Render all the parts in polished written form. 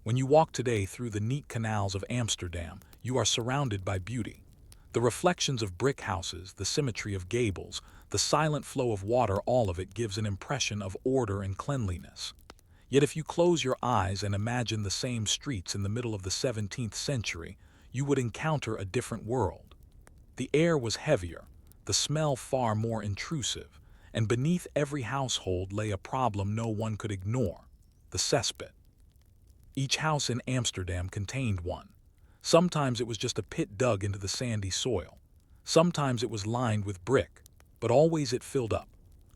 When you walk today through the neat canals of Amsterdam, you are surrounded by beauty. The reflections of brick houses, the symmetry of gables, the silent flow of water, all of it gives an impression of order and cleanliness. Yet if you close your eyes and imagine the same streets in the middle of the 17th century, you would encounter a different world. The air was heavier, the smell far more intrusive, and beneath every household lay a problem no one could ignore: the cesspit. Each house in Amsterdam contained one. Sometimes it was just a pit dug into the sandy soil. Sometimes it was lined with brick, but always it filled up.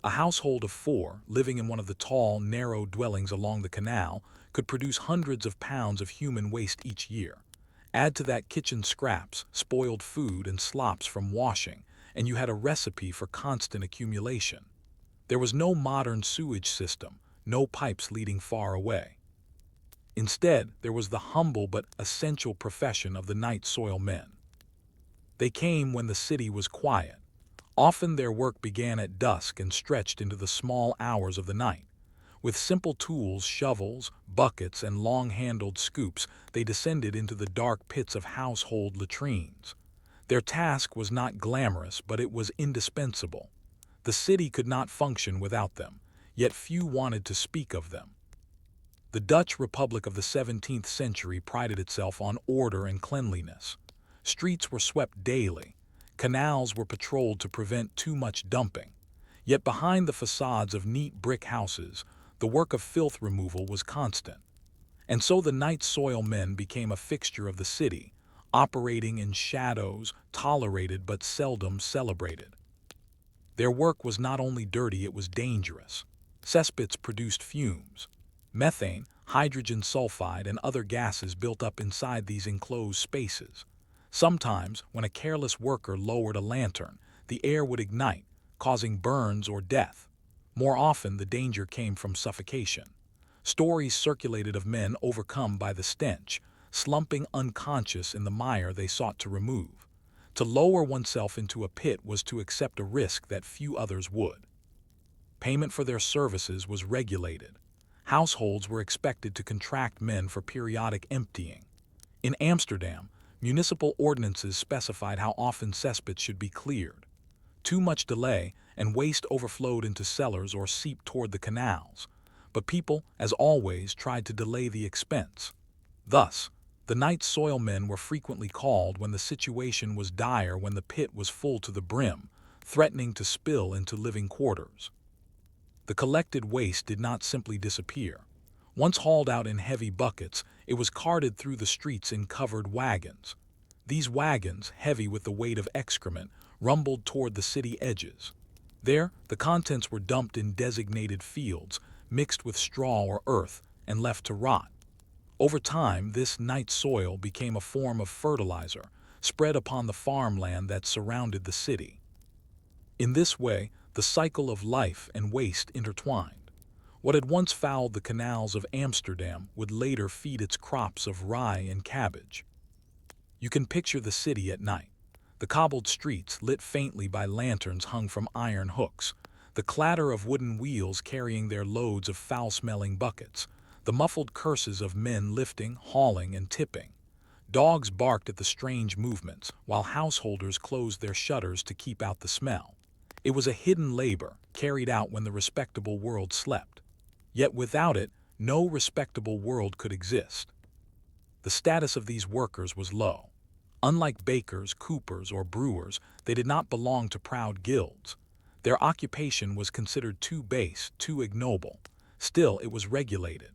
A household of four, living in one of the tall, narrow dwellings along the canal, could produce hundreds of pounds of human waste each year. Add to that kitchen scraps, spoiled food, and slops from washing, and you had a recipe for constant accumulation. There was no modern sewage system, no pipes leading far away. Instead, there was the humble but essential profession of the night soil men. They came when the city was quiet. Often their work began at dusk and stretched into the small hours of the night. With simple tools, shovels, buckets, and long-handled scoops, they descended into the dark pits of household latrines. Their task was not glamorous, but it was indispensable. The city could not function without them, yet few wanted to speak of them. The Dutch Republic of the 17th century prided itself on order and cleanliness. Streets were swept daily. Canals were patrolled to prevent too much dumping. Yet behind the facades of neat brick houses, the work of filth removal was constant. And so the night soil men became a fixture of the city, operating in shadows, tolerated but seldom celebrated. Their work was not only dirty, it was dangerous. Cesspits produced fumes. Methane, hydrogen sulfide, and other gases built up inside these enclosed spaces. Sometimes, when a careless worker lowered a lantern, the air would ignite, causing burns or death. More often, the danger came from suffocation. Stories circulated of men overcome by the stench, slumping unconscious in the mire they sought to remove. To lower oneself into a pit was to accept a risk that few others would. Payment for their services was regulated. Households were expected to contract men for periodic emptying. In Amsterdam, municipal ordinances specified how often cesspits should be cleared. Too much delay, and waste overflowed into cellars or seeped toward the canals. But people, as always, tried to delay the expense. Thus, the night soil men were frequently called when the situation was dire, when the pit was full to the brim, threatening to spill into living quarters. The collected waste did not simply disappear. Once hauled out in heavy buckets, it was carted through the streets in covered wagons. These wagons, heavy with the weight of excrement, rumbled toward the city edges. There, the contents were dumped in designated fields, mixed with straw or earth, and left to rot. Over time, this night soil became a form of fertilizer, spread upon the farmland that surrounded the city. In this way, the cycle of life and waste intertwined. What had once fouled the canals of Amsterdam would later feed its crops of rye and cabbage. You can picture the city at night. The cobbled streets, lit faintly by lanterns hung from iron hooks, the clatter of wooden wheels carrying their loads of foul-smelling buckets, the muffled curses of men lifting, hauling, and tipping. Dogs barked at the strange movements, while householders closed their shutters to keep out the smell. It was a hidden labor, carried out when the respectable world slept. Yet without it, no respectable world could exist. The status of these workers was low. Unlike bakers, coopers, or brewers, they did not belong to proud guilds. Their occupation was considered too base, too ignoble. Still, it was regulated.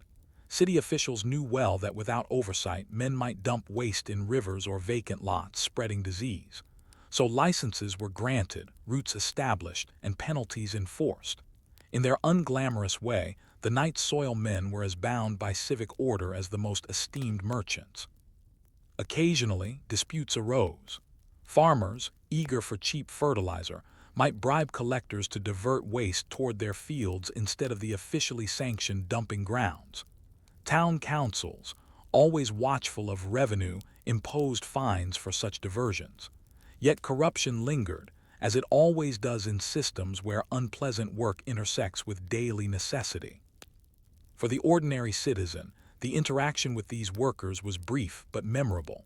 City officials knew well that without oversight, men might dump waste in rivers or vacant lots, spreading disease. So licenses were granted, routes established, and penalties enforced. In their unglamorous way, the night soil men were as bound by civic order as the most esteemed merchants. Occasionally, disputes arose. Farmers, eager for cheap fertilizer, might bribe collectors to divert waste toward their fields instead of the officially sanctioned dumping grounds. Town councils, always watchful of revenue, imposed fines for such diversions. Yet corruption lingered, as it always does in systems where unpleasant work intersects with daily necessity. For the ordinary citizen, The interaction with these workers was brief but memorable.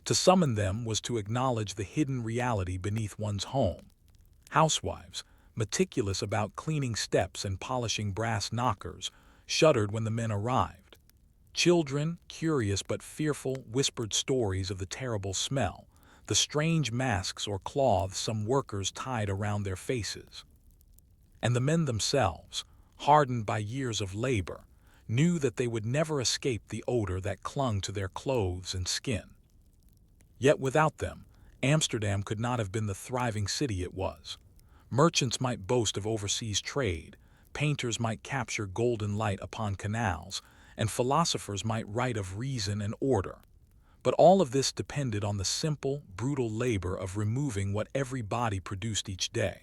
To summon them was to acknowledge the hidden reality beneath one's home. Housewives, meticulous about cleaning steps and polishing brass knockers, shuddered when the men arrived. Children, curious but fearful, whispered stories of the terrible smell, the strange masks or cloths some workers tied around their faces. And the men themselves, hardened by years of labor, knew that they would never escape the odor that clung to their clothes and skin. Yet without them, Amsterdam could not have been the thriving city it was. Merchants might boast of overseas trade, painters might capture golden light upon canals, and philosophers might write of reason and order. But all of this depended on the simple, brutal labor of removing what every body produced each day.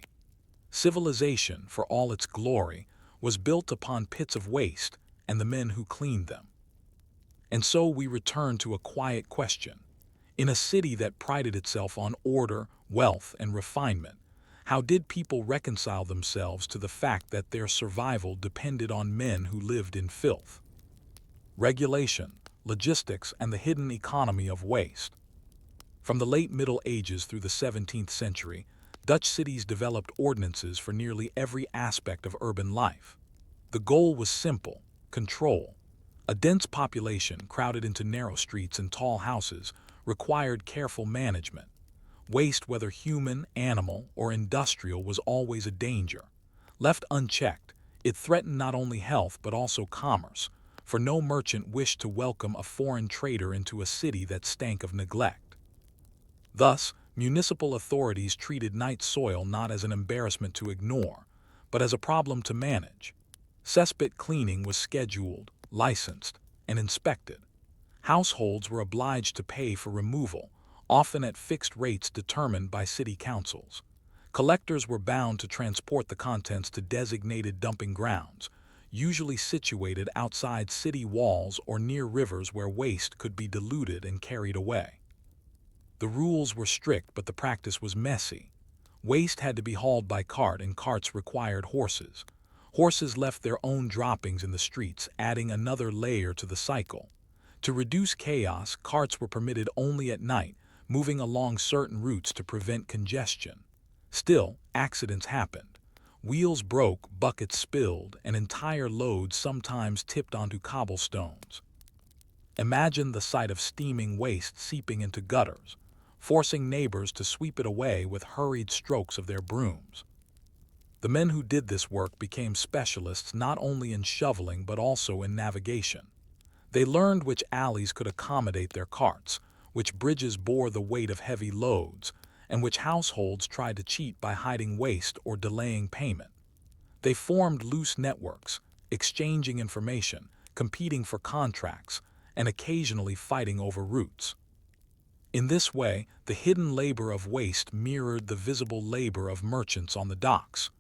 Civilization, for all its glory, was built upon pits of waste and the men who cleaned them. And so we return to a quiet question. In a city that prided itself on order, wealth, and refinement, how did people reconcile themselves to the fact that their survival depended on men who lived in filth? Regulation, logistics, and the hidden economy of waste. From the late Middle Ages through the 17th century, Dutch cities developed ordinances for nearly every aspect of urban life. The goal was simple: control. A dense population crowded into narrow streets and tall houses required careful management. Waste, whether human, animal, or industrial, was always a danger. Left unchecked, it threatened not only health but also commerce, for no merchant wished to welcome a foreign trader into a city that stank of neglect. Thus, municipal authorities treated night soil not as an embarrassment to ignore, but as a problem to manage. Cesspit cleaning was scheduled, licensed, and inspected. Households were obliged to pay for removal, often at fixed rates determined by city councils. Collectors were bound to transport the contents to designated dumping grounds, usually situated outside city walls or near rivers where waste could be diluted and carried away. The rules were strict, but the practice was messy. Waste had to be hauled by cart, and carts required horses. Horses left their own droppings in the streets, adding another layer to the cycle. To reduce chaos, carts were permitted only at night, moving along certain routes to prevent congestion. Still, accidents happened. Wheels broke, buckets spilled, and entire loads sometimes tipped onto cobblestones. Imagine the sight of steaming waste seeping into gutters, forcing neighbors to sweep it away with hurried strokes of their brooms. The men who did this work became specialists not only in shoveling but also in navigation. They learned which alleys could accommodate their carts, which bridges bore the weight of heavy loads, and which households tried to cheat by hiding waste or delaying payment. They formed loose networks, exchanging information, competing for contracts, and occasionally fighting over routes. In this way, the hidden labor of waste mirrored the visible labor of merchants on the docks.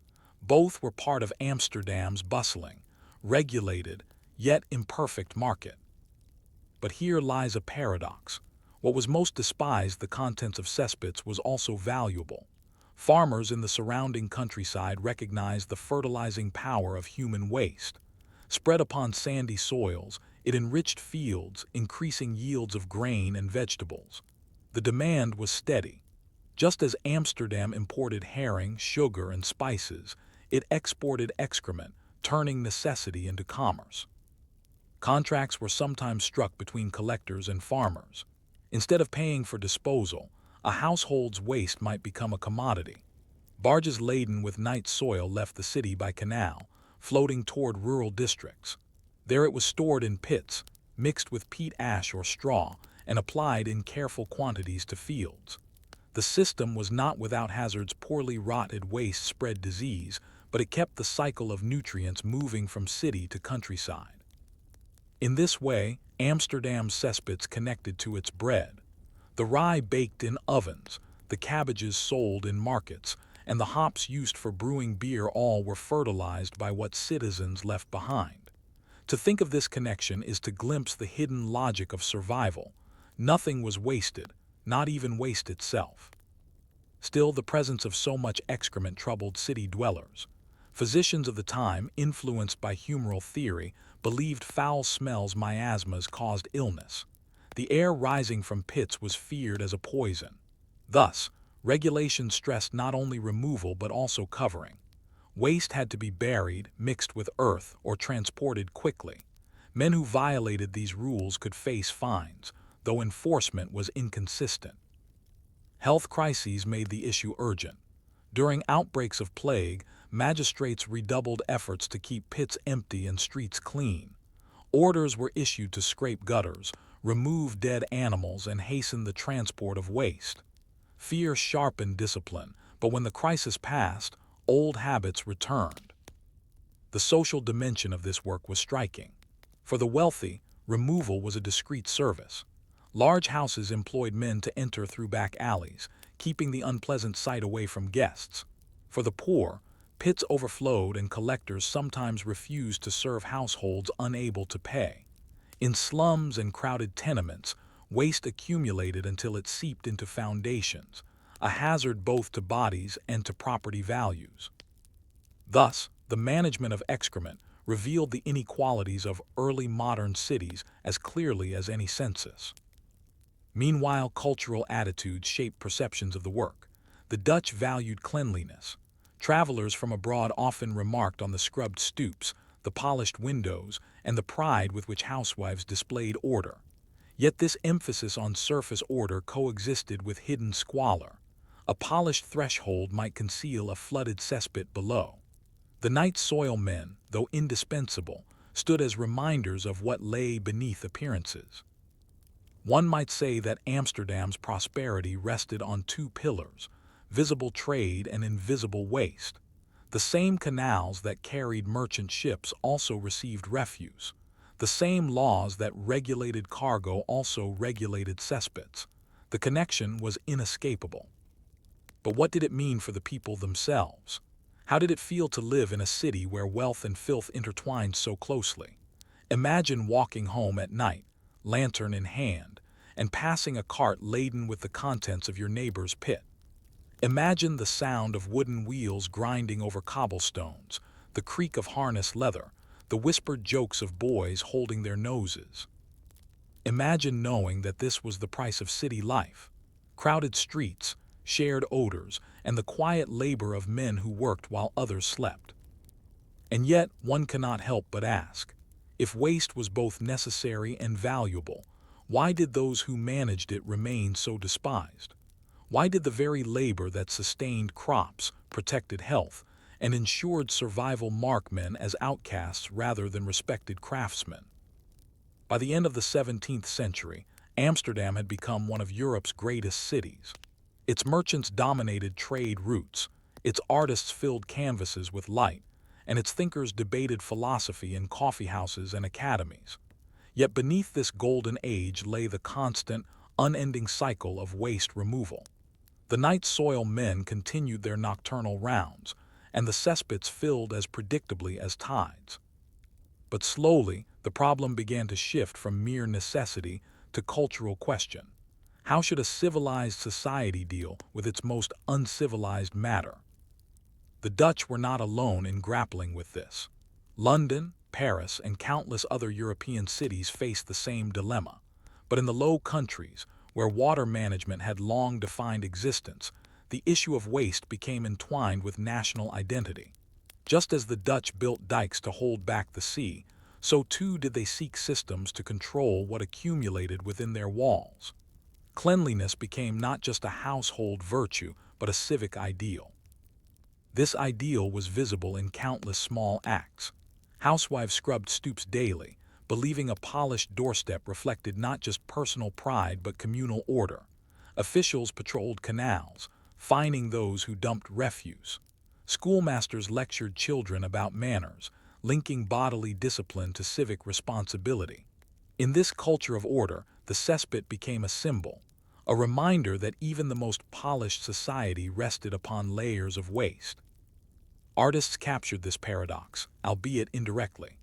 Both were part of Amsterdam's bustling, regulated, yet imperfect market. But here lies a paradox. What was most despised, the contents of cesspits, was also valuable. Farmers in the surrounding countryside recognized the fertilizing power of human waste. Spread upon sandy soils, it enriched fields, increasing yields of grain and vegetables. The demand was steady. Just as Amsterdam imported herring, sugar, and spices, it exported excrement, turning necessity into commerce. Contracts were sometimes struck between collectors and farmers. Instead of paying for disposal, a household's waste might become a commodity. Barges laden with night soil left the city by canal, floating toward rural districts. There it was stored in pits, mixed with peat ash or straw, and applied in careful quantities to fields. The system was not without hazards. Poorly rotted waste spread disease, but it kept the cycle of nutrients moving from city to countryside. In this way, Amsterdam's cesspits connected to its bread. The rye baked in ovens, the cabbages sold in markets, and the hops used for brewing beer all were fertilized by what citizens left behind. To think of this connection is to glimpse the hidden logic of survival. Nothing was wasted, not even waste itself. Still, the presence of so much excrement troubled city dwellers. Physicians of the time, influenced by humoral theory, believed foul smells miasmas caused illness. The air rising from pits was feared as a poison. Thus, regulations stressed not only removal but also covering. Waste had to be buried, mixed with earth, or transported quickly. Men who violated these rules could face fines, though enforcement was inconsistent. Health crises made the issue urgent. During outbreaks of plague, magistrates redoubled efforts to keep pits empty and streets clean. Orders were issued to scrape gutters, remove dead animals, and hasten the transport of waste. Fear sharpened discipline, but when the crisis passed, old habits returned. The social dimension of this work was striking. For the wealthy, removal was a discreet service. Large houses employed men to enter through back alleys, keeping the unpleasant sight away from guests. For the poor, pits overflowed and collectors sometimes refused to serve households unable to pay. In slums and crowded tenements, waste accumulated until it seeped into foundations, a hazard both to bodies and to property values. Thus, the management of excrement revealed the inequalities of early modern cities as clearly as any census. Meanwhile, cultural attitudes shaped perceptions of the work. The Dutch valued cleanliness. Travelers from abroad often remarked on the scrubbed stoops, the polished windows, and the pride with which housewives displayed order. Yet this emphasis on surface order coexisted with hidden squalor. A polished threshold might conceal a flooded cesspit below. The night soil men, though indispensable, stood as reminders of what lay beneath appearances. One might say that Amsterdam's prosperity rested on two pillars: visible trade and invisible waste. The same canals that carried merchant ships also received refuse. The same laws that regulated cargo also regulated cesspits. The connection was inescapable. But what did it mean for the people themselves? How did it feel to live in a city where wealth and filth intertwined so closely? Imagine walking home at night, lantern in hand, and passing a cart laden with the contents of your neighbor's pit. Imagine the sound of wooden wheels grinding over cobblestones, the creak of harness leather, the whispered jokes of boys holding their noses. Imagine knowing that this was the price of city life: crowded streets, shared odors, and the quiet labor of men who worked while others slept. And yet, one cannot help but ask, if waste was both necessary and valuable, why did those who managed it remain so despised? Why did the very labor that sustained crops, protected health, and ensured survival mark men as outcasts rather than respected craftsmen? By the end of the 17th century, Amsterdam had become one of Europe's greatest cities. Its merchants dominated trade routes, its artists filled canvases with light, and its thinkers debated philosophy in coffeehouses and academies. Yet beneath this golden age lay the constant, unending cycle of waste removal. The night soil men continued their nocturnal rounds, and the cesspits filled as predictably as tides. But slowly, the problem began to shift from mere necessity to cultural question. How should a civilized society deal with its most uncivilized matter? The Dutch were not alone in grappling with this. London, Paris, and countless other European cities faced the same dilemma. But in the Low Countries, where water management had long defined existence, the issue of waste became entwined with national identity. Just as the Dutch built dikes to hold back the sea, so too did they seek systems to control what accumulated within their walls. Cleanliness became not just a household virtue, but a civic ideal. This ideal was visible in countless small acts. Housewives scrubbed stoops daily, believing a polished doorstep reflected not just personal pride but communal order. Officials patrolled canals, fining those who dumped refuse. Schoolmasters lectured children about manners, linking bodily discipline to civic responsibility. In this culture of order, the cesspit became a symbol, a reminder that even the most polished society rested upon layers of waste. Artists captured this paradox, albeit indirectly.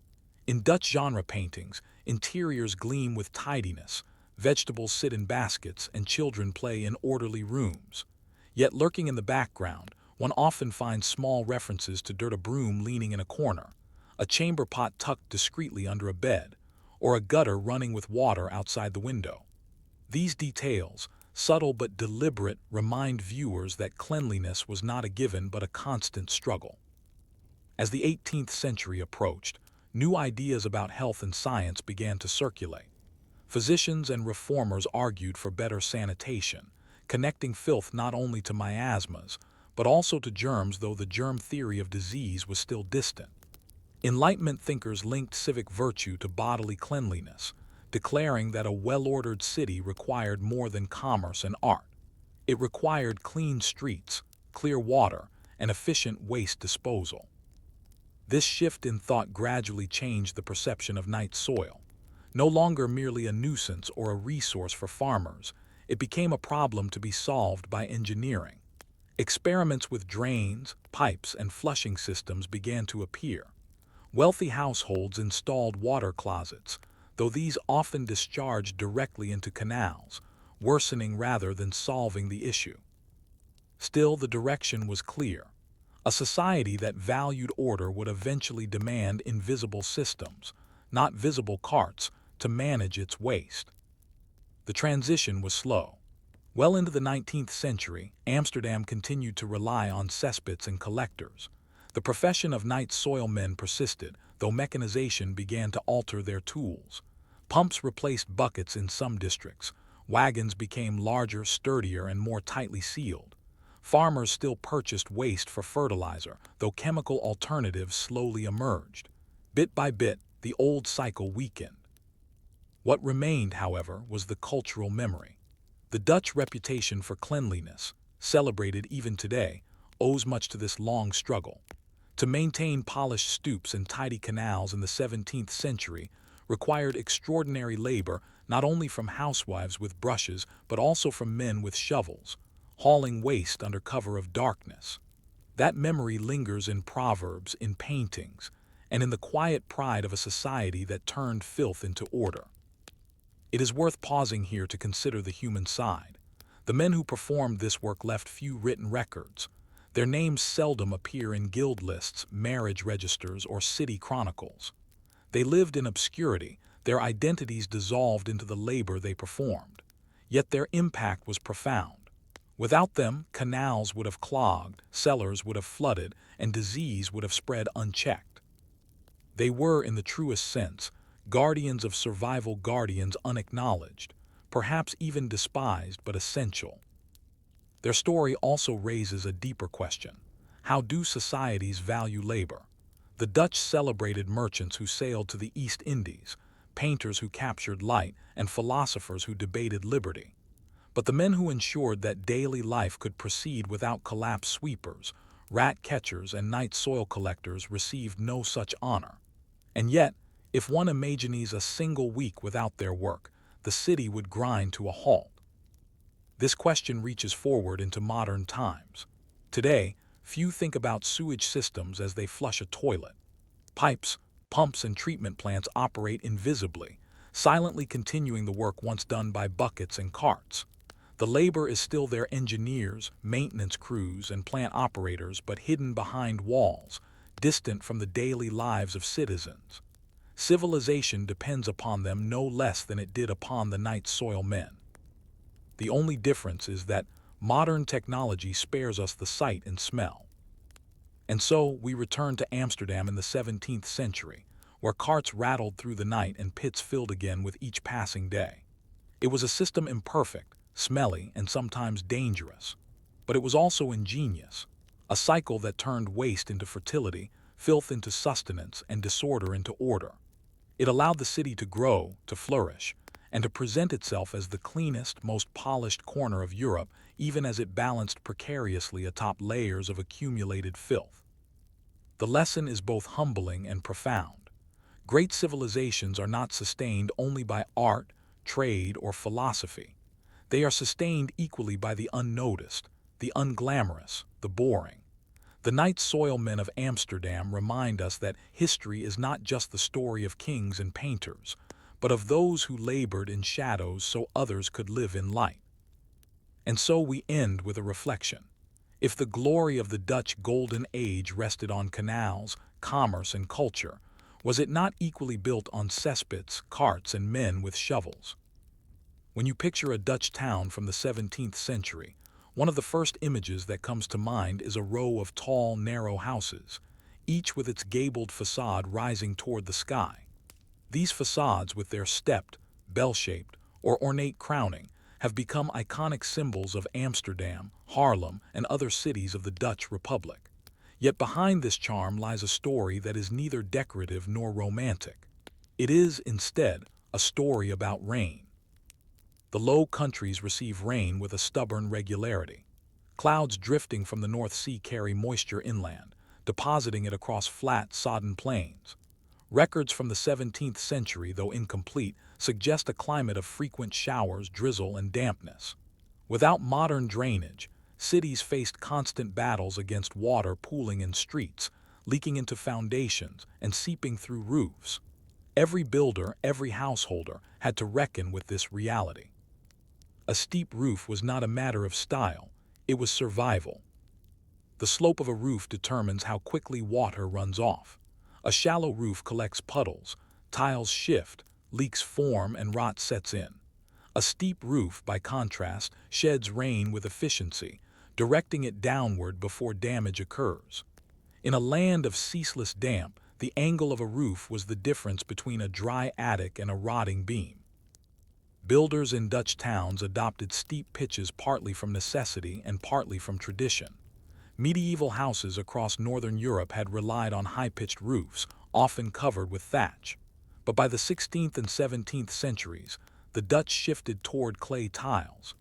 In Dutch genre paintings, interiors gleam with tidiness, vegetables sit in baskets, and children play in orderly rooms. Yet lurking in the background, One often finds small references to a broom leaning in a corner, a chamber pot tucked discreetly under a bed, or a gutter running with water outside the window. These details, subtle but deliberate, remind viewers that cleanliness was not a given but a constant struggle. As the 18th century approached, new ideas about health and science began to circulate. Physicians and reformers argued for better sanitation, connecting filth not only to miasmas, but also to germs, though the germ theory of disease was still distant. Enlightenment thinkers linked civic virtue to bodily cleanliness, declaring that a well-ordered city required more than commerce and art. It required clean streets, clear water, and efficient waste disposal. This shift in thought gradually changed the perception of night soil. No longer merely a nuisance or a resource for farmers, it became a problem to be solved by engineering. Experiments with drains, pipes, and flushing systems began to appear. Wealthy households installed water closets, though these often discharged directly into canals, worsening rather than solving the issue. Still, the direction was clear. A society that valued order would eventually demand invisible systems, not visible carts, to manage its waste. The transition was slow. Well into the 19th century, Amsterdam continued to rely on cesspits and collectors. The profession of night soil men persisted, though mechanization began to alter their tools. Pumps replaced buckets in some districts. Wagons became larger, sturdier, and more tightly sealed. Farmers still purchased waste for fertilizer, though chemical alternatives slowly emerged. Bit by bit, the old cycle weakened. What remained, however, was the cultural memory. The Dutch reputation for cleanliness, celebrated even today, owes much to this long struggle. To maintain polished stoops and tidy canals in the 17th century required extraordinary labor, not only from housewives with brushes but also from men with shovels, hauling waste under cover of darkness. That memory lingers in proverbs, in paintings, and in the quiet pride of a society that turned filth into order. It is worth pausing here to consider the human side. The men who performed this work left few written records. Their names seldom appear in guild lists, marriage registers, or city chronicles. They lived in obscurity, their identities dissolved into the labor they performed. Yet their impact was profound. Without them, canals would have clogged, cellars would have flooded, and disease would have spread unchecked. They were, in the truest sense, guardians of survival, guardians unacknowledged, perhaps even despised but essential. Their story also raises a deeper question. How do societies value labor? The Dutch celebrated merchants who sailed to the East Indies, painters who captured light, and philosophers who debated liberty. But the men who ensured that daily life could proceed without collapse, sweepers, rat catchers, and night soil collectors, received no such honor. And yet, if one imagines a single week without their work, the city would grind to a halt. This question reaches forward into modern times. Today, few think about sewage systems as they flush a toilet. Pipes, pumps, and treatment plants operate invisibly, silently continuing the work once done by buckets and carts. The labor is still there: engineers, maintenance crews, and plant operators, but hidden behind walls, distant from the daily lives of citizens. Civilization depends upon them no less than it did upon the night soil men. The only difference is that modern technology spares us the sight and smell. And so we return to Amsterdam in the 17th century, where carts rattled through the night and pits filled again with each passing day. It was a system imperfect, smelly, and sometimes dangerous. But it was also ingenious, a cycle that turned waste into fertility, filth into sustenance, and disorder into order. It allowed the city to grow, to flourish, and to present itself as the cleanest, most polished corner of Europe, even as it balanced precariously atop layers of accumulated filth. The lesson is both humbling and profound. Great civilizations are not sustained only by art, trade, or philosophy. They are sustained equally by the unnoticed, the unglamorous, the boring. The night soil men of Amsterdam remind us that history is not just the story of kings and painters, but of those who labored in shadows so others could live in light. And so we end with a reflection. If the glory of the Dutch Golden Age rested on canals, commerce, and culture, was it not equally built on cesspits, carts, and men with shovels? When you picture a Dutch town from the 17th century, one of the first images that comes to mind is a row of tall, narrow houses, each with its gabled facade rising toward the sky. These facades, with their stepped, bell-shaped, or ornate crowning, have become iconic symbols of Amsterdam, Haarlem, and other cities of the Dutch Republic. Yet behind this charm lies a story that is neither decorative nor romantic. It is, instead, a story about rain. The Low Countries receive rain with a stubborn regularity. Clouds drifting from the North Sea carry moisture inland, depositing it across flat, sodden plains. Records from the 17th century, though incomplete, suggest a climate of frequent showers, drizzle, and dampness. Without modern drainage, cities faced constant battles against water pooling in streets, leaking into foundations, and seeping through roofs. Every builder, every householder had to reckon with this reality. A steep roof was not a matter of style, it was survival. The slope of a roof determines how quickly water runs off. A shallow roof collects puddles, tiles shift, leaks form, and rot sets in. A steep roof, by contrast, sheds rain with efficiency, directing it downward before damage occurs. In a land of ceaseless damp, the angle of a roof was the difference between a dry attic and a rotting beam. Builders in Dutch towns adopted steep pitches partly from necessity and partly from tradition. Medieval houses across northern Europe had relied on high-pitched roofs, often covered with thatch. But by the 16th and 17th centuries, the Dutch shifted toward clay tiles.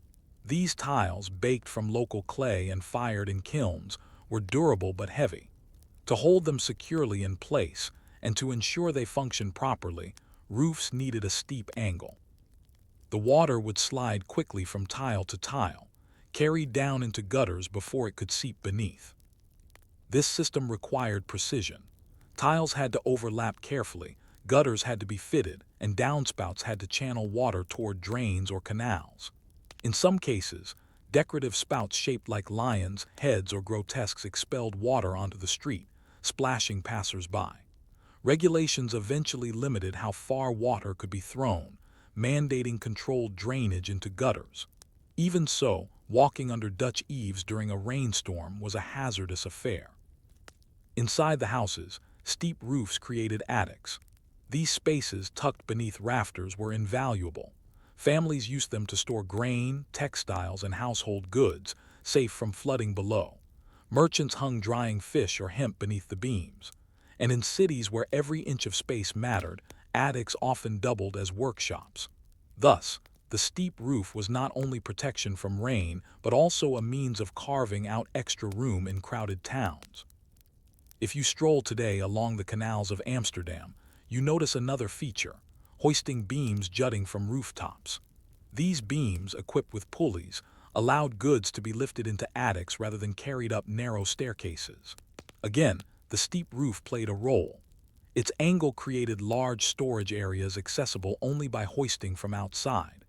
These tiles, baked from local clay and fired in kilns, were durable but heavy. To hold them securely in place, and to ensure they functioned properly, roofs needed a steep angle. The water would slide quickly from tile to tile, carried down into gutters before it could seep beneath. This system required precision. Tiles had to overlap carefully, gutters had to be fitted, and downspouts had to channel water toward drains or canals. In some cases, decorative spouts shaped like lions' heads or grotesques expelled water onto the street, splashing passers-by. Regulations eventually limited how far water could be thrown, mandating controlled drainage into gutters. Even so, walking under Dutch eaves during a rainstorm was a hazardous affair. Inside the houses, steep roofs created attics. These spaces, tucked beneath rafters, were invaluable. Families used them to store grain, textiles, and household goods, safe from flooding below. Merchants hung drying fish or hemp beneath the beams. And in cities where every inch of space mattered, attics often doubled as workshops. Thus, the steep roof was not only protection from rain, but also a means of carving out extra room in crowded towns. If you stroll today along the canals of Amsterdam, you notice another feature: hoisting beams jutting from rooftops. These beams, equipped with pulleys, allowed goods to be lifted into attics rather than carried up narrow staircases. Again, the steep roof played a role. Its angle created large storage areas accessible only by hoisting from outside.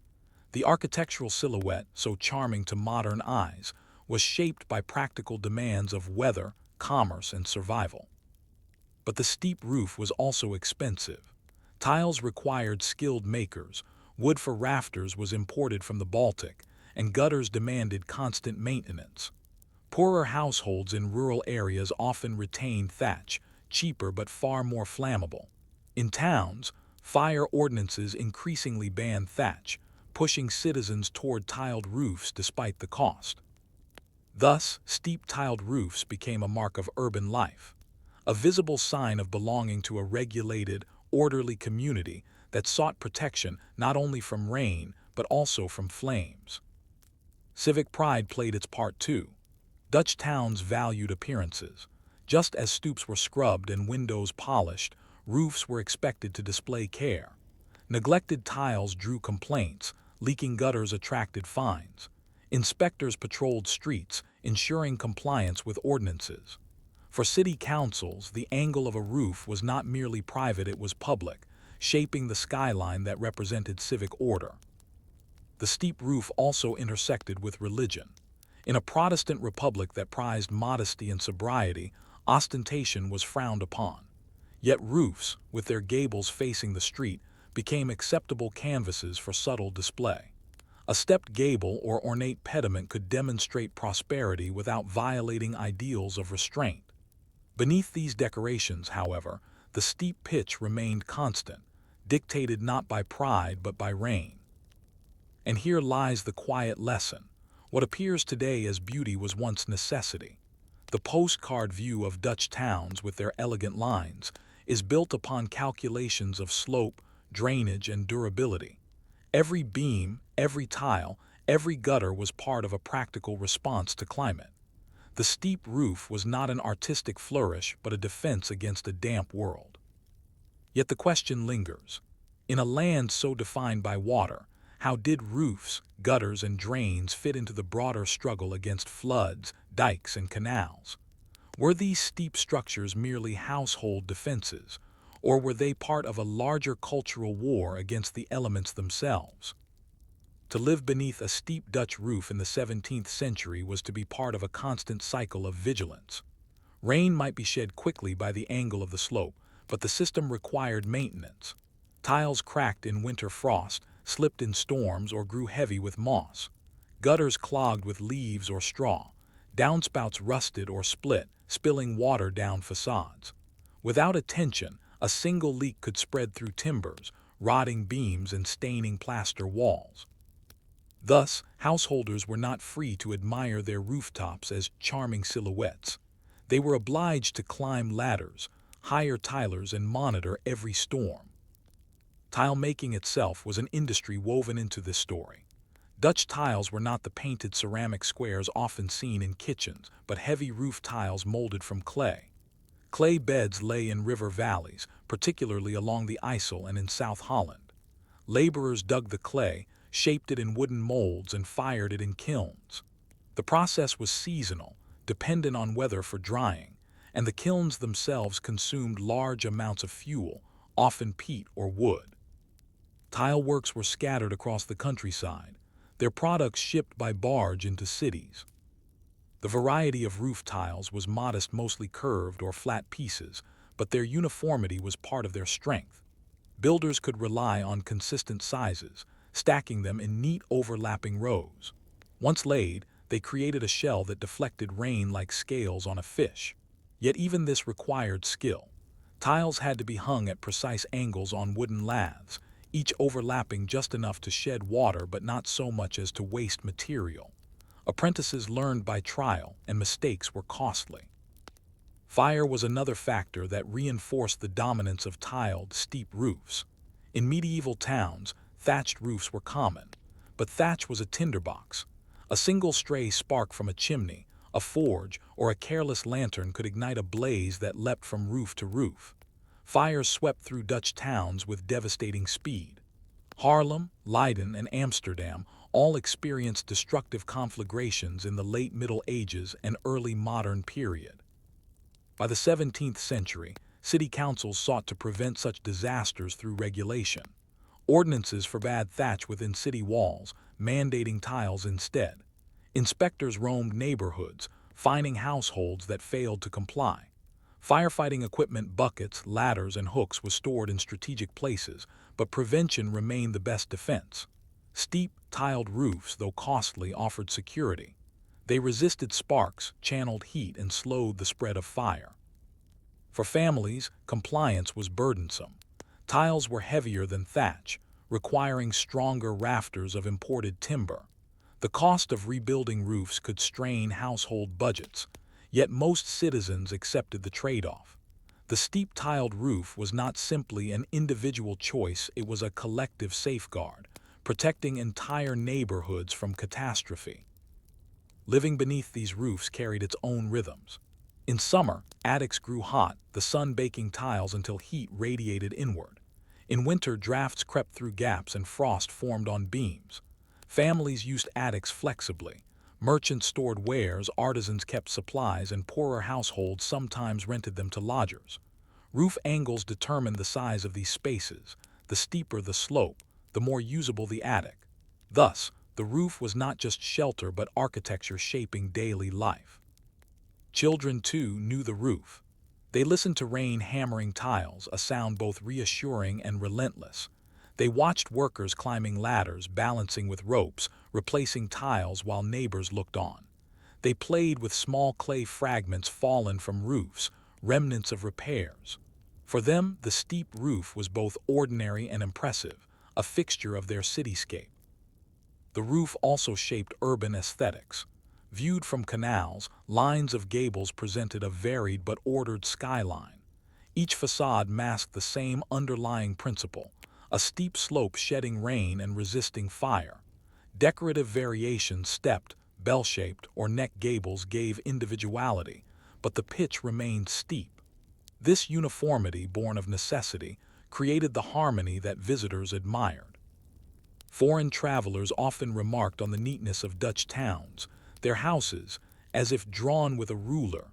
The architectural silhouette, so charming to modern eyes, was shaped by practical demands of weather, commerce, and survival. But the steep roof was also expensive. Tiles required skilled makers, wood for rafters was imported from the Baltic, and gutters demanded constant maintenance. Poorer households in rural areas often retained thatch, cheaper but far more flammable. In towns, fire ordinances increasingly banned thatch, pushing citizens toward tiled roofs despite the cost. Thus, steep tiled roofs became a mark of urban life, a visible sign of belonging to a regulated, orderly community that sought protection not only from rain but also from flames. Civic pride played its part too. Dutch towns valued appearances. Just as stoops were scrubbed and windows polished, roofs were expected to display care. Neglected tiles drew complaints, leaking gutters attracted fines. Inspectors patrolled streets, ensuring compliance with ordinances. For city councils, the angle of a roof was not merely private, it was public, shaping the skyline that represented civic order. The steep roof also intersected with religion. In a Protestant republic that prized modesty and sobriety, ostentation was frowned upon. Yet roofs, with their gables facing the street, became acceptable canvases for subtle display. A stepped gable or ornate pediment could demonstrate prosperity without violating ideals of restraint. Beneath these decorations, however, the steep pitch remained constant, dictated not by pride but by rain. And here lies the quiet lesson. What appears today as beauty was once necessity. The postcard view of Dutch towns with their elegant lines is built upon calculations of slope, drainage, and durability. Every beam, every tile, every gutter was part of a practical response to climate. The steep roof was not an artistic flourish but a defense against a damp world. Yet the question lingers. In a land so defined by water, how did roofs, gutters, and drains fit into the broader struggle against floods, dikes, and canals? Were these steep structures merely household defenses, or were they part of a larger cultural war against the elements themselves? To live beneath a steep Dutch roof in the 17th century was to be part of a constant cycle of vigilance. Rain might be shed quickly by the angle of the slope, but the system required maintenance. Tiles cracked in winter frost, slipped in storms, or grew heavy with moss. Gutters clogged with leaves or straw. Downspouts rusted or split, spilling water down facades. Without attention, a single leak could spread through timbers, rotting beams and staining plaster walls. Thus, householders were not free to admire their rooftops as charming silhouettes. They were obliged to climb ladders, hire tilers, and monitor every storm. Tile making itself was an industry woven into this story. Dutch tiles were not the painted ceramic squares often seen in kitchens, but heavy roof tiles molded from clay. Clay beds lay in river valleys, particularly along the IJssel and in South Holland. Laborers dug the clay, shaped it in wooden molds, and fired it in kilns. The process was seasonal, dependent on weather for drying, and the kilns themselves consumed large amounts of fuel, often peat or wood. Tile works were scattered across the countryside, their products shipped by barge into cities. The variety of roof tiles was modest, mostly curved or flat pieces, but their uniformity was part of their strength. Builders could rely on consistent sizes, stacking them in neat overlapping rows. Once laid, they created a shell that deflected rain like scales on a fish. Yet even this required skill. Tiles had to be hung at precise angles on wooden laths, each overlapping just enough to shed water but not so much as to waste material. Apprentices learned by trial, and mistakes were costly. Fire was another factor that reinforced the dominance of tiled, steep roofs. In medieval towns, thatched roofs were common, but thatch was a tinderbox. A single stray spark from a chimney, a forge, or a careless lantern could ignite a blaze that leapt from roof to roof. Fires swept through Dutch towns with devastating speed. Haarlem, Leiden, and Amsterdam all experienced destructive conflagrations in the late Middle Ages and early modern period. By the 17th century, city councils sought to prevent such disasters through regulation. Ordinances forbade thatch within city walls, mandating tiles instead. Inspectors roamed neighborhoods, fining households that failed to comply. Firefighting equipment, buckets, ladders, and hooks was stored in strategic places, but prevention remained the best defense. Steep, tiled roofs, though costly, offered security. They resisted sparks, channeled heat, and slowed the spread of fire. For families, compliance was burdensome. Tiles were heavier than thatch, requiring stronger rafters of imported timber. The cost of rebuilding roofs could strain household budgets, yet most citizens accepted the trade-off. The steep tiled roof was not simply an individual choice, it was a collective safeguard, protecting entire neighborhoods from catastrophe. Living beneath these roofs carried its own rhythms. In summer, attics grew hot, the sun baking tiles until heat radiated inward. In winter, drafts crept through gaps and frost formed on beams. Families used attics flexibly. Merchants stored wares, artisans kept supplies, and poorer households sometimes rented them to lodgers. Roof angles determined the size of these spaces. The steeper the slope, the more usable the attic. Thus, the roof was not just shelter but architecture shaping daily life. Children, too, knew the roof. They listened to rain hammering tiles, a sound both reassuring and relentless. They watched workers climbing ladders, balancing with ropes, replacing tiles while neighbors looked on. They played with small clay fragments fallen from roofs, remnants of repairs. For them, the steep roof was both ordinary and impressive, a fixture of their cityscape. The roof also shaped urban aesthetics. Viewed from canals, lines of gables presented a varied but ordered skyline. Each facade masked the same underlying principle, a steep slope shedding rain and resisting fire. Decorative variations, stepped, bell-shaped, or neck gables gave individuality, but the pitch remained steep. This uniformity, born of necessity, created the harmony that visitors admired. Foreign travelers often remarked on the neatness of Dutch towns, their houses, as if drawn with a ruler,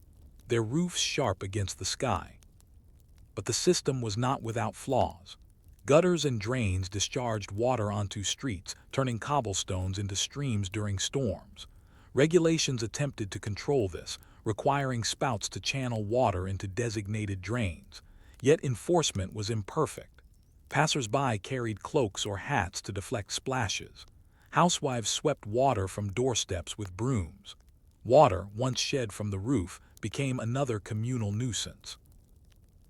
their roofs sharp against the sky. But the system was not without flaws. Gutters and drains discharged water onto streets, turning cobblestones into streams during storms. Regulations attempted to control this, requiring spouts to channel water into designated drains. Yet enforcement was imperfect. Passers-by carried cloaks or hats to deflect splashes. Housewives swept water from doorsteps with brooms. Water, once shed from the roof, became another communal nuisance.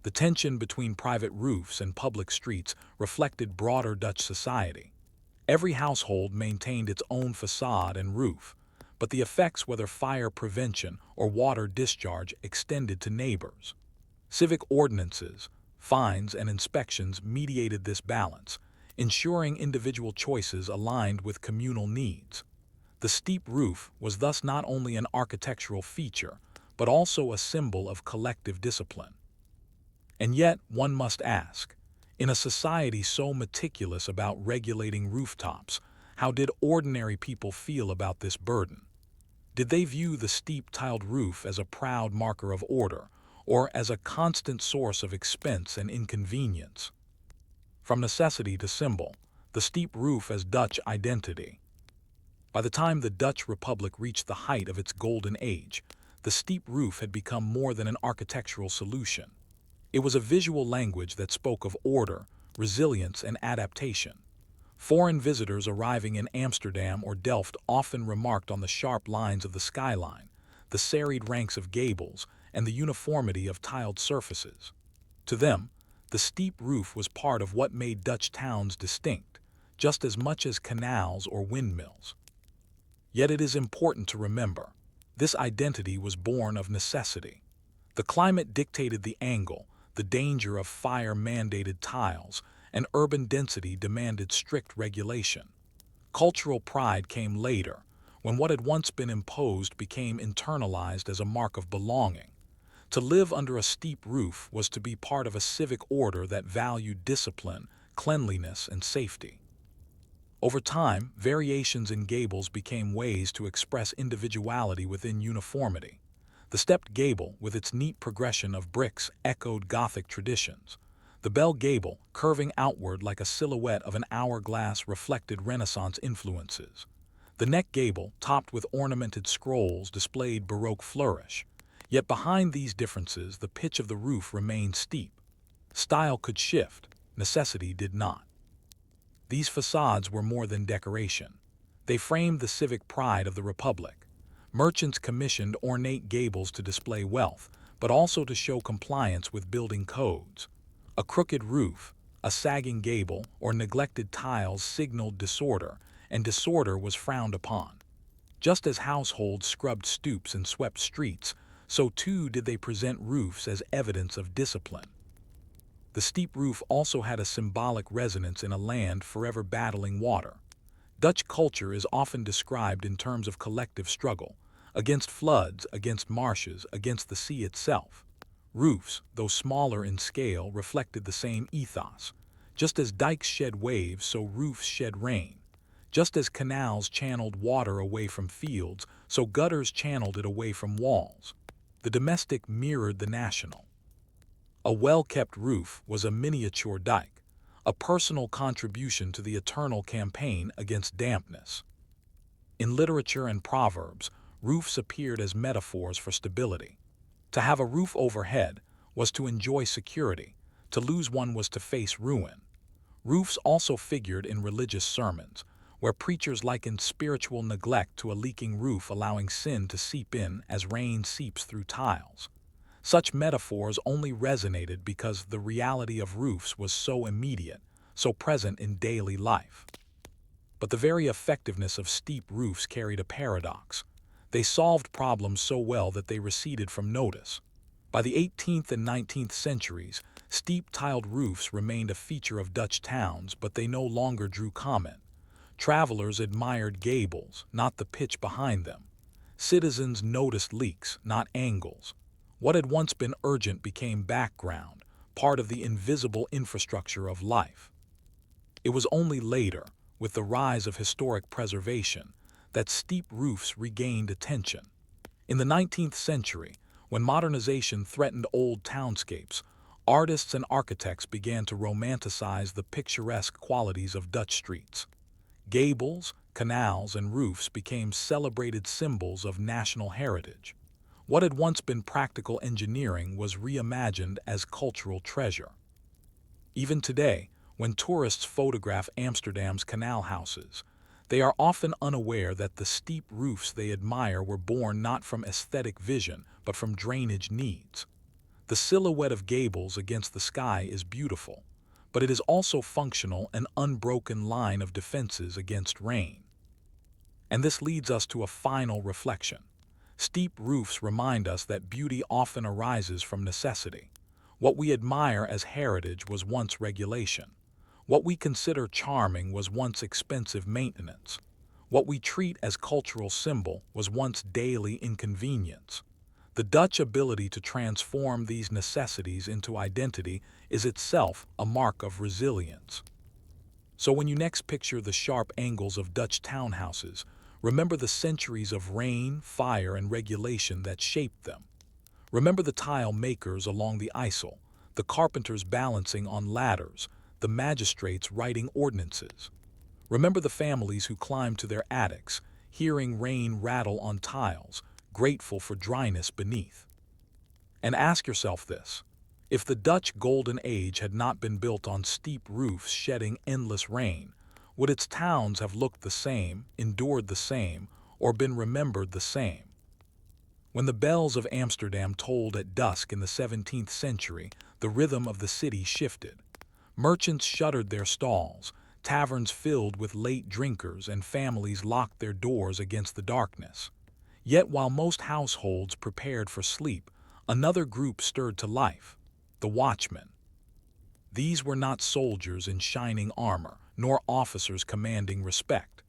The tension between private roofs and public streets reflected broader Dutch society. Every household maintained its own facade and roof, but the effects, whether fire prevention or water discharge, extended to neighbors. Civic ordinances, fines, and inspections mediated this balance, ensuring individual choices aligned with communal needs. The steep roof was thus not only an architectural feature, but also a symbol of collective discipline. And yet, one must ask, in a society so meticulous about regulating rooftops, how did ordinary people feel about this burden? Did they view the steep tiled roof as a proud marker of order, or as a constant source of expense and inconvenience? From necessity to symbol, the steep roof as Dutch identity. By the time the Dutch Republic reached the height of its golden age, the steep roof had become more than an architectural solution. It was a visual language that spoke of order, resilience, and adaptation. Foreign visitors arriving in Amsterdam or Delft often remarked on the sharp lines of the skyline, the serried ranks of gables, and the uniformity of tiled surfaces. To them, the steep roof was part of what made Dutch towns distinct, just as much as canals or windmills. Yet it is important to remember, this identity was born of necessity. The climate dictated the angle, the danger of fire mandated tiles, and urban density demanded strict regulation. Cultural pride came later, when what had once been imposed became internalized as a mark of belonging. To live under a steep roof was to be part of a civic order that valued discipline, cleanliness, and safety. Over time, variations in gables became ways to express individuality within uniformity. The stepped gable, with its neat progression of bricks, echoed Gothic traditions. The bell gable, curving outward like a silhouette of an hourglass, reflected Renaissance influences. The neck gable, topped with ornamented scrolls, displayed Baroque flourish. Yet behind these differences, the pitch of the roof remained steep. Style could shift, necessity did not. These facades were more than decoration. They framed the civic pride of the Republic. Merchants commissioned ornate gables to display wealth, but also to show compliance with building codes. A crooked roof, a sagging gable, or neglected tiles signaled disorder, and disorder was frowned upon. Just as households scrubbed stoops and swept streets, so too did they present roofs as evidence of discipline. The steep roof also had a symbolic resonance in a land forever battling water. Dutch culture is often described in terms of collective struggle, against floods, against marshes, against the sea itself. Roofs, though smaller in scale, reflected the same ethos. Just as dikes shed waves, so roofs shed rain. Just as canals channeled water away from fields, so gutters channeled it away from walls. The domestic mirrored the national. A well-kept roof was a miniature dike, a personal contribution to the eternal campaign against dampness. In literature and proverbs, roofs appeared as metaphors for stability. To have a roof overhead was to enjoy security, to lose one was to face ruin. Roofs also figured in religious sermons, where preachers likened spiritual neglect to a leaking roof allowing sin to seep in as rain seeps through tiles. Such metaphors only resonated because the reality of roofs was so immediate, so present in daily life. But the very effectiveness of steep roofs carried a paradox. They solved problems so well that they receded from notice. By the 18th and 19th centuries, steep tiled roofs remained a feature of Dutch towns, but they no longer drew comment. Travelers admired gables, not the pitch behind them. Citizens noticed leaks, not angles. What had once been urgent became background, part of the invisible infrastructure of life. It was only later, with the rise of historic preservation, that steep roofs regained attention. In the 19th century, when modernization threatened old townscapes, artists and architects began to romanticize the picturesque qualities of Dutch streets. Gables, canals, and roofs became celebrated symbols of national heritage. What had once been practical engineering was reimagined as cultural treasure. Even today, when tourists photograph Amsterdam's canal houses, they are often unaware that the steep roofs they admire were born not from aesthetic vision, but from drainage needs. The silhouette of gables against the sky is beautiful, but it is also functional, an unbroken line of defenses against rain. And this leads us to a final reflection. Steep roofs remind us that beauty often arises from necessity. What we admire as heritage was once regulation. What we consider charming was once expensive maintenance. What we treat as cultural symbol was once daily inconvenience. The Dutch ability to transform these necessities into identity is itself a mark of resilience. So when you next picture the sharp angles of Dutch townhouses, remember the centuries of rain, fire, and regulation that shaped them. Remember the tile makers along the IJssel, the carpenters balancing on ladders, the magistrates writing ordinances. Remember the families who climbed to their attics, hearing rain rattle on tiles, grateful for dryness beneath. And ask yourself this: if the Dutch Golden Age had not been built on steep roofs shedding endless rain, would its towns have looked the same, endured the same, or been remembered the same? When the bells of Amsterdam tolled at dusk in the 17th century, the rhythm of the city shifted. Merchants shuttered their stalls, taverns filled with late drinkers, and families locked their doors against the darkness. Yet while most households prepared for sleep, another group stirred to life: the watchmen. These were not soldiers in shining armor, nor officers commanding respect.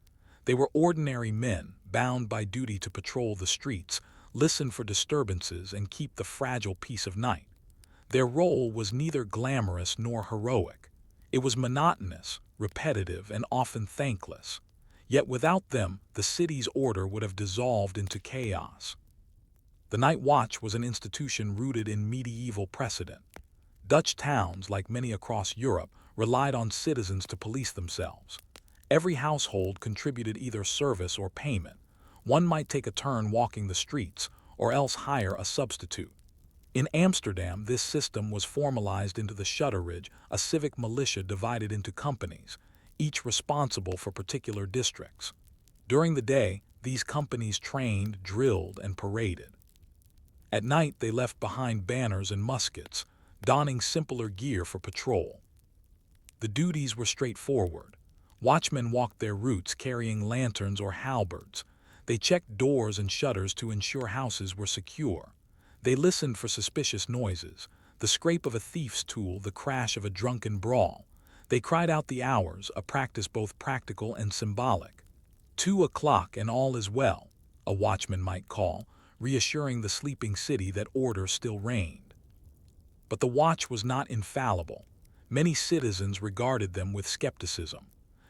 They were ordinary men, bound by duty to patrol the streets, listen for disturbances, and keep the fragile peace of night. Their role was neither glamorous nor heroic. It was monotonous, repetitive, and often thankless. Yet without them, the city's order would have dissolved into chaos. The night watch was an institution rooted in medieval precedent. Dutch towns, like many across Europe, relied on citizens to police themselves. Every household contributed either service or payment. One might take a turn walking the streets, or else hire a substitute. In Amsterdam, this system was formalized into the shutterage, a civic militia divided into companies, each responsible for particular districts. During the day, these companies trained, drilled, and paraded. At night, they left behind banners and muskets, donning simpler gear for patrol. The duties were straightforward. Watchmen walked their routes carrying lanterns or halberds. They checked doors and shutters to ensure houses were secure. They listened for suspicious noises, the scrape of a thief's tool, the crash of a drunken brawl. They cried out the hours, a practice both practical and symbolic. 2 o'clock and all is well, a watchman might call, reassuring the sleeping city that order still reigned. But the watch was not infallible. Many citizens regarded them with skepticism.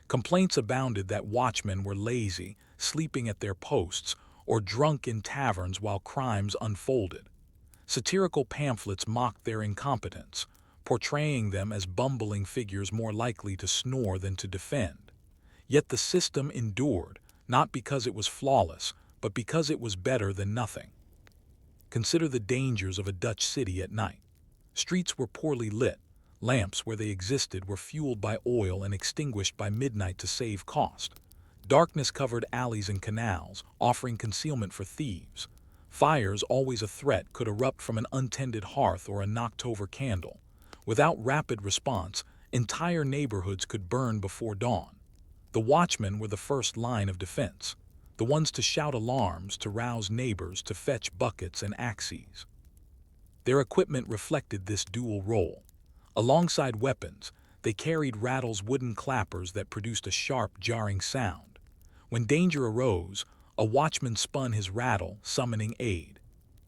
Complaints abounded that watchmen were lazy, sleeping at their posts, or drunk in taverns while crimes unfolded. Satirical pamphlets mocked their incompetence, portraying them as bumbling figures more likely to snore than to defend. Yet the system endured, not because it was flawless, but because it was better than nothing. Consider the dangers of a Dutch city at night. Streets were poorly lit. Lamps, where they existed, were fueled by oil and extinguished by midnight to save cost. Darkness covered alleys and canals, offering concealment for thieves. Fires, always a threat, could erupt from an untended hearth or a knocked-over candle. Without rapid response, entire neighborhoods could burn before dawn. The watchmen were the first line of defense, the ones to shout alarms, to rouse neighbors, to fetch buckets and axes. Their equipment reflected this dual role. Alongside weapons, they carried rattles, wooden clappers that produced a sharp, jarring sound. When danger arose, a watchman spun his rattle, summoning aid.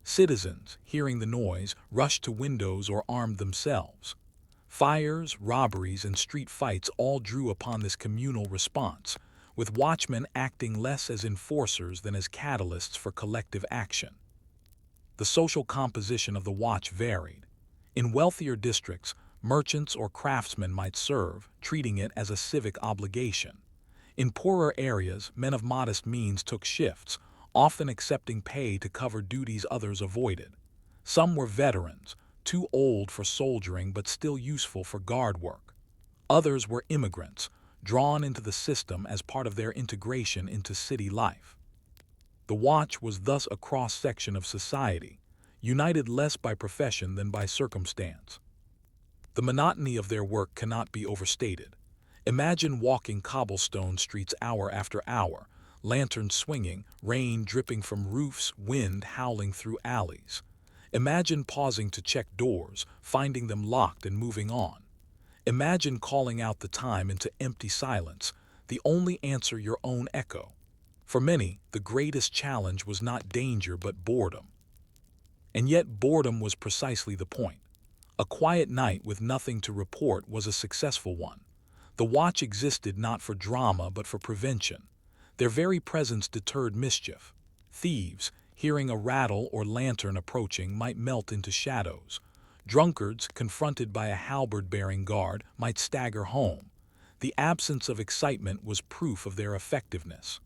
Citizens, hearing the noise, rushed to windows or armed themselves. Fires, robberies, and street fights all drew upon this communal response, with watchmen acting less as enforcers than as catalysts for collective action. The social composition of the watch varied. In wealthier districts, merchants or craftsmen might serve, treating it as a civic obligation. In poorer areas, men of modest means took shifts, often accepting pay to cover duties others avoided. Some were veterans, too old for soldiering but still useful for guard work. Others were immigrants, drawn into the system as part of their integration into city life. The watch was thus a cross-section of society, united less by profession than by circumstance. The monotony of their work cannot be overstated. Imagine walking cobblestone streets hour after hour, lanterns swinging, rain dripping from roofs, wind howling through alleys. Imagine pausing to check doors, finding them locked and moving on. Imagine calling out the time into empty silence, the only answer your own echo. For many, the greatest challenge was not danger but boredom. And yet boredom was precisely the point. A quiet night with nothing to report was a successful one. The watch existed not for drama but for prevention. Their very presence deterred mischief. Thieves, hearing a rattle or lantern approaching, might melt into shadows. Drunkards, confronted by a halberd-bearing guard, might stagger home. The absence of excitement was proof of their effectiveness.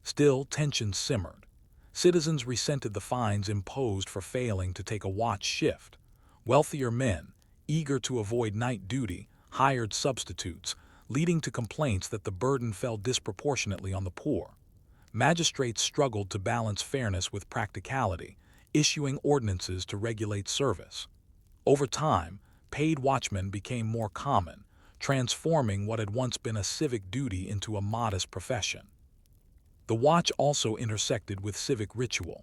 Still, tensions simmered. Citizens resented the fines imposed for failing to take a watch shift. Wealthier men, eager to avoid night duty, hired substitutes, leading to complaints that the burden fell disproportionately on the poor. Magistrates struggled to balance fairness with practicality, issuing ordinances to regulate service. Over time, paid watchmen became more common, transforming what had once been a civic duty into a modest profession. The watch also intersected with civic ritual.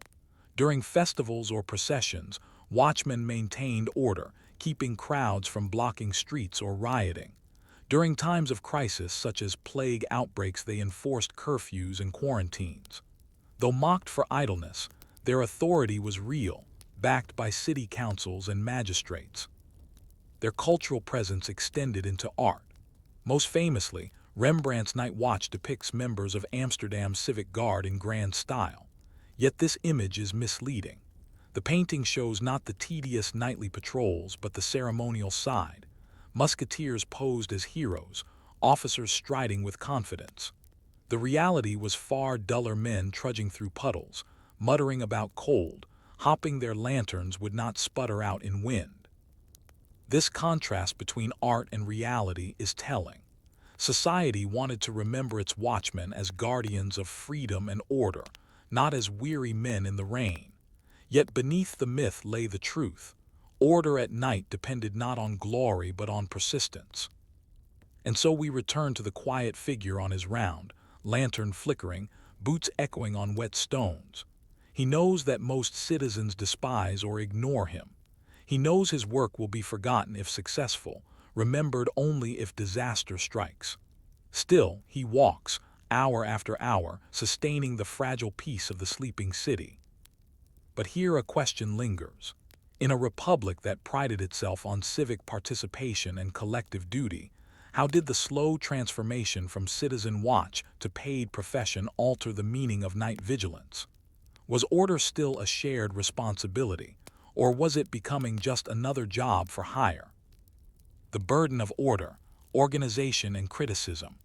During festivals or processions, watchmen maintained order, keeping crowds from blocking streets or rioting. During times of crisis, such as plague outbreaks, they enforced curfews and quarantines. Though mocked for idleness, their authority was real, backed by city councils and magistrates. Their cultural presence extended into art. Most famously, Rembrandt's Night Watch depicts members of Amsterdam's civic guard in grand style. Yet this image is misleading. The painting shows not the tedious nightly patrols but the ceremonial side. Musketeers posed as heroes, officers striding with confidence. The reality was far duller: men trudging through puddles, muttering about cold, hopping their lanterns would not sputter out in wind. This contrast between art and reality is telling. Society wanted to remember its watchmen as guardians of freedom and order, not as weary men in the rain. Yet beneath the myth lay the truth. Order at night depended not on glory but on persistence. And so we return to the quiet figure on his round, lantern flickering, boots echoing on wet stones. He knows that most citizens despise or ignore him. He knows his work will be forgotten if successful, remembered only if disaster strikes. Still, he walks, hour after hour, sustaining the fragile peace of the sleeping city. But here a question lingers. In a republic that prided itself on civic participation and collective duty, how did the slow transformation from citizen watch to paid profession alter the meaning of night vigilance? Was order still a shared responsibility, or was it becoming just another job for hire? The burden of order, organization, and criticism.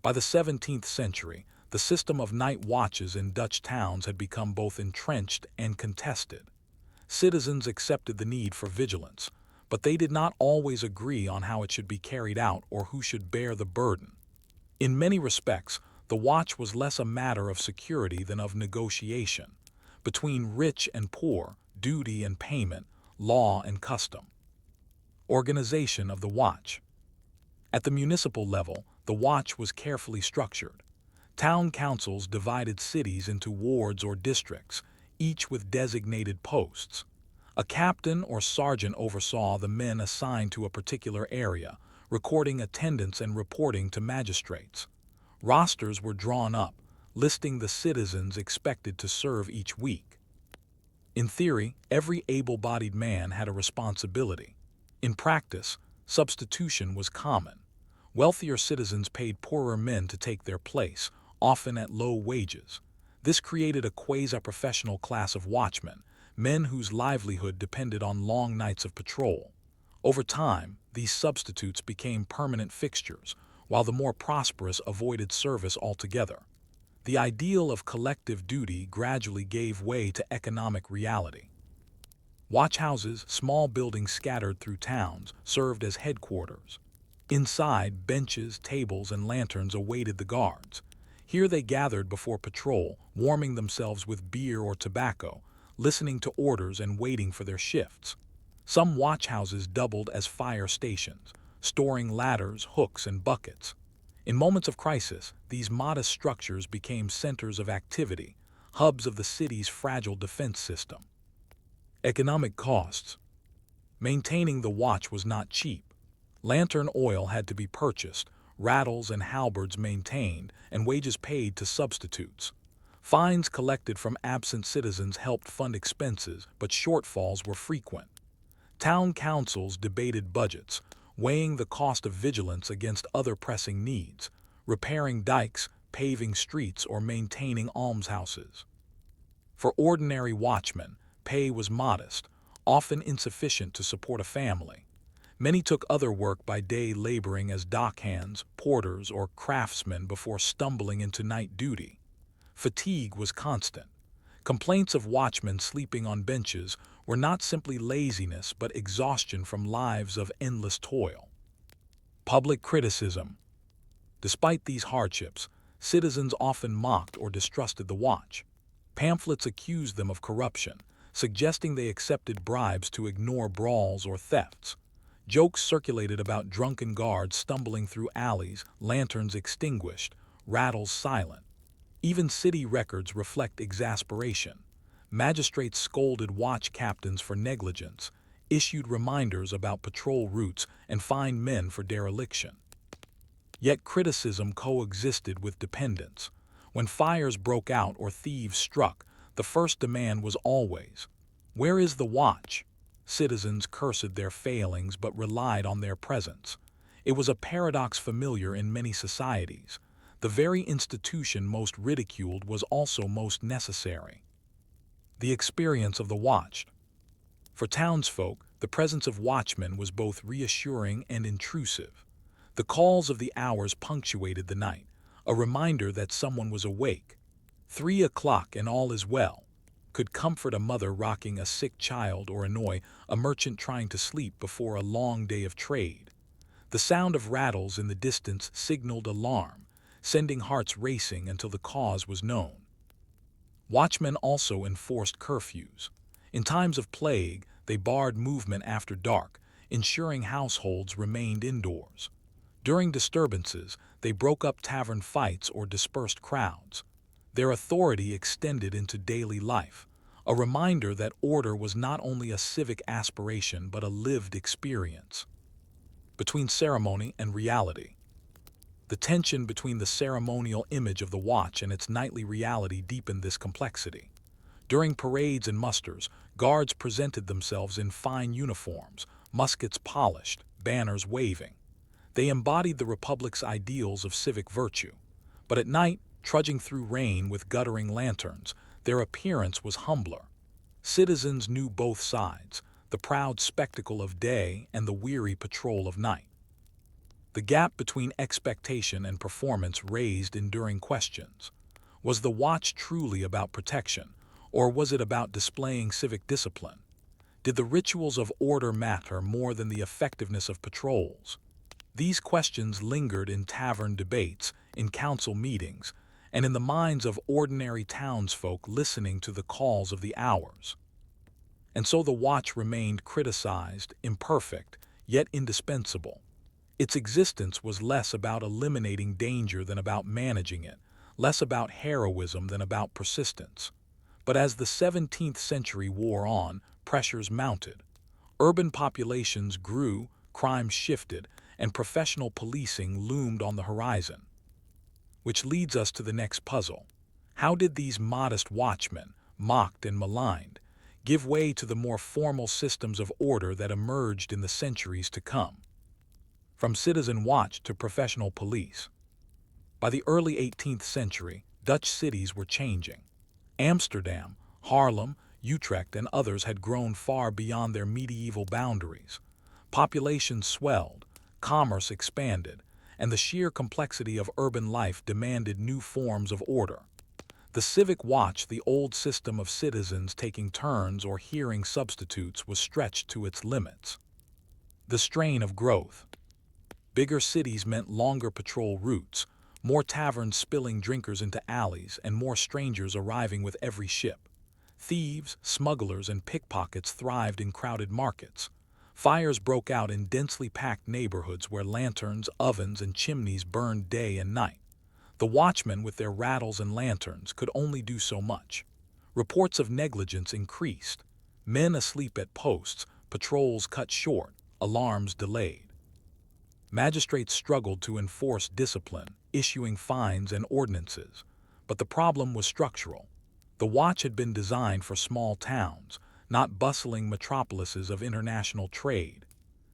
By the 17th century, The system of night watches in Dutch towns had become both entrenched and contested. Citizens accepted the need for vigilance, but they did not always agree on how it should be carried out or who should bear the burden. In many respects, the watch was less a matter of security than of negotiation, between rich and poor, duty and payment, law and custom. Organization of the watch. At the municipal level, the watch was carefully structured. Town councils divided cities into wards or districts, each with designated posts. A captain or sergeant oversaw the men assigned to a particular area, recording attendance and reporting to magistrates. Rosters were drawn up, listing the citizens expected to serve each week. In theory, every able-bodied man had a responsibility. In practice, substitution was common. Wealthier citizens paid poorer men to take their place, often at low wages. This created a quasi-professional class of watchmen, men whose livelihood depended on long nights of patrol. Over time, these substitutes became permanent fixtures, while the more prosperous avoided service altogether. The ideal of collective duty gradually gave way to economic reality. Watchhouses, small buildings scattered through towns, served as headquarters. Inside, benches, tables, and lanterns awaited the guards. Here they gathered before patrol, warming themselves with beer or tobacco, listening to orders and waiting for their shifts. Some watchhouses doubled as fire stations, storing ladders, hooks, and buckets. In moments of crisis, these modest structures became centers of activity, hubs of the city's fragile defense system. Economic costs. Maintaining the watch was not cheap. Lantern oil had to be purchased, rattles and halberds maintained, and wages paid to substitutes. Fines collected from absent citizens helped fund expenses, but shortfalls were frequent. Town councils debated budgets, weighing the cost of vigilance against other pressing needs, repairing dikes, paving streets, or maintaining almshouses. For ordinary watchmen, pay was modest, often insufficient to support a family. Many took other work by day, laboring as dockhands, porters, or craftsmen before stumbling into night duty. Fatigue was constant. Complaints of watchmen sleeping on benches were not simply laziness but exhaustion from lives of endless toil. Public criticism. Despite these hardships, citizens often mocked or distrusted the watch. Pamphlets accused them of corruption, suggesting they accepted bribes to ignore brawls or thefts. Jokes circulated about drunken guards stumbling through alleys, lanterns extinguished, rattles silent. Even city records reflect exasperation. Magistrates scolded watch captains for negligence, issued reminders about patrol routes, and fined men for dereliction. Yet criticism coexisted with dependence. When fires broke out or thieves struck, the first demand was always, "Where is the watch?" Citizens cursed their failings but relied on their presence. It was a paradox familiar in many societies. The very institution most ridiculed was also most necessary. The experience of the watched. For townsfolk, the presence of watchmen was both reassuring and intrusive. The calls of the hours punctuated the night, a reminder that someone was awake. 3 o'clock and all is well could comfort a mother rocking a sick child or annoy a merchant trying to sleep before a long day of trade. The sound of rattles in the distance signaled alarm, sending hearts racing until the cause was known. Watchmen also enforced curfews. In times of plague, they barred movement after dark, ensuring households remained indoors. During disturbances, they broke up tavern fights or dispersed crowds. Their authority extended into daily life, a reminder that order was not only a civic aspiration but a lived experience. Between ceremony and reality. The tension between the ceremonial image of the watch and its nightly reality deepened this complexity. During parades and musters, guards presented themselves in fine uniforms, muskets polished, banners waving. They embodied the Republic's ideals of civic virtue. But at night, trudging through rain with guttering lanterns, their appearance was humbler. Citizens knew both sides, the proud spectacle of day and the weary patrol of night. The gap between expectation and performance raised enduring questions. Was the watch truly about protection, or was it about displaying civic discipline? Did the rituals of order matter more than the effectiveness of patrols? These questions lingered in tavern debates, in council meetings, and in the minds of ordinary townsfolk listening to the calls of the hours. And so the watch remained criticized, imperfect, yet indispensable. Its existence was less about eliminating danger than about managing it, less about heroism than about persistence. But as the 17th century wore on, pressures mounted. Urban populations grew, crime shifted, and professional policing loomed on the horizon. Which leads us to the next puzzle. How did these modest watchmen, mocked and maligned, give way to the more formal systems of order that emerged in the centuries to come? From citizen watch to professional police. By the early 18th century, Dutch cities were changing. Amsterdam, Haarlem, Utrecht, and others had grown far beyond their medieval boundaries. Populations swelled, commerce expanded, and the sheer complexity of urban life demanded new forms of order. The civic watch, the old system of citizens taking turns or hearing substitutes, was stretched to its limits. The strain of growth. Bigger cities meant longer patrol routes, more taverns spilling drinkers into alleys, and more strangers arriving with every ship. Thieves, smugglers, and pickpockets thrived in crowded markets. Fires broke out in densely packed neighborhoods where lanterns, ovens, and chimneys burned day and night. The watchmen, with their rattles and lanterns, could only do so much. Reports of negligence increased. Men asleep at posts, patrols cut short, alarms delayed. Magistrates struggled to enforce discipline, issuing fines and ordinances. But the problem was structural. The watch had been designed for small towns, not bustling metropolises of international trade.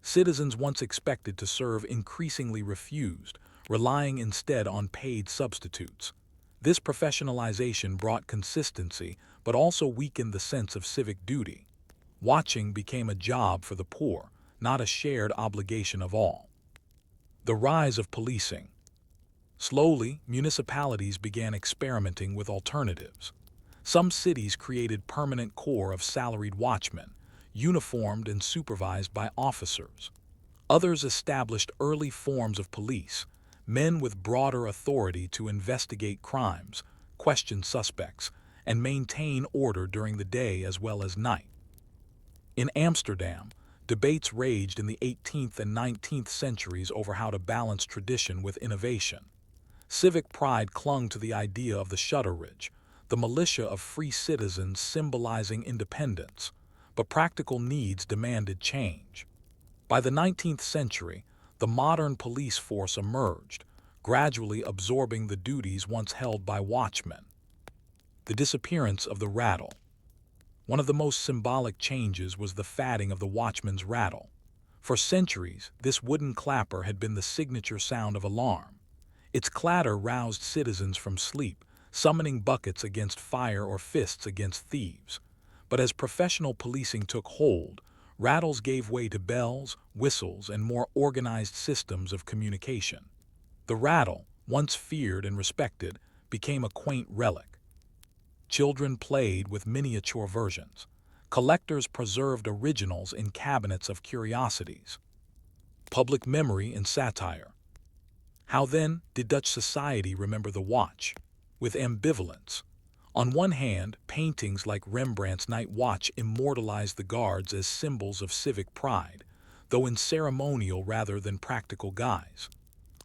Citizens once expected to serve increasingly refused, relying instead on paid substitutes. This professionalization brought consistency, but also weakened the sense of civic duty. Watching became a job for the poor, not a shared obligation of all. The rise of policing. Slowly, municipalities began experimenting with alternatives. Some cities created permanent corps of salaried watchmen, uniformed and supervised by officers. Others established early forms of police, men with broader authority to investigate crimes, question suspects, and maintain order during the day as well as night. In Amsterdam, debates raged in the 18th and 19th centuries over how to balance tradition with innovation. Civic pride clung to the idea of the Shutteridge, the militia of free citizens symbolizing independence, but practical needs demanded change. By the 19th century, the modern police force emerged, gradually absorbing the duties once held by watchmen. The disappearance of the rattle. One of the most symbolic changes was the fatting of the watchman's rattle. For centuries, this wooden clapper had been the signature sound of alarm. Its clatter roused citizens from sleep, summoning buckets against fire or fists against thieves. But as professional policing took hold, rattles gave way to bells, whistles, and more organized systems of communication. The rattle, once feared and respected, became a quaint relic. Children played with miniature versions. Collectors preserved originals in cabinets of curiosities. Public memory and satire. How then did Dutch society remember the watch? With ambivalence. On one hand, paintings like Rembrandt's Night Watch immortalized the guards as symbols of civic pride, though in ceremonial rather than practical guise.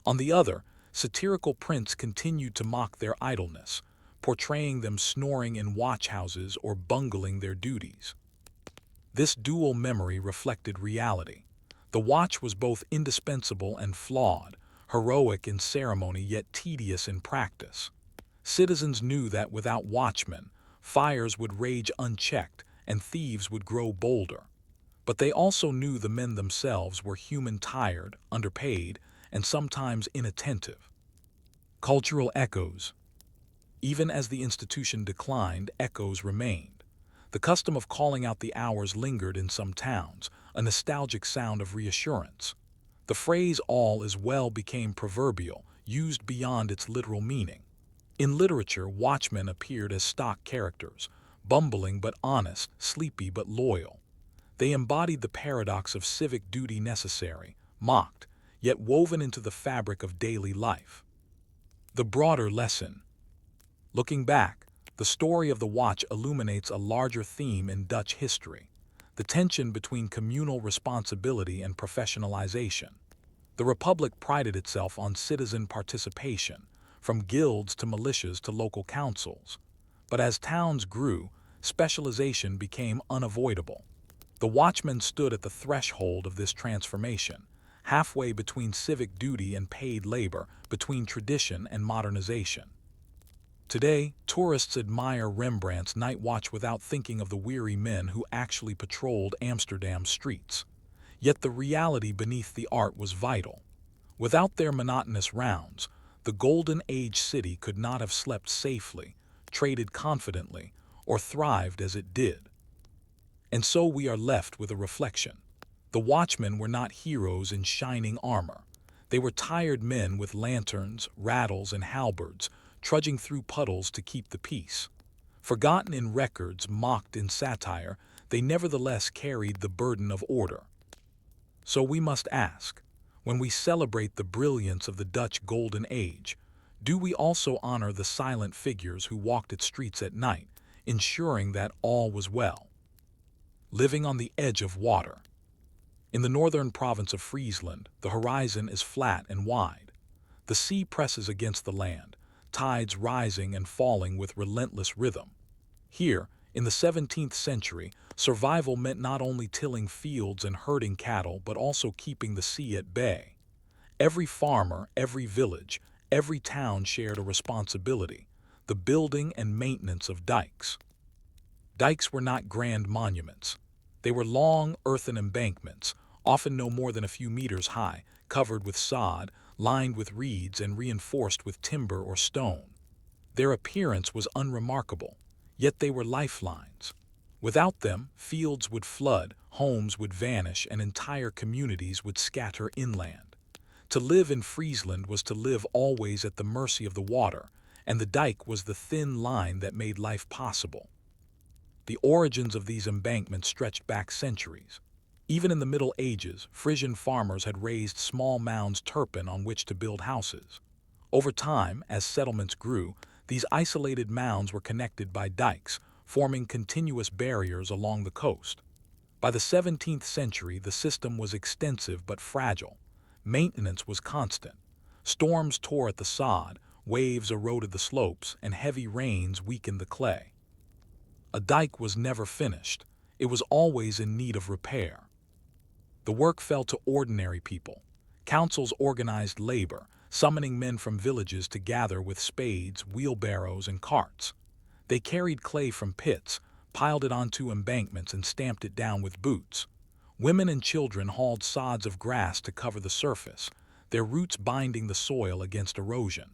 On the other, satirical prints continued to mock their idleness, portraying them snoring in watchhouses or bungling their duties. This dual memory reflected reality. The watch was both indispensable and flawed, heroic in ceremony yet tedious in practice. Citizens knew that without watchmen, fires would rage unchecked and thieves would grow bolder. But they also knew the men themselves were human, tired, underpaid, and sometimes inattentive. Cultural echoes. Even as the institution declined, echoes remained. The custom of calling out the hours lingered in some towns, a nostalgic sound of reassurance. The phrase "all is well" became proverbial, used beyond its literal meaning. In literature, watchmen appeared as stock characters, bumbling but honest, sleepy but loyal. They embodied the paradox of civic duty necessary, mocked, yet woven into the fabric of daily life. The broader lesson. Looking back, the story of the watch illuminates a larger theme in Dutch history: the tension between communal responsibility and professionalization. The Republic prided itself on citizen participation, from guilds to militias to local councils. But as towns grew, specialization became unavoidable. The watchmen stood at the threshold of this transformation, halfway between civic duty and paid labor, between tradition and modernization. Today, tourists admire Rembrandt's Night Watch without thinking of the weary men who actually patrolled Amsterdam's streets. Yet the reality beneath the art was vital. Without their monotonous rounds, the Golden Age city could not have slept safely, traded confidently, or thrived as it did. And so we are left with a reflection. The watchmen were not heroes in shining armor. They were tired men with lanterns, rattles, and halberds, trudging through puddles to keep the peace. Forgotten in records, mocked in satire, they nevertheless carried the burden of order. So we must ask, when we celebrate the brilliance of the Dutch Golden Age, do we also honor the silent figures who walked its streets at night, ensuring that all was well? Living on the edge of water. In the northern province of Friesland, the horizon is flat and wide. The sea presses against the land, tides rising and falling with relentless rhythm. Here, in the 17th century, survival meant not only tilling fields and herding cattle, but also keeping the sea at bay. Every farmer, every village, every town shared a responsibility: the building and maintenance of dikes. Dikes were not grand monuments. They were long, earthen embankments, often no more than a few meters high, covered with sod, lined with reeds, and reinforced with timber or stone. Their appearance was unremarkable, yet they were lifelines. Without them, fields would flood, homes would vanish, and entire communities would scatter inland. To live in Friesland was to live always at the mercy of the water, and the dike was the thin line that made life possible. The origins of these embankments stretched back centuries. Even in the Middle Ages, Frisian farmers had raised small mounds turpin on which to build houses. Over time, as settlements grew, these isolated mounds were connected by dikes, forming continuous barriers along the coast. By the 17th century, the system was extensive but fragile. Maintenance was constant. Storms tore at the sod, waves eroded the slopes, and heavy rains weakened the clay. A dike was never finished. It was always in need of repair. The work fell to ordinary people. Councils organized labor, summoning men from villages to gather with spades, wheelbarrows, and carts. They carried clay from pits, piled it onto embankments, and stamped it down with boots. Women and children hauled sods of grass to cover the surface, their roots binding the soil against erosion.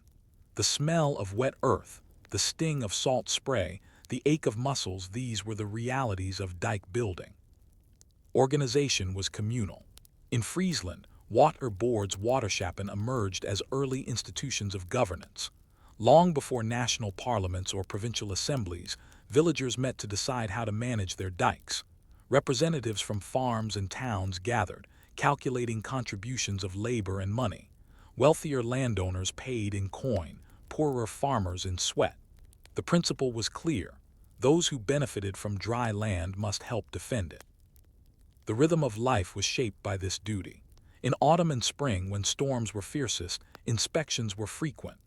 The smell of wet earth, the sting of salt spray, the ache of muscles, these were the realities of dike building. Organization was communal. In Friesland, Waterboords waterschappen emerged as early institutions of governance. Long before national parliaments or provincial assemblies, villagers met to decide how to manage their dikes. Representatives from farms and towns gathered, calculating contributions of labor and money. Wealthier landowners paid in coin, poorer farmers in sweat. The principle was clear: those who benefited from dry land must help defend it. The rhythm of life was shaped by this duty. In autumn and spring, when storms were fiercest, inspections were frequent.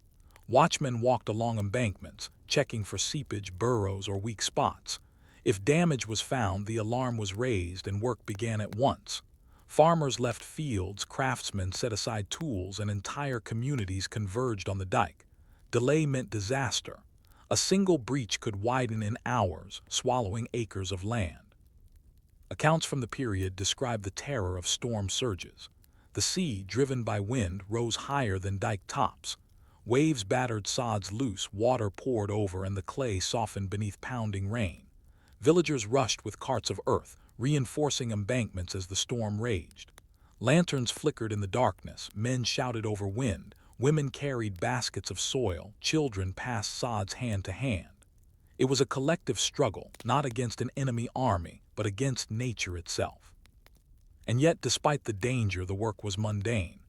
Watchmen walked along embankments, checking for seepage, burrows, or weak spots. If damage was found, the alarm was raised and work began at once. Farmers left fields, craftsmen set aside tools, and entire communities converged on the dike. Delay meant disaster. A single breach could widen in hours, swallowing acres of land. Accounts from the period describe the terror of storm surges. The sea, driven by wind, rose higher than dike tops. Waves battered sods loose, water poured over, and the clay softened beneath pounding rain. Villagers rushed with carts of earth, reinforcing embankments as the storm raged. Lanterns flickered in the darkness, men shouted over wind, Women carried baskets of soil, children passed sods hand to hand. It was a collective struggle, not against an enemy army, but against nature itself. And yet, despite the danger, the work was mundane.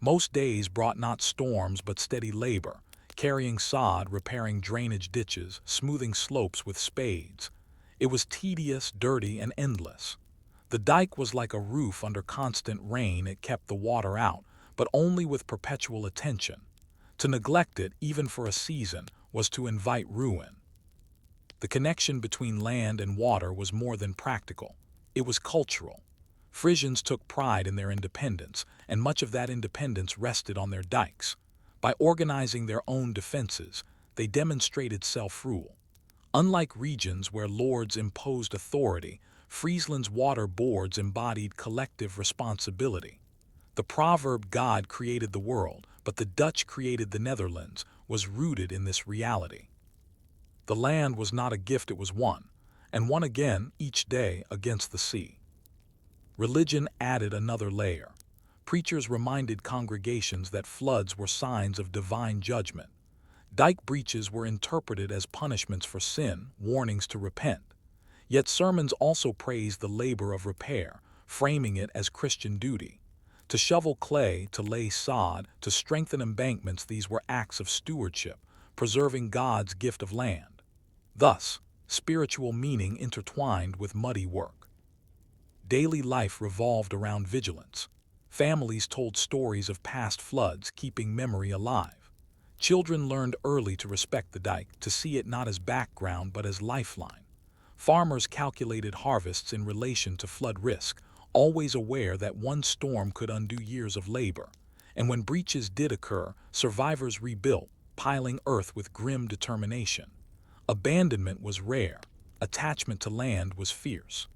Most days brought not storms but steady labor, carrying sod, repairing drainage ditches, smoothing slopes with spades. It was tedious, dirty, and endless. The dike was like a roof under constant rain. It kept the water out, but only with perpetual attention. To neglect it, even for a season, was to invite ruin. The connection between land and water was more than practical. It was cultural. Frisians took pride in their independence, and much of that independence rested on their dikes. By organizing their own defenses, they demonstrated self-rule. Unlike regions where lords imposed authority, Friesland's water boards embodied collective responsibility. The proverb "God created the world, but the Dutch created the Netherlands" was rooted in this reality. The land was not a gift, it was won, and won again each day against the sea. Religion added another layer. Preachers reminded congregations that floods were signs of divine judgment. Dike breaches were interpreted as punishments for sin, warnings to repent. Yet sermons also praised the labor of repair, framing it as Christian duty. To shovel clay, to lay sod, to strengthen embankments, these were acts of stewardship, preserving God's gift of land. Thus, spiritual meaning intertwined with muddy work. Daily life revolved around vigilance. Families told stories of past floods, keeping memory alive. Children learned early to respect the dike, to see it not as background but as lifeline. Farmers calculated harvests in relation to flood risk, always aware that one storm could undo years of labor. And when breaches did occur, survivors rebuilt, piling earth with grim determination. Abandonment was rare. Attachment to land was fierce.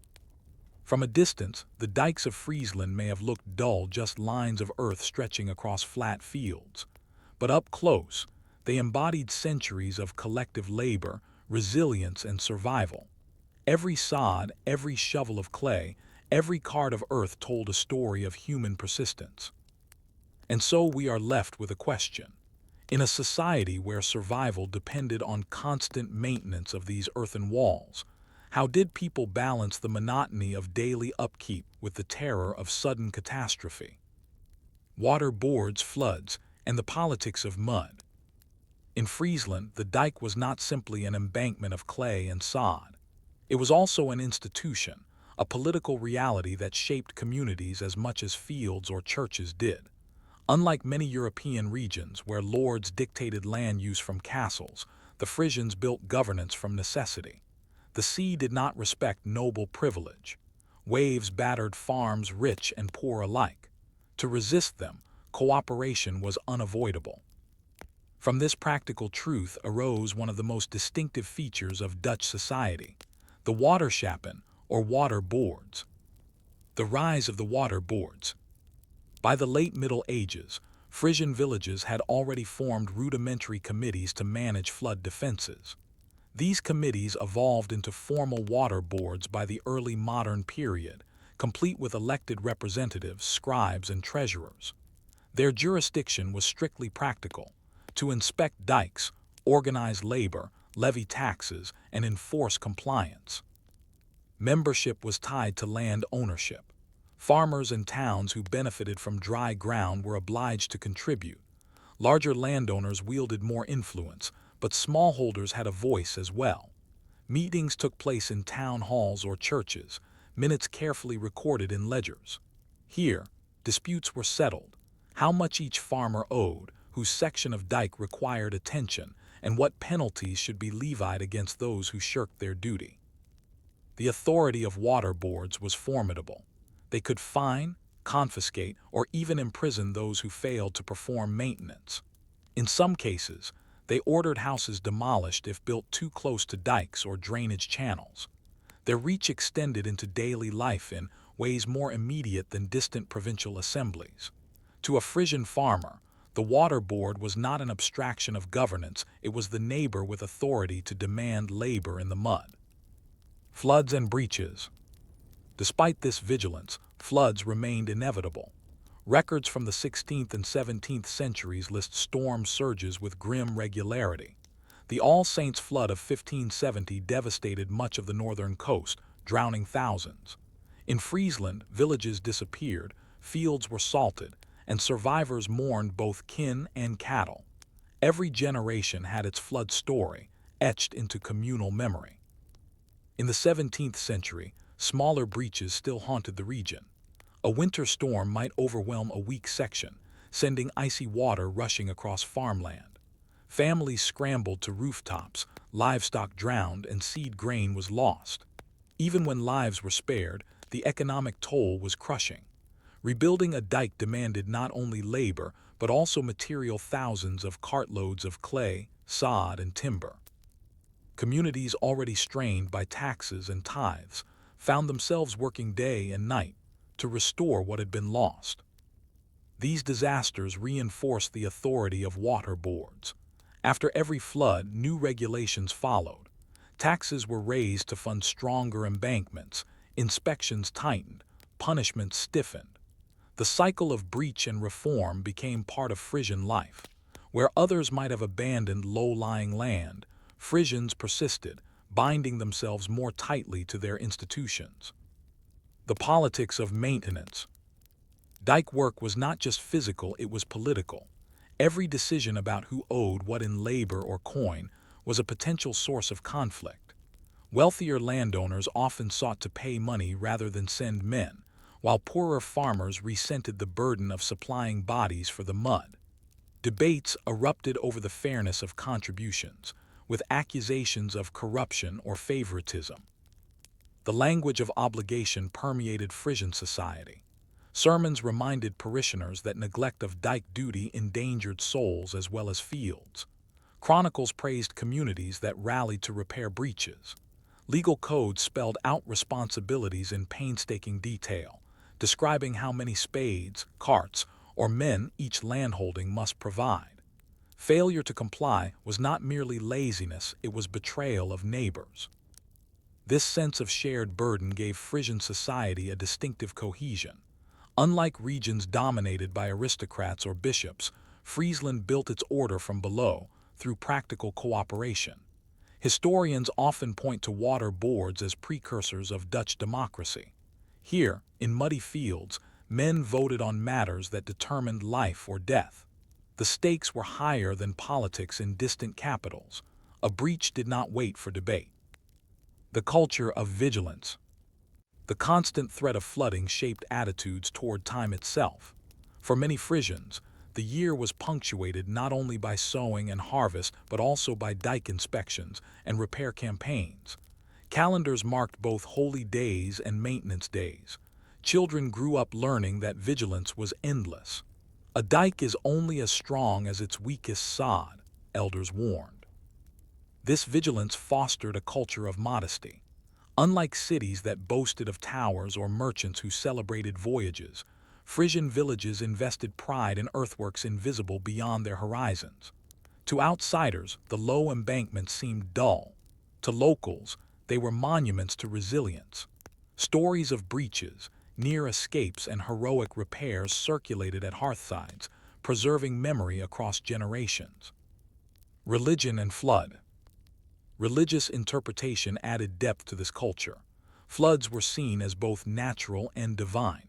From a distance, the dikes of Friesland may have looked dull, just lines of earth stretching across flat fields. But up close, they embodied centuries of collective labor, resilience, and survival. Every sod, every shovel of clay, every card of earth told a story of human persistence. And so we are left with a question. In a society where survival depended on constant maintenance of these earthen walls, how did people balance the monotony of daily upkeep with the terror of sudden catastrophe? Water boards, floods, and the politics of mud. In Friesland, the dike was not simply an embankment of clay and sod. It was also an institution, a political reality that shaped communities as much as fields or churches did. Unlike many European regions where lords dictated land use from castles, the Frisians built governance from necessity. The sea did not respect noble privilege. Waves battered farms, rich and poor alike. To resist them, cooperation was unavoidable. From this practical truth arose one of the most distinctive features of Dutch society: the waterschappen, or water boards. The rise of the water boards. By the late Middle Ages, Frisian villages had already formed rudimentary committees to manage flood defenses. These committees evolved into formal water boards by the early modern period, complete with elected representatives, scribes, and treasurers. Their jurisdiction was strictly practical: to inspect dikes, organize labor, levy taxes, and enforce compliance. Membership was tied to land ownership. Farmers in towns who benefited from dry ground were obliged to contribute. Larger landowners wielded more influence, but smallholders had a voice as well. Meetings took place in town halls or churches, minutes carefully recorded in ledgers. Here, disputes were settled: how much each farmer owed, whose section of dike required attention, and what penalties should be levied against those who shirked their duty. The authority of water boards was formidable. They could fine, confiscate, or even imprison those who failed to perform maintenance. In some cases, they ordered houses demolished if built too close to dikes or drainage channels. Their reach extended into daily life in ways more immediate than distant provincial assemblies. To a Frisian farmer, the water board was not an abstraction of governance, it was the neighbor with authority to demand labor in the mud. Floods and breaches. Despite this vigilance, floods remained inevitable. Records from the 16th and 17th centuries list storm surges with grim regularity. The All Saints' flood of 1570 devastated much of the northern coast, drowning thousands. In Friesland, villages disappeared, fields were salted, and survivors mourned both kin and cattle. Every generation had its flood story, etched into communal memory. In the 17th century, smaller breaches still haunted the region. A winter storm might overwhelm a weak section, sending icy water rushing across farmland. Families scrambled to rooftops, livestock drowned, and seed grain was lost. Even when lives were spared, the economic toll was crushing. Rebuilding a dike demanded not only labor, but also material thousands of cartloads of clay, sod, and timber. Communities already strained by taxes and tithes found themselves working day and night to restore what had been lost. These disasters reinforced the authority of water boards. After every flood, new regulations followed. Taxes were raised to fund stronger embankments, inspections tightened, punishments stiffened. The cycle of breach and reform became part of Frisian life. Where others might have abandoned low-lying land, Frisians persisted, binding themselves more tightly to their institutions. The politics of maintenance. Dike work was not just physical, it was political. Every decision about who owed what in labor or coin was a potential source of conflict. Wealthier landowners often sought to pay money rather than send men, while poorer farmers resented the burden of supplying bodies for the mud. Debates erupted over the fairness of contributions, with accusations of corruption or favoritism. The language of obligation permeated Frisian society. Sermons reminded parishioners that neglect of dike duty endangered souls as well as fields. Chronicles praised communities that rallied to repair breaches. Legal codes spelled out responsibilities in painstaking detail, describing how many spades, carts, or men each landholding must provide. Failure to comply was not merely laziness, it was betrayal of neighbors. This sense of shared burden gave Frisian society a distinctive cohesion. Unlike regions dominated by aristocrats or bishops, Friesland built its order from below, through practical cooperation. Historians often point to water boards as precursors of Dutch democracy. Here, in muddy fields, men voted on matters that determined life or death. The stakes were higher than politics in distant capitals. A breach did not wait for debate. The culture of vigilance. The constant threat of flooding shaped attitudes toward time itself. For many Frisians, the year was punctuated not only by sowing and harvest, but also by dike inspections and repair campaigns. Calendars marked both holy days and maintenance days. Children grew up learning that vigilance was endless. A dike is only as strong as its weakest sod, elders warned. This vigilance fostered a culture of modesty. Unlike cities that boasted of towers or merchants who celebrated voyages, Frisian villages invested pride in earthworks invisible beyond their horizons. To outsiders, the low embankments seemed dull. To locals, they were monuments to resilience. Stories of breaches, near escapes, and heroic repairs circulated at hearthsides, preserving memory across generations. Religion and flood. Religious interpretation added depth to this culture. Floods were seen as both natural and divine.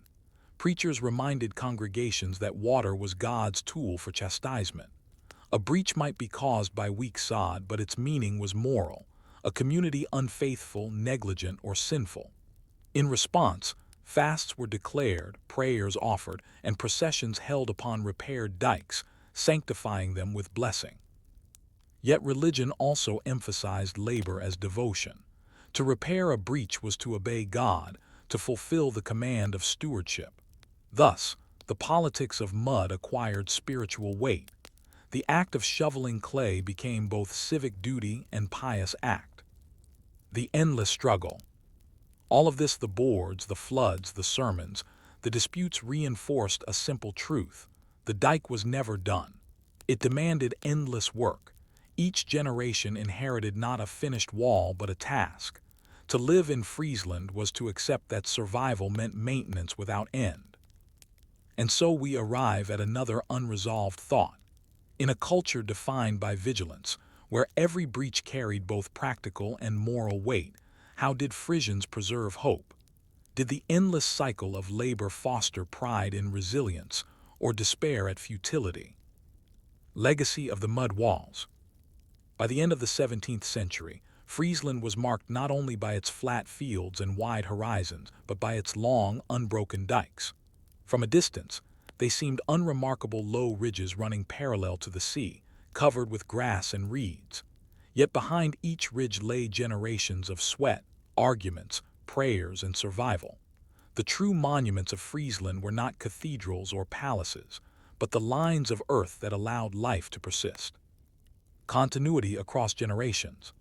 Preachers reminded congregations that water was God's tool for chastisement. A breach might be caused by weak sod, but its meaning was moral, a community unfaithful, negligent, or sinful. In response, fasts were declared, prayers offered, and processions held upon repaired dikes, sanctifying them with blessing. Yet religion also emphasized labor as devotion. To repair a breach was to obey God, to fulfill the command of stewardship. Thus, the politics of mud acquired spiritual weight. The act of shoveling clay became both civic duty and pious act. The endless struggle. All of this, the boards, the floods, the sermons, the disputes reinforced a simple truth. The dike was never done. It demanded endless work. Each generation inherited not a finished wall but a task. To live in Friesland was to accept that survival meant maintenance without end. And so we arrive at another unresolved thought. In a culture defined by vigilance, where every breach carried both practical and moral weight, how did Frisians preserve hope? Did the endless cycle of labor foster pride in resilience or despair at futility? Legacy of the mud walls. By the end of the 17th century, Friesland was marked not only by its flat fields and wide horizons, but by its long, unbroken dikes. From a distance, they seemed unremarkable low ridges running parallel to the sea, covered with grass and reeds. Yet behind each ridge lay generations of sweat, arguments, prayers, and survival. The true monuments of Friesland were not cathedrals or palaces, but the lines of earth that allowed life to persist. Continuity across generations.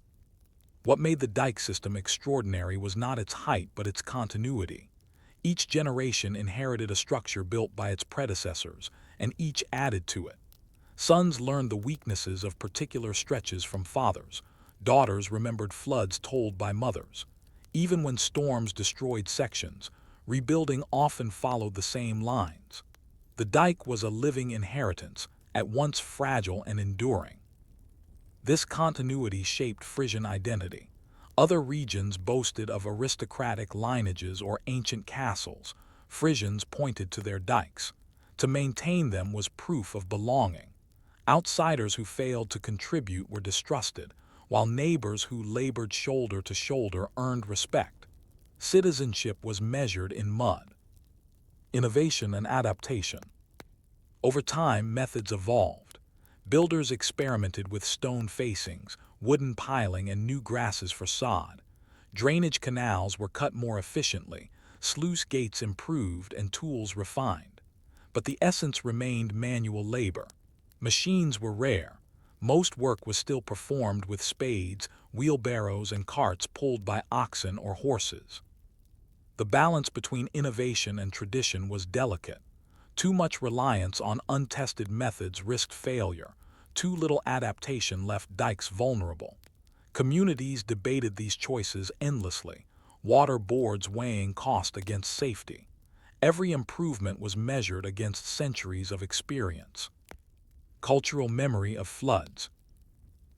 What made the dike system extraordinary was not its height but its continuity. Each generation inherited a structure built by its predecessors, and each added to it. Sons learned the weaknesses of particular stretches from fathers. Daughters remembered floods told by mothers. Even when storms destroyed sections, rebuilding often followed the same lines. The dike was a living inheritance, at once fragile and enduring. This continuity shaped Frisian identity. Other regions boasted of aristocratic lineages or ancient castles. Frisians pointed to their dikes. To maintain them was proof of belonging. Outsiders who failed to contribute were distrusted, while neighbors who labored shoulder to shoulder earned respect. Citizenship was measured in mud. Innovation and adaptation. Over time, methods evolved. Builders experimented with stone facings, wooden piling, and new grasses for sod. Drainage canals were cut more efficiently, sluice gates improved, and tools refined. But the essence remained manual labor. Machines were rare. Most work was still performed with spades, wheelbarrows, and carts pulled by oxen or horses. The balance between innovation and tradition was delicate. Too much reliance on untested methods risked failure. Too little adaptation left dikes vulnerable. Communities debated these choices endlessly, water boards weighing cost against safety. Every improvement was measured against centuries of experience. Cultural memory of floods.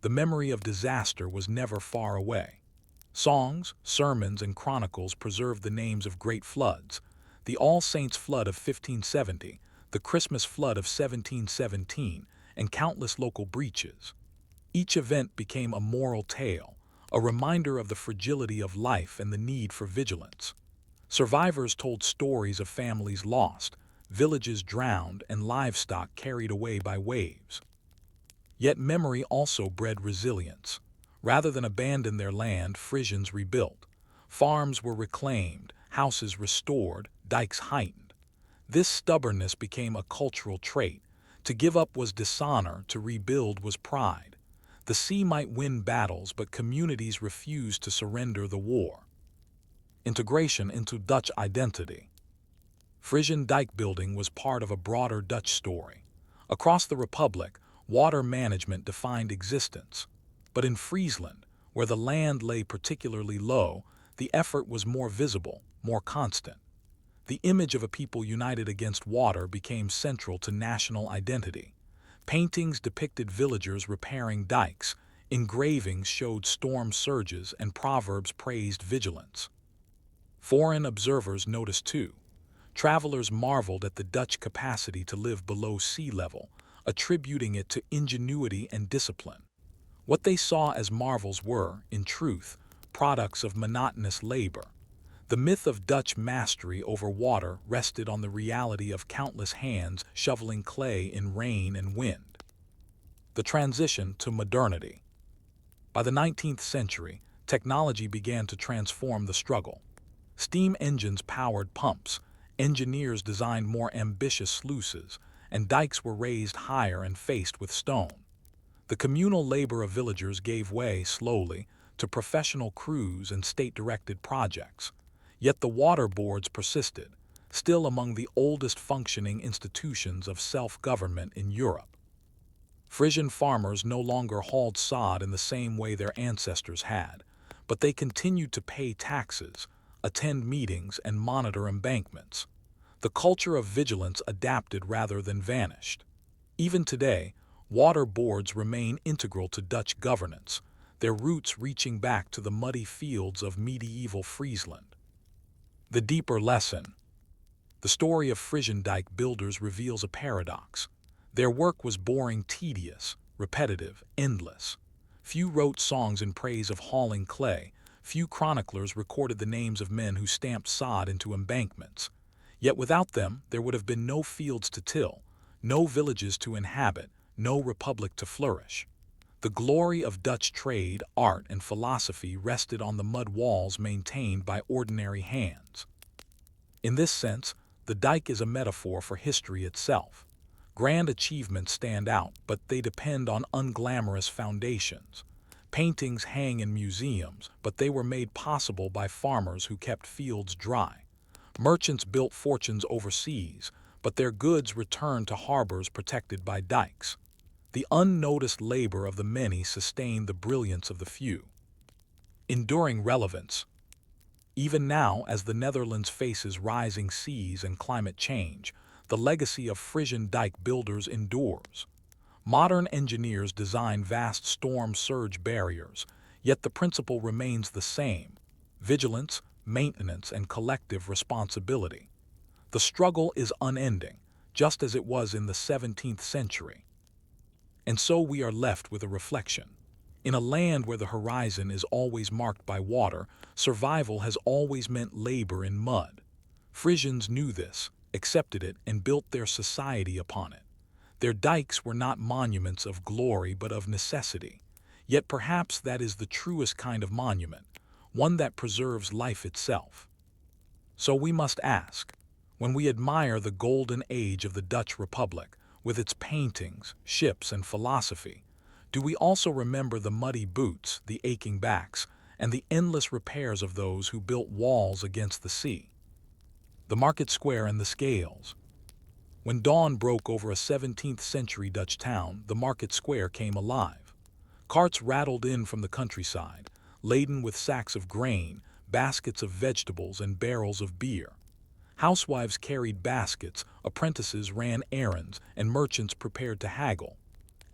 The memory of disaster was never far away. Songs, sermons, and chronicles preserved the names of great floods: the All Saints' Flood of 1570, the Christmas Flood of 1717, and countless local breaches. Each event became a moral tale, a reminder of the fragility of life and the need for vigilance. Survivors told stories of families lost, villages drowned, and livestock carried away by waves. Yet memory also bred resilience. Rather than abandon their land, Frisians rebuilt. Farms were reclaimed, houses restored, dikes heightened. This stubbornness became a cultural trait. To give up was dishonor, to rebuild was pride. The sea might win battles, but communities refused to surrender the war. Integration into Dutch identity. Frisian dike building was part of a broader Dutch story. Across the Republic, water management defined existence. But in Friesland, where the land lay particularly low, the effort was more visible, more constant. The image of a people united against water became central to national identity. Paintings depicted villagers repairing dikes, engravings showed storm surges, and proverbs praised vigilance. Foreign observers noticed too. Travelers marveled at the Dutch capacity to live below sea level, attributing it to ingenuity and discipline. What they saw as marvels were, in truth, products of monotonous labor. The myth of Dutch mastery over water rested on the reality of countless hands shoveling clay in rain and wind. The transition to modernity. By the 19th century, technology began to transform the struggle. Steam engines powered pumps, engineers designed more ambitious sluices, and dikes were raised higher and faced with stone. The communal labor of villagers gave way slowly to professional crews and state-directed projects. Yet the water boards persisted, still among the oldest functioning institutions of self-government in Europe. Frisian farmers no longer hauled sod in the same way their ancestors had, but they continued to pay taxes, attend meetings, and monitor embankments. The culture of vigilance adapted rather than vanished. Even today, water boards remain integral to Dutch governance, their roots reaching back to the muddy fields of medieval Friesland. The deeper lesson. The story of Frisian dike builders reveals a paradox. Their work was boring, tedious, repetitive, endless. Few wrote songs in praise of hauling clay, few chroniclers recorded the names of men who stamped sod into embankments. Yet without them, there would have been no fields to till, no villages to inhabit, no republic to flourish. The glory of Dutch trade, art, and philosophy rested on the mud walls maintained by ordinary hands. In this sense, the dike is a metaphor for history itself. Grand achievements stand out, but they depend on unglamorous foundations. Paintings hang in museums, but they were made possible by farmers who kept fields dry. Merchants built fortunes overseas, but their goods returned to harbors protected by dikes. The unnoticed labor of the many sustained the brilliance of the few. Enduring relevance. Even now, as the Netherlands faces rising seas and climate change, the legacy of Frisian dike builders endures. Modern engineers design vast storm surge barriers, yet the principle remains the same: vigilance, maintenance, and collective responsibility. The struggle is unending, just as it was in the 17th century. And so we are left with a reflection. In a land where the horizon is always marked by water, survival has always meant labor in mud. Frisians knew this, accepted it, and built their society upon it. Their dikes were not monuments of glory but of necessity. Yet perhaps that is the truest kind of monument, one that preserves life itself. So we must ask, when we admire the golden age of the Dutch Republic, with its paintings, ships, and philosophy, do we also remember the muddy boots, the aching backs, and the endless repairs of those who built walls against the sea? The market square and the scales. When dawn broke over a 17th-century Dutch town, the market square came alive. Carts rattled in from the countryside, laden with sacks of grain, baskets of vegetables, and barrels of beer. Housewives carried baskets, apprentices ran errands, and merchants prepared to haggle.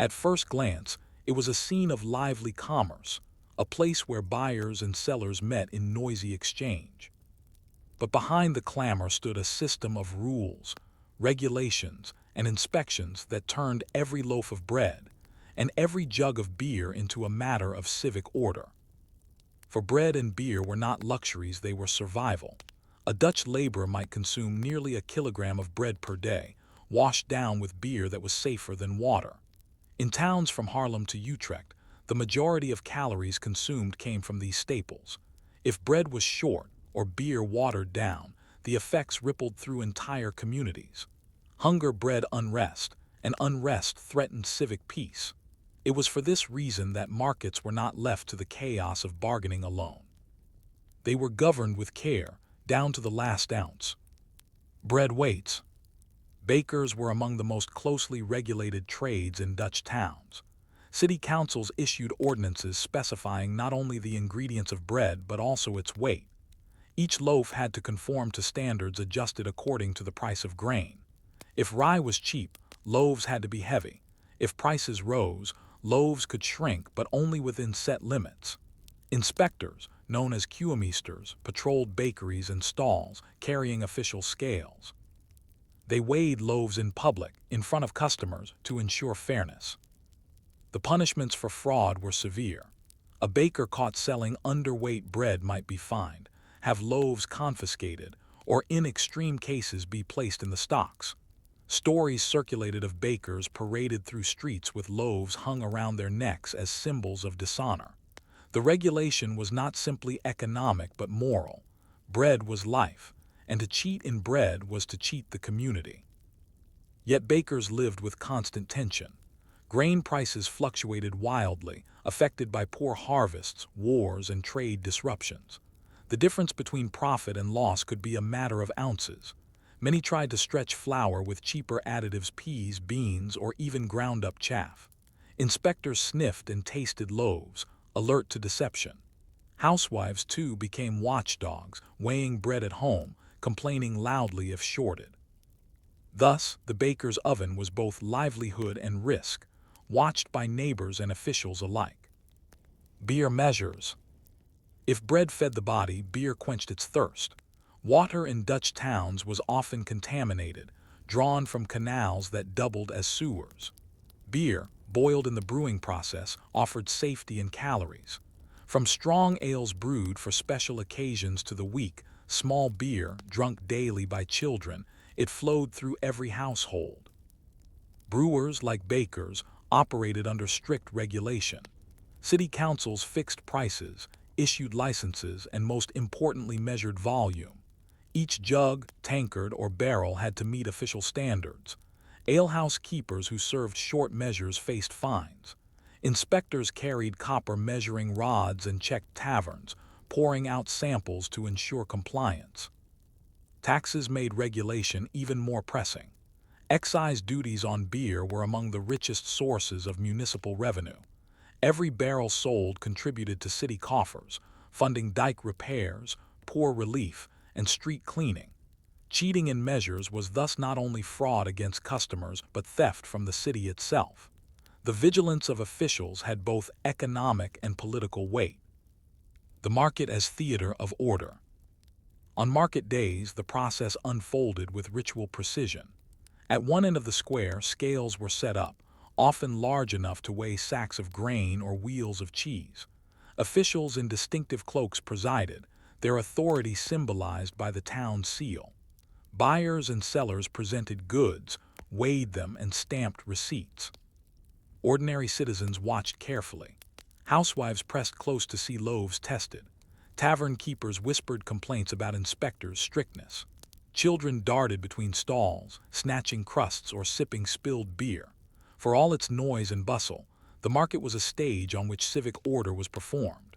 At first glance, it was a scene of lively commerce, a place where buyers and sellers met in noisy exchange. But behind the clamor stood a system of rules, regulations, and inspections that turned every loaf of bread and every jug of beer into a matter of civic order. For bread and beer were not luxuries, they were survival. A Dutch laborer might consume nearly a kilogram of bread per day, washed down with beer that was safer than water. In towns from Haarlem to Utrecht, the majority of calories consumed came from these staples. If bread was short or beer watered down, the effects rippled through entire communities. Hunger bred unrest, and unrest threatened civic peace. It was for this reason that markets were not left to the chaos of bargaining alone. They were governed with care, down to the last ounce. Bread weights. Bakers were among the most closely regulated trades in Dutch towns. City councils issued ordinances specifying not only the ingredients of bread but also its weight. Each loaf had to conform to standards adjusted according to the price of grain. If rye was cheap, loaves had to be heavy. If prices rose, loaves could shrink, but only within set limits. Inspectors, known as queumeesters, patrolled bakeries and stalls, carrying official scales. They weighed loaves in public, in front of customers, to ensure fairness. The punishments for fraud were severe. A baker caught selling underweight bread might be fined, have loaves confiscated, or in extreme cases be placed in the stocks. Stories circulated of bakers paraded through streets with loaves hung around their necks as symbols of dishonor. The regulation was not simply economic but moral. Bread was life, and to cheat in bread was to cheat the community. Yet bakers lived with constant tension. Grain prices fluctuated wildly, affected by poor harvests, wars, and trade disruptions. The difference between profit and loss could be a matter of ounces. Many tried to stretch flour with cheaper additives, peas, beans, or even ground-up chaff. Inspectors sniffed and tasted loaves, alert to deception. Housewives, too, became watchdogs, weighing bread at home, complaining loudly if shorted. Thus, the baker's oven was both livelihood and risk, watched by neighbors and officials alike. Beer measures. If bread fed the body, beer quenched its thirst. Water in Dutch towns was often contaminated, drawn from canals that doubled as sewers. Beer, boiled in the brewing process, offered safety in calories. From strong ales brewed for special occasions to the weak, small beer drunk daily by children, it flowed through every household. Brewers, like bakers, operated under strict regulation. City councils fixed prices, issued licenses, and most importantly measured volume. Each jug, tankard, or barrel had to meet official standards. Alehouse keepers who served short measures faced fines. Inspectors carried copper measuring rods and checked taverns, pouring out samples to ensure compliance. Taxes made regulation even more pressing. Excise duties on beer were among the richest sources of municipal revenue. Every barrel sold contributed to city coffers, funding dike repairs, poor relief, and street cleaning. Cheating in measures was thus not only fraud against customers but theft from the city itself. The vigilance of officials had both economic and political weight. The market as theater of order. On market days, the process unfolded with ritual precision. At one end of the square, scales were set up, often large enough to weigh sacks of grain or wheels of cheese. Officials in distinctive cloaks presided, their authority symbolized by the town seal. Buyers and sellers presented goods, weighed them, and stamped receipts. Ordinary citizens watched carefully. Housewives pressed close to see loaves tested. Tavern keepers whispered complaints about inspectors' strictness. Children darted between stalls, snatching crusts or sipping spilled beer. For all its noise and bustle, the market was a stage on which civic order was performed.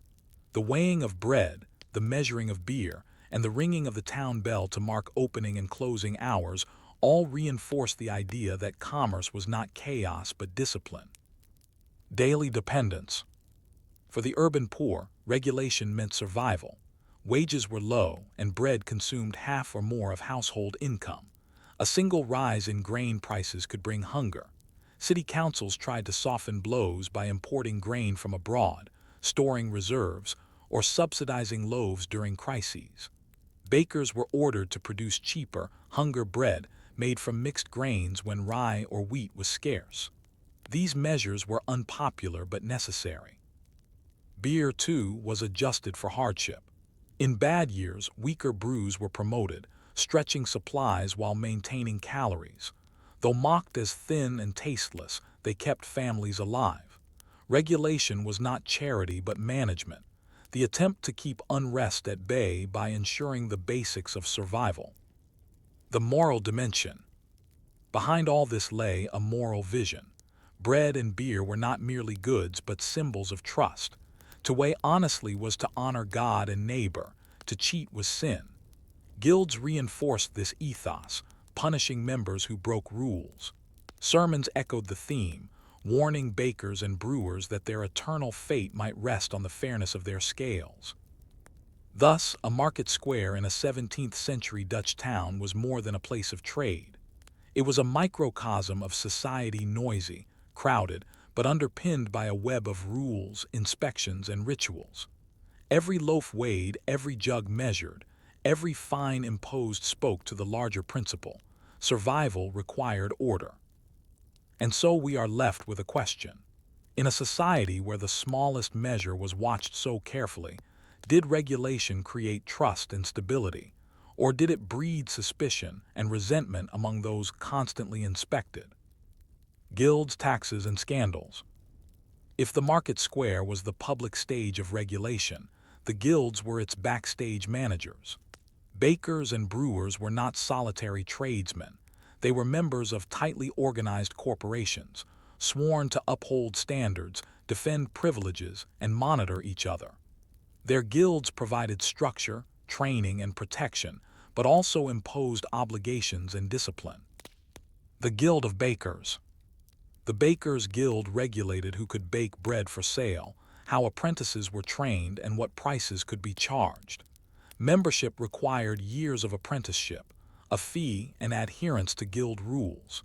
The weighing of bread, the measuring of beer, and the ringing of the town bell to mark opening and closing hours all reinforced the idea that commerce was not chaos but discipline. Daily dependence. For the urban poor, regulation meant survival. Wages were low, and bread consumed half or more of household income. A single rise in grain prices could bring hunger. City councils tried to soften blows by importing grain from abroad, storing reserves, or subsidizing loaves during crises. Bakers were ordered to produce cheaper, hunger bread made from mixed grains when rye or wheat was scarce. These measures were unpopular but necessary. Beer, too, was adjusted for hardship. In bad years, weaker brews were promoted, stretching supplies while maintaining calories. Though mocked as thin and tasteless, they kept families alive. Regulation was not charity but management, the attempt to keep unrest at bay by ensuring the basics of survival. The moral dimension. Behind all this lay a moral vision. Bread and beer were not merely goods but symbols of trust. To weigh honestly was to honor God and neighbor. To cheat was sin. Guilds reinforced this ethos, punishing members who broke rules. Sermons echoed the theme, warning bakers and brewers that their eternal fate might rest on the fairness of their scales. Thus, a market square in a 17th-century Dutch town was more than a place of trade. It was a microcosm of society, noisy, crowded, but underpinned by a web of rules, inspections, and rituals. Every loaf weighed, every jug measured, every fine imposed spoke to the larger principle: survival required order. And so we are left with a question. In a society where the smallest measure was watched so carefully, did regulation create trust and stability, or did it breed suspicion and resentment among those constantly inspected? Guilds, taxes, and scandals. If the market square was the public stage of regulation, the guilds were its backstage managers. Bakers and brewers were not solitary tradesmen. They were members of tightly organized corporations, sworn to uphold standards, defend privileges, and monitor each other. Their guilds provided structure, training, and protection, but also imposed obligations and discipline. The Guild of Bakers. The Bakers' Guild regulated who could bake bread for sale, how apprentices were trained, and what prices could be charged. Membership required years of apprenticeship, a fee, and adherence to guild rules.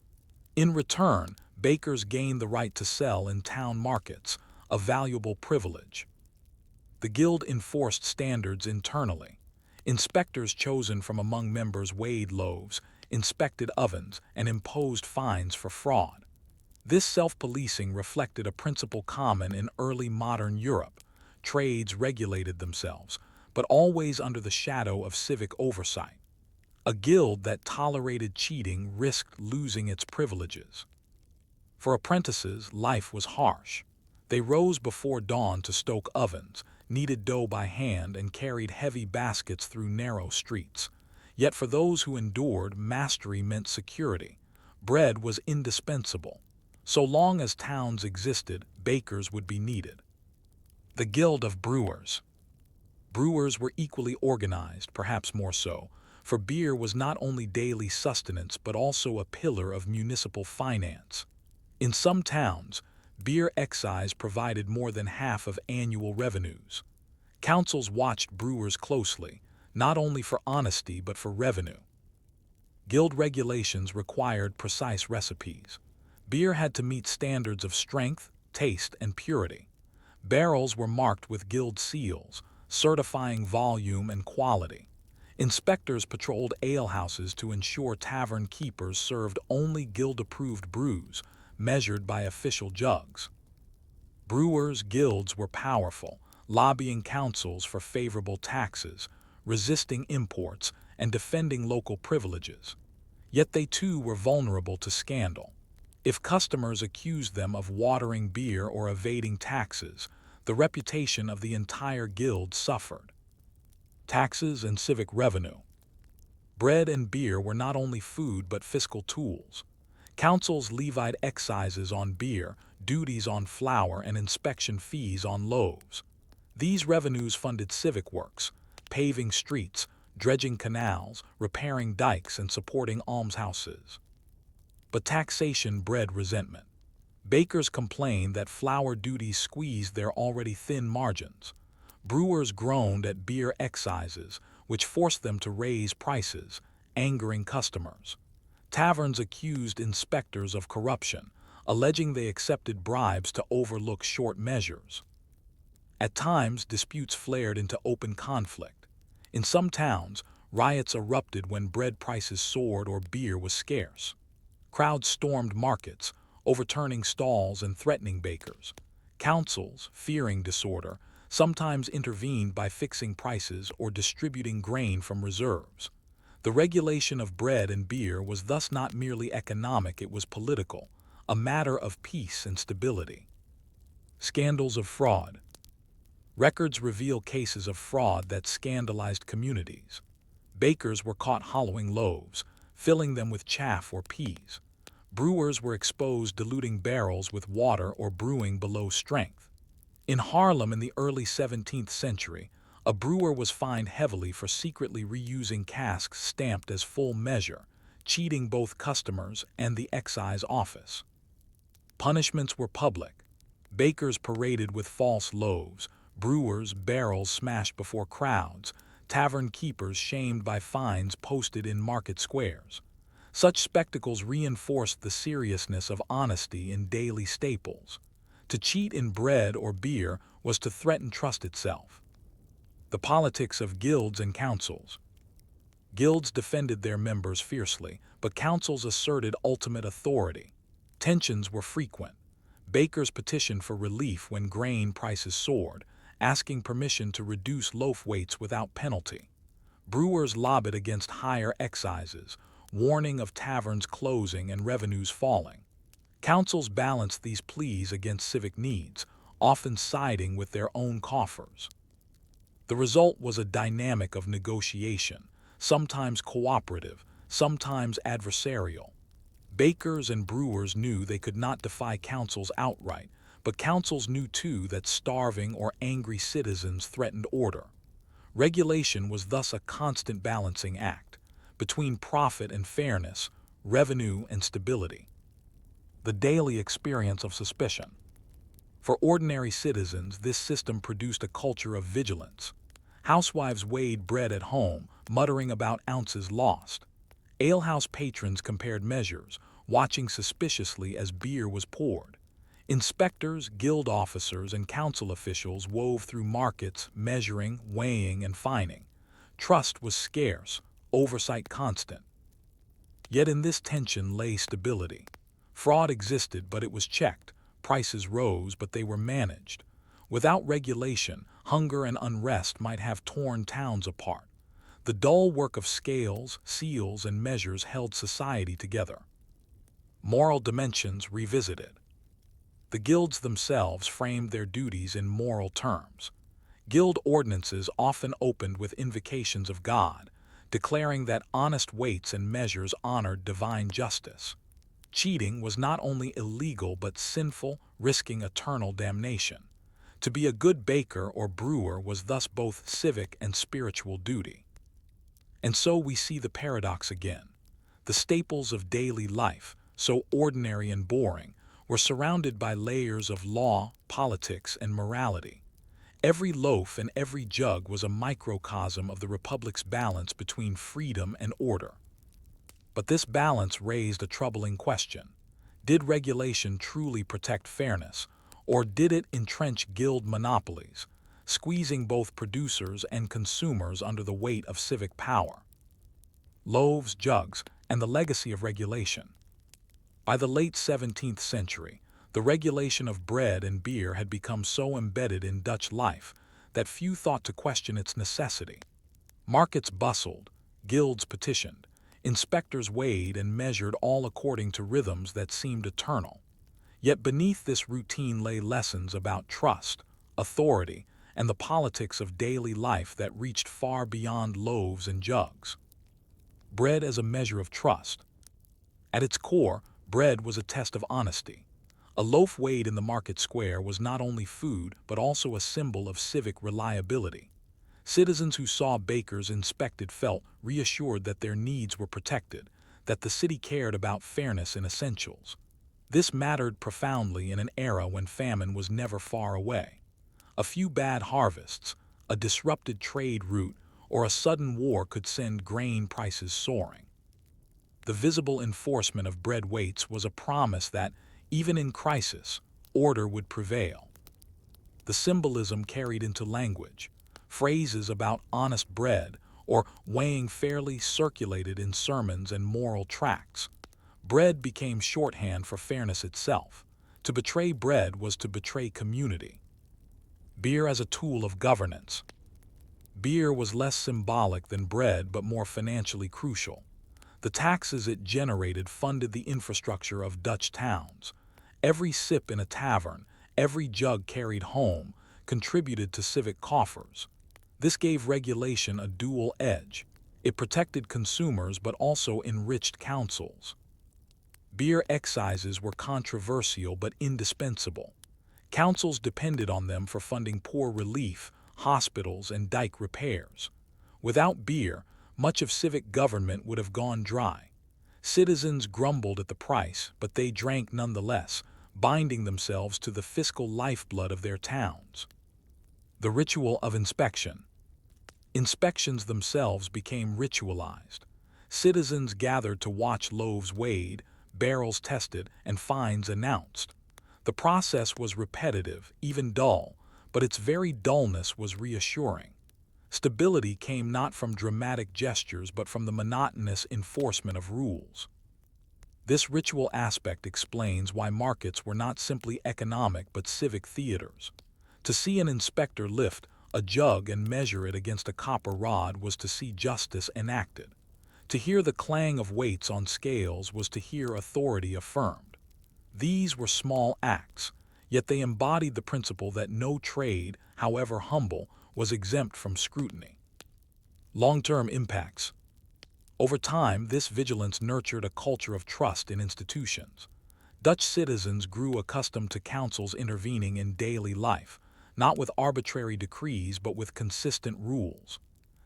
In return, bakers gained the right to sell in town markets, a valuable privilege. The guild enforced standards internally. Inspectors chosen from among members weighed loaves, inspected ovens, and imposed fines for fraud. This self-policing reflected a principle common in early modern Europe. Trades regulated themselves, but always under the shadow of civic oversight. A guild that tolerated cheating risked losing its privileges. For apprentices, life was harsh. They rose before dawn to stoke ovens, kneaded dough by hand, and carried heavy baskets through narrow streets. Yet for those who endured, mastery meant security. Bread was indispensable. So long as towns existed, bakers would be needed. The Guild of Brewers. Brewers were equally organized, perhaps more so, for beer was not only daily sustenance but also a pillar of municipal finance. In some towns, beer excise provided more than half of annual revenues. Councils watched brewers closely, not only for honesty but for revenue. Guild regulations required precise recipes. Beer had to meet standards of strength, taste, and purity. Barrels were marked with guild seals, certifying volume and quality. Inspectors patrolled alehouses to ensure tavern keepers served only guild-approved brews, measured by official jugs. Brewers' guilds were powerful, lobbying councils for favorable taxes, resisting imports, and defending local privileges. Yet they too were vulnerable to scandal. If customers accused them of watering beer or evading taxes, the reputation of the entire guild suffered. Taxes and civic revenue. Bread and beer were not only food but fiscal tools. Councils levied excises on beer, duties on flour, and inspection fees on loaves. These revenues funded civic works, paving streets, dredging canals, repairing dikes, and supporting almshouses. But taxation bred resentment. Bakers complained that flour duties squeezed their already thin margins. Brewers groaned at beer excises, which forced them to raise prices, angering customers. Taverns accused inspectors of corruption, alleging they accepted bribes to overlook short measures. At times, disputes flared into open conflict. In some towns, riots erupted when bread prices soared or beer was scarce. Crowds stormed markets, overturning stalls and threatening bakers. Councils, fearing disorder, sometimes intervened by fixing prices or distributing grain from reserves. The regulation of bread and beer was thus not merely economic, it was political, a matter of peace and stability. Scandals of fraud. Records reveal cases of fraud that scandalized communities. Bakers were caught hollowing loaves, filling them with chaff or peas. Brewers were exposed diluting barrels with water or brewing below strength. In Harlem in the early 17th century, a brewer was fined heavily for secretly reusing casks stamped as full measure, cheating both customers and the excise office. Punishments were public. Bakers paraded with false loaves, brewers' barrels smashed before crowds, tavern keepers shamed by fines posted in market squares. Such spectacles reinforced the seriousness of honesty in daily staples. To cheat in bread or beer was to threaten trust itself. The politics of guilds and councils. Guilds defended their members fiercely, but councils asserted ultimate authority. Tensions were frequent. Bakers petitioned for relief when grain prices soared, asking permission to reduce loaf weights without penalty. Brewers lobbied against higher excises, warning of taverns closing and revenues falling. Councils balanced these pleas against civic needs, often siding with their own coffers. The result was a dynamic of negotiation, sometimes cooperative, sometimes adversarial. Bakers and brewers knew they could not defy councils outright, but councils knew too that starving or angry citizens threatened order. Regulation was thus a constant balancing act, between profit and fairness, revenue and stability. The daily experience of suspicion. For ordinary citizens, this system produced a culture of vigilance. Housewives weighed bread at home, muttering about ounces lost. Alehouse patrons compared measures, watching suspiciously as beer was poured. Inspectors, guild officers, and council officials wove through markets, measuring, weighing, and fining. Trust was scarce, oversight constant. Yet in this tension lay stability. Fraud existed, but it was checked. Prices rose, but they were managed. Without regulation, hunger and unrest might have torn towns apart. The dull work of scales, seals, and measures held society together. Moral dimensions revisited. The guilds themselves framed their duties in moral terms. Guild ordinances often opened with invocations of God, declaring that honest weights and measures honored divine justice. Cheating was not only illegal but sinful, risking eternal damnation. To be a good baker or brewer was thus both civic and spiritual duty. And so we see the paradox again. The staples of daily life, so ordinary and boring, were surrounded by layers of law, politics, and morality. Every loaf and every jug was a microcosm of the Republic's balance between freedom and order. But this balance raised a troubling question. Did regulation truly protect fairness, or did it entrench guild monopolies, squeezing both producers and consumers under the weight of civic power? Loaves, jugs, and the legacy of regulation. By the late 17th century, the regulation of bread and beer had become so embedded in Dutch life that few thought to question its necessity. Markets bustled, guilds petitioned, inspectors weighed and measured, all according to rhythms that seemed eternal. Yet beneath this routine lay lessons about trust, authority, and the politics of daily life that reached far beyond loaves and jugs. Bread as a measure of trust. At its core, bread was a test of honesty. A loaf weighed in the market square was not only food but also a symbol of civic reliability. Citizens who saw bakers inspected felt reassured that their needs were protected, that the city cared about fairness in essentials. This mattered profoundly in an era when famine was never far away. A few bad harvests, a disrupted trade route, or a sudden war could send grain prices soaring. The visible enforcement of bread weights was a promise that, even in crisis, order would prevail. The symbolism carried into language. Phrases about honest bread or weighing fairly circulated in sermons and moral tracts. Bread became shorthand for fairness itself. To betray bread was to betray community. Beer as a tool of governance. Beer was less symbolic than bread but more financially crucial. The taxes it generated funded the infrastructure of Dutch towns. Every sip in a tavern, every jug carried home, contributed to civic coffers. This gave regulation a dual edge. It protected consumers but also enriched councils. Beer excises were controversial but indispensable. Councils depended on them for funding poor relief, hospitals, and dike repairs. Without beer, much of civic government would have gone dry. Citizens grumbled at the price, but they drank nonetheless, binding themselves to the fiscal lifeblood of their towns. The ritual of inspection. Inspections themselves became ritualized. Citizens gathered to watch loaves weighed, barrels tested, and fines announced. The process was repetitive, even dull, but its very dullness was reassuring. Stability came not from dramatic gestures but from the monotonous enforcement of rules. This ritual aspect explains why markets were not simply economic but civic theaters. To see an inspector lift a jug and measure it against a copper rod was to see justice enacted. To hear the clang of weights on scales was to hear authority affirmed. These were small acts, yet they embodied the principle that no trade, however humble, was exempt from scrutiny. Long-term impacts. Over time, this vigilance nurtured a culture of trust in institutions. Dutch citizens grew accustomed to councils intervening in daily life, not with arbitrary decrees but with consistent rules.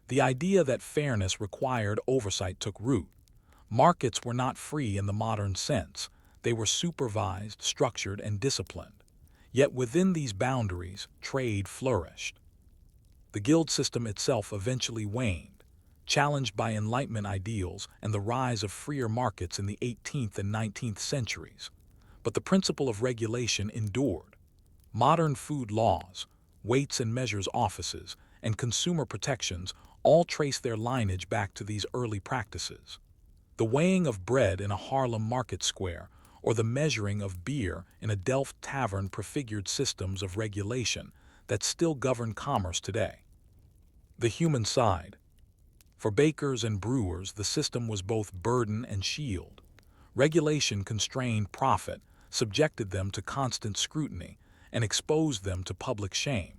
The idea that fairness required oversight took root. Markets were not free in the modern sense. They were supervised, structured, and disciplined. Yet within these boundaries, trade flourished. The guild system itself eventually waned. challenged by Enlightenment ideals and the rise of freer markets in the 18th and 19th centuries. But the principle of regulation endured. Modern food laws, weights and measures offices, and consumer protections all trace their lineage back to these early practices. The weighing of bread in a Harlem market square or the measuring of beer in a Delft tavern prefigured systems of regulation that still govern commerce today. The human side. For bakers and brewers, the system was both burden and shield. Regulation constrained profit, subjected them to constant scrutiny, and exposed them to public shame.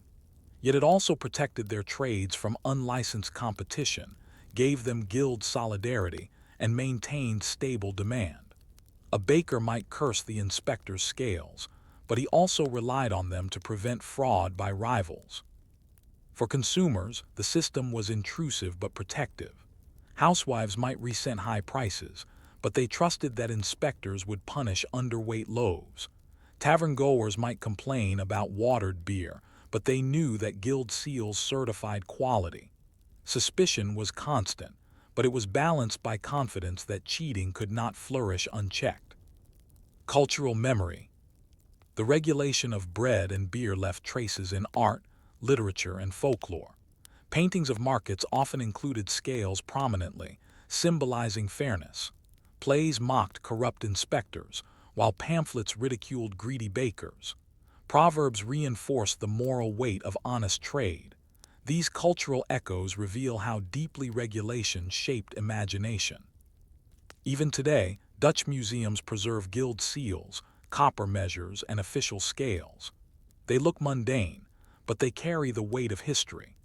Yet it also protected their trades from unlicensed competition, gave them guild solidarity, and maintained stable demand. A baker might curse the inspector's scales, but he also relied on them to prevent fraud by rivals. For consumers, the system was intrusive but protective. Housewives might resent high prices, but they trusted that inspectors would punish underweight loaves. Tavern-goers might complain about watered beer, but they knew that guild seals certified quality. Suspicion was constant, but it was balanced by confidence that cheating could not flourish unchecked. Cultural memory. The regulation of bread and beer left traces in art, literature, and folklore. Paintings of markets often included scales prominently, symbolizing fairness. Plays mocked corrupt inspectors, while pamphlets ridiculed greedy bakers. Proverbs reinforced the moral weight of honest trade. These cultural echoes reveal how deeply regulation shaped imagination. Even today, Dutch museums preserve guild seals, copper measures, and official scales. They look mundane, but they carry the weight of history.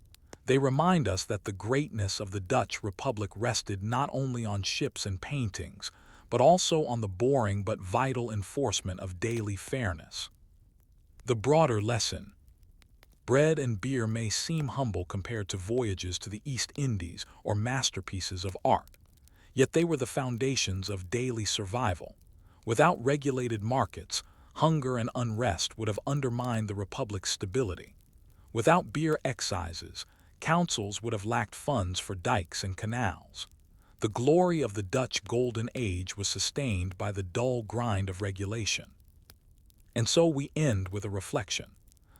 They remind us that the greatness of the Dutch Republic rested not only on ships and paintings, but also on the boring but vital enforcement of daily fairness. The broader lesson. Bread and beer may seem humble compared to voyages to the East Indies or masterpieces of art, yet they were the foundations of daily survival. Without regulated markets, hunger and unrest would have undermined the Republic's stability. Without beer excises, councils would have lacked funds for dikes and canals. The glory of the Dutch Golden Age was sustained by the dull grind of regulation. And so we end with a reflection.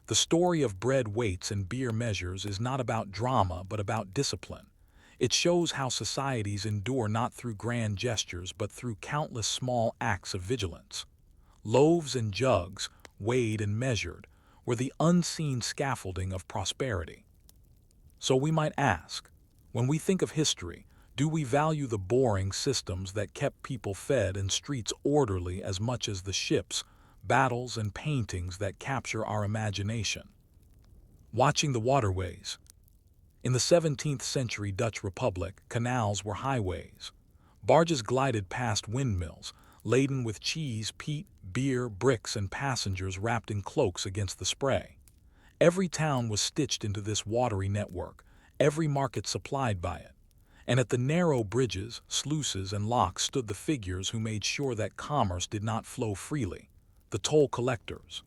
The story of bread weights and beer measures is not about drama but about discipline. It shows how societies endure not through grand gestures but through countless small acts of vigilance. Loaves and jugs, weighed and measured, were the unseen scaffolding of prosperity. So we might ask, when we think of history, do we value the boring systems that kept people fed and streets orderly as much as the ships, battles, and paintings that capture our imagination? Watching the waterways. In the 17th-century Dutch Republic, canals were highways. Barges glided past windmills, laden with cheese, peat, beer, bricks, and passengers wrapped in cloaks against the spray. Every town was stitched into this watery network, every market supplied by it. And at the narrow bridges, sluices, and locks stood the figures who made sure that commerce did not flow freely, the toll collectors.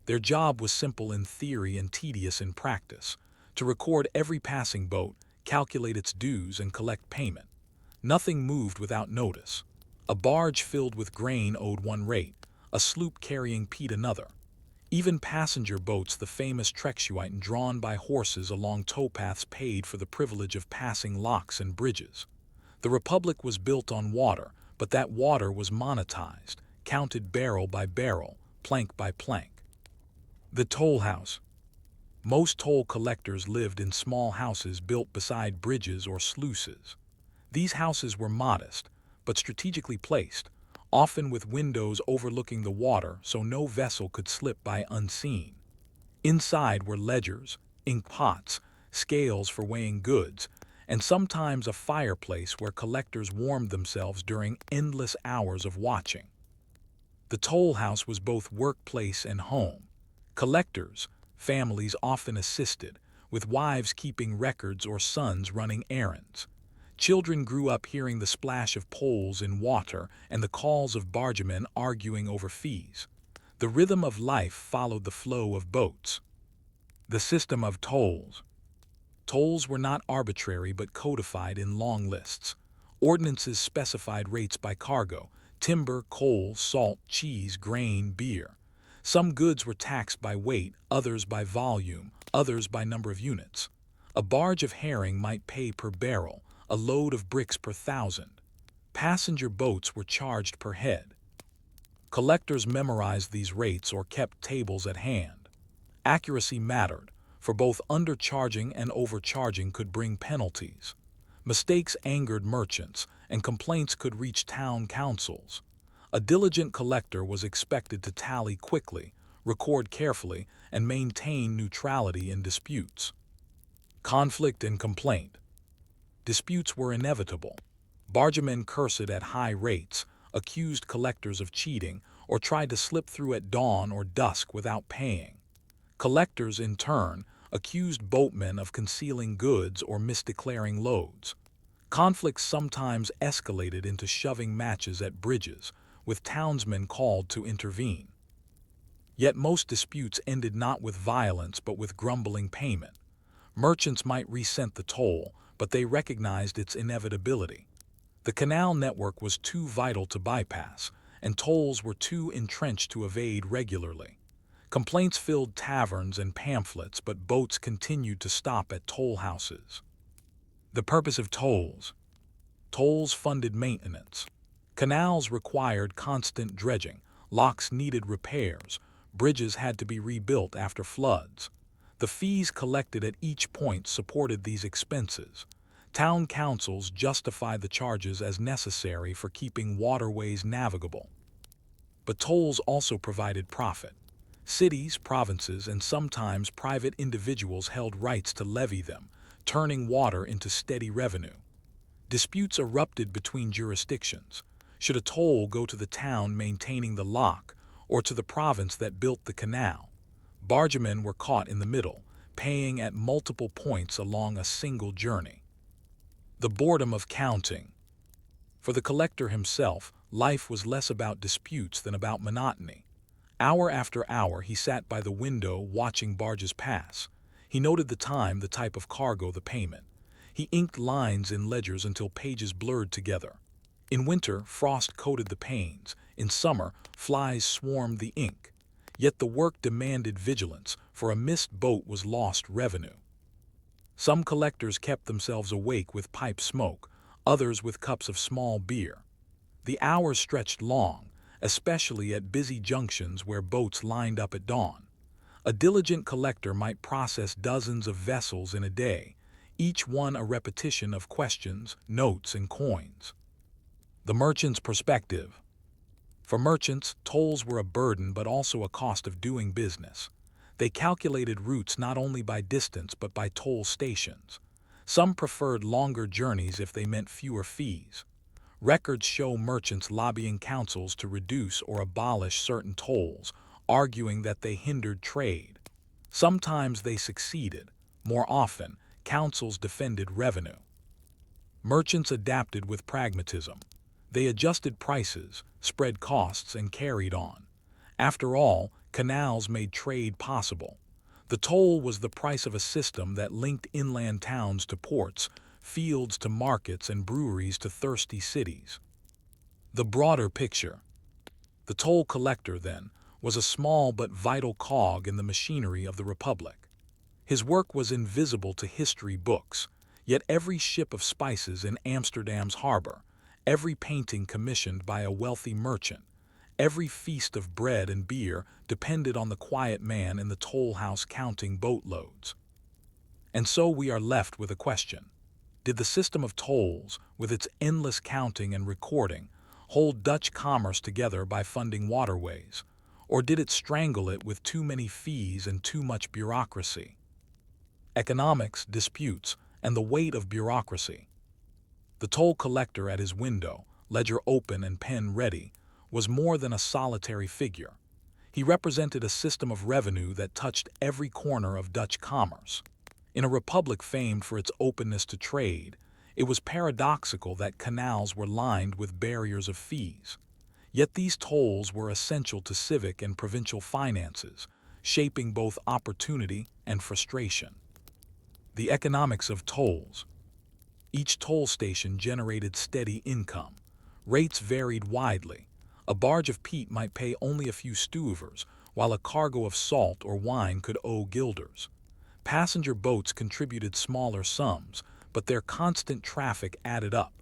Their job was simple in theory and tedious in practice: to record every passing boat, calculate its dues, and collect payment. Nothing moved without notice. A barge filled with grain owed one rate, a sloop carrying peat another. Even passenger boats, the famous trekschuiten drawn by horses along towpaths, paid for the privilege of passing locks and bridges. The Republic was built on water, but that water was monetized, counted barrel by barrel, plank by plank. The toll house. Most toll collectors lived in small houses built beside bridges or sluices. These houses were modest, but strategically placed, often with windows overlooking the water so no vessel could slip by unseen. Inside were ledgers, ink pots, scales for weighing goods, and sometimes a fireplace where collectors warmed themselves during endless hours of watching. The toll house was both workplace and home. Collectors, families often assisted, with wives keeping records or sons running errands. Children grew up hearing the splash of poles in water and the calls of bargemen arguing over fees. The rhythm of life followed the flow of boats. The system of tolls. Tolls were not arbitrary but codified in long lists. Ordinances specified rates by cargo: timber, coal, salt, cheese, grain, beer. Some goods were taxed by weight, others by volume, others by number of units. A barge of herring might pay per barrel, a load of bricks per thousand. Passenger boats were charged per head. Collectors memorized these rates or kept tables at hand. Accuracy mattered, for both undercharging and overcharging could bring penalties. Mistakes angered merchants, and complaints could reach town councils. A diligent collector was expected to tally quickly, record carefully, and maintain neutrality in disputes. Conflict and complaint. Disputes were inevitable. Bargemen cursed at high rates, accused collectors of cheating, or tried to slip through at dawn or dusk without paying. Collectors, in turn, accused boatmen of concealing goods or misdeclaring loads. Conflicts sometimes escalated into shoving matches at bridges, with townsmen called to intervene. Yet most disputes ended not with violence but with grumbling payment. Merchants might resent the toll, but they recognized its inevitability. The canal network was too vital to bypass, and tolls were too entrenched to evade regularly. Complaints filled taverns and pamphlets, but boats continued to stop at toll houses. The purpose of tolls. Tolls funded maintenance. Canals required constant dredging, locks needed repairs, bridges had to be rebuilt after floods. The fees collected at each point supported these expenses. Town councils justified the charges as necessary for keeping waterways navigable. But tolls also provided profit. Cities, provinces, and sometimes private individuals held rights to levy them, turning water into steady revenue. Disputes erupted between jurisdictions. Should a toll go to the town maintaining the lock, or to the province that built the canal? Bargemen were caught in the middle, paying at multiple points along a single journey. The boredom of counting. For the collector himself, life was less about disputes than about monotony. Hour after hour he sat by the window watching barges pass. He noted the time, the type of cargo, the payment. He inked lines in ledgers until pages blurred together. In winter, frost coated the panes. In summer, flies swarmed the ink. Yet the work demanded vigilance, for a missed boat was lost revenue. Some collectors kept themselves awake with pipe smoke, others with cups of small beer. The hours stretched long, especially at busy junctions where boats lined up at dawn. A diligent collector might process dozens of vessels in a day, each one a repetition of questions, notes, and coins. The merchant's perspective. For merchants, tolls were a burden but also a cost of doing business. They calculated routes not only by distance but by toll stations. Some preferred longer journeys if they meant fewer fees. Records show merchants lobbying councils to reduce or abolish certain tolls, arguing that they hindered trade. Sometimes they succeeded. More often, councils defended revenue. Merchants adapted with pragmatism. They adjusted prices, spread costs, and carried on. After all, canals made trade possible. The toll was the price of a system that linked inland towns to ports, fields to markets, and breweries to thirsty cities. The broader picture. The toll collector, then, was a small but vital cog in the machinery of the Republic. His work was invisible to history books, yet every ship of spices in Amsterdam's harbor, every painting commissioned by a wealthy merchant, every feast of bread and beer depended on the quiet man in the toll house counting boatloads. And so we are left with a question. Did the system of tolls, with its endless counting and recording, hold Dutch commerce together by funding waterways, or did it strangle it with too many fees and too much bureaucracy? Economics, disputes, and the weight of bureaucracy. The toll collector at his window, ledger open and pen ready, was more than a solitary figure. He represented a system of revenue that touched every corner of Dutch commerce. In a republic famed for its openness to trade, it was paradoxical that canals were lined with barriers of fees. Yet these tolls were essential to civic and provincial finances, shaping both opportunity and frustration. The economics of tolls. Each toll station generated steady income. Rates varied widely. A barge of peat might pay only a few stuvers, while a cargo of salt or wine could owe guilders. Passenger boats contributed smaller sums, but their constant traffic added up.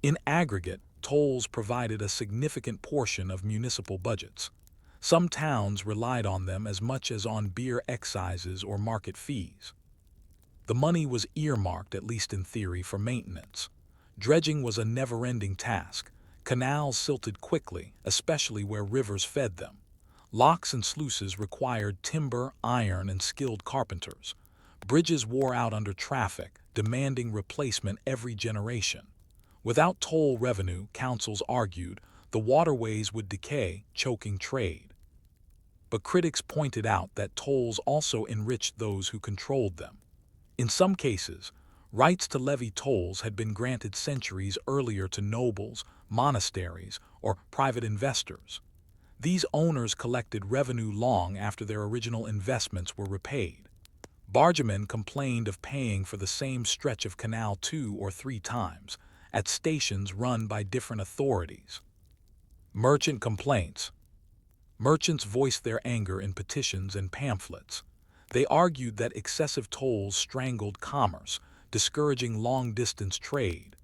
In aggregate, tolls provided a significant portion of municipal budgets. Some towns relied on them as much as on beer excises or market fees. The money was earmarked, at least in theory, for maintenance. Dredging was a never-ending task. Canals silted quickly, especially where rivers fed them. Locks and sluices required timber, iron, and skilled carpenters. Bridges wore out under traffic, demanding replacement every generation. Without toll revenue, councils argued, the waterways would decay, choking trade. But critics pointed out that tolls also enriched those who controlled them. In some cases, rights to levy tolls had been granted centuries earlier to nobles, monasteries, or private investors. These owners collected revenue long after their original investments were repaid. Bargemen complained of paying for the same stretch of canal 2 or 3 times, at stations run by different authorities. Merchant complaints. Merchants voiced their anger in petitions and pamphlets. They argued that excessive tolls strangled commerce, discouraging long-distance trade.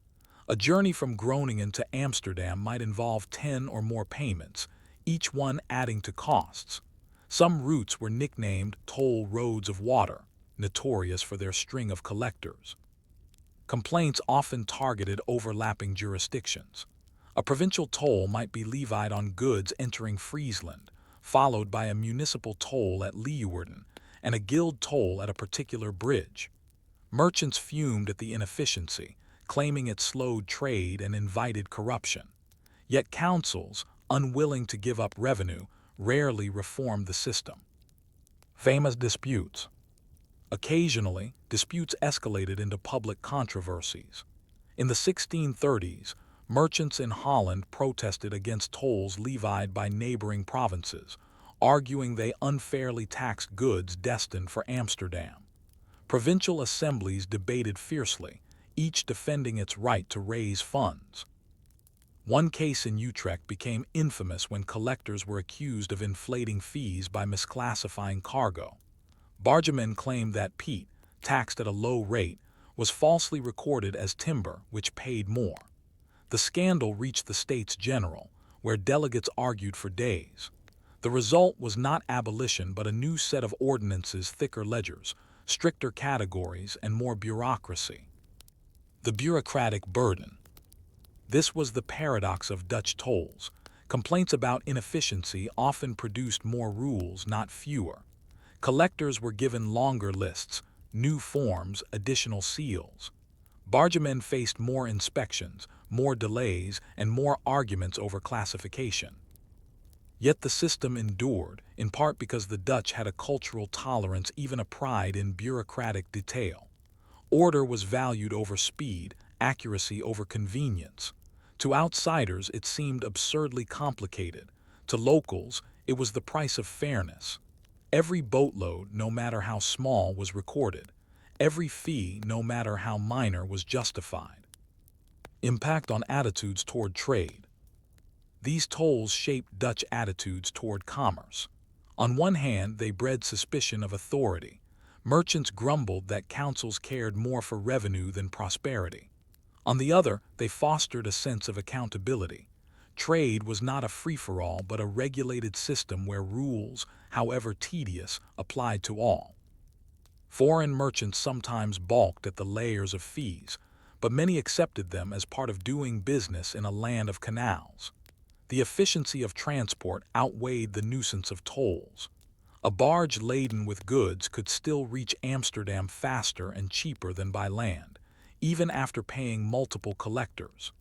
A journey from Groningen to Amsterdam might involve 10 or more payments, each one adding to costs. Some routes were nicknamed toll roads of water, notorious for their string of collectors. Complaints often targeted overlapping jurisdictions. A provincial toll might be levied on goods entering Friesland, followed by a municipal toll at Leeuwarden, and a guild toll at a particular bridge. Merchants fumed at the inefficiency, claiming it slowed trade and invited corruption. Yet councils, unwilling to give up revenue, rarely reformed the system. Famous disputes. Occasionally, disputes escalated into public controversies. In the 1630s, merchants in Holland protested against tolls levied by neighboring provinces, arguing they unfairly taxed goods destined for Amsterdam. Provincial assemblies debated fiercely, each defending its right to raise funds. One case in Utrecht became infamous when collectors were accused of inflating fees by misclassifying cargo. Bargemen claimed that peat, taxed at a low rate, was falsely recorded as timber, which paid more. The scandal reached the States General, where delegates argued for days. The result was not abolition but a new set of ordinances, thicker ledgers, stricter categories, and more bureaucracy. The bureaucratic burden. This was the paradox of Dutch tolls. Complaints about inefficiency often produced more rules, not fewer. Collectors were given longer lists, new forms, additional seals. Bargemen faced more inspections, more delays, and more arguments over classification. Yet the system endured, in part because the Dutch had a cultural tolerance, even a pride in bureaucratic detail. Order was valued over speed, accuracy over convenience. To outsiders, it seemed absurdly complicated. To locals, it was the price of fairness. Every boatload, no matter how small, was recorded. Every fee, no matter how minor, was justified. Impact on attitudes toward trade. These tolls shaped Dutch attitudes toward commerce. On one hand, they bred suspicion of authority. Merchants grumbled that councils cared more for revenue than prosperity. On the other, they fostered a sense of accountability. Trade was not a free-for-all but a regulated system where rules, however tedious, applied to all. Foreign merchants sometimes balked at the layers of fees, but many accepted them as part of doing business in a land of canals. The efficiency of transport outweighed the nuisance of tolls. A barge laden with goods could still reach Amsterdam faster and cheaper than by land, even after paying multiple collectors.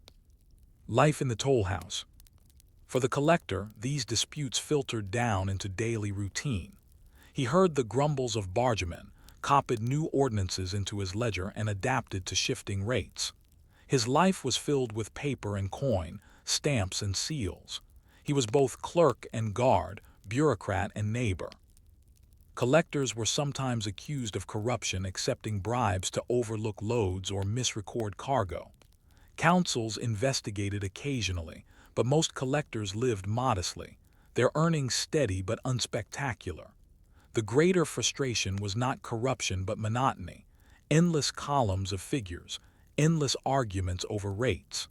Life in the toll house. For the collector, these disputes filtered down into daily routine. He heard the grumbles of bargemen, copied new ordinances into his ledger, and adapted to shifting rates. His life was filled with paper and coin, stamps and seals. He was both clerk and guard, bureaucrat and neighbor. Collectors were sometimes accused of corruption, accepting bribes to overlook loads or misrecord cargo. Councils investigated occasionally, but most collectors lived modestly, their earnings steady but unspectacular. The greater frustration was not corruption but monotony, endless columns of figures, endless arguments over rates.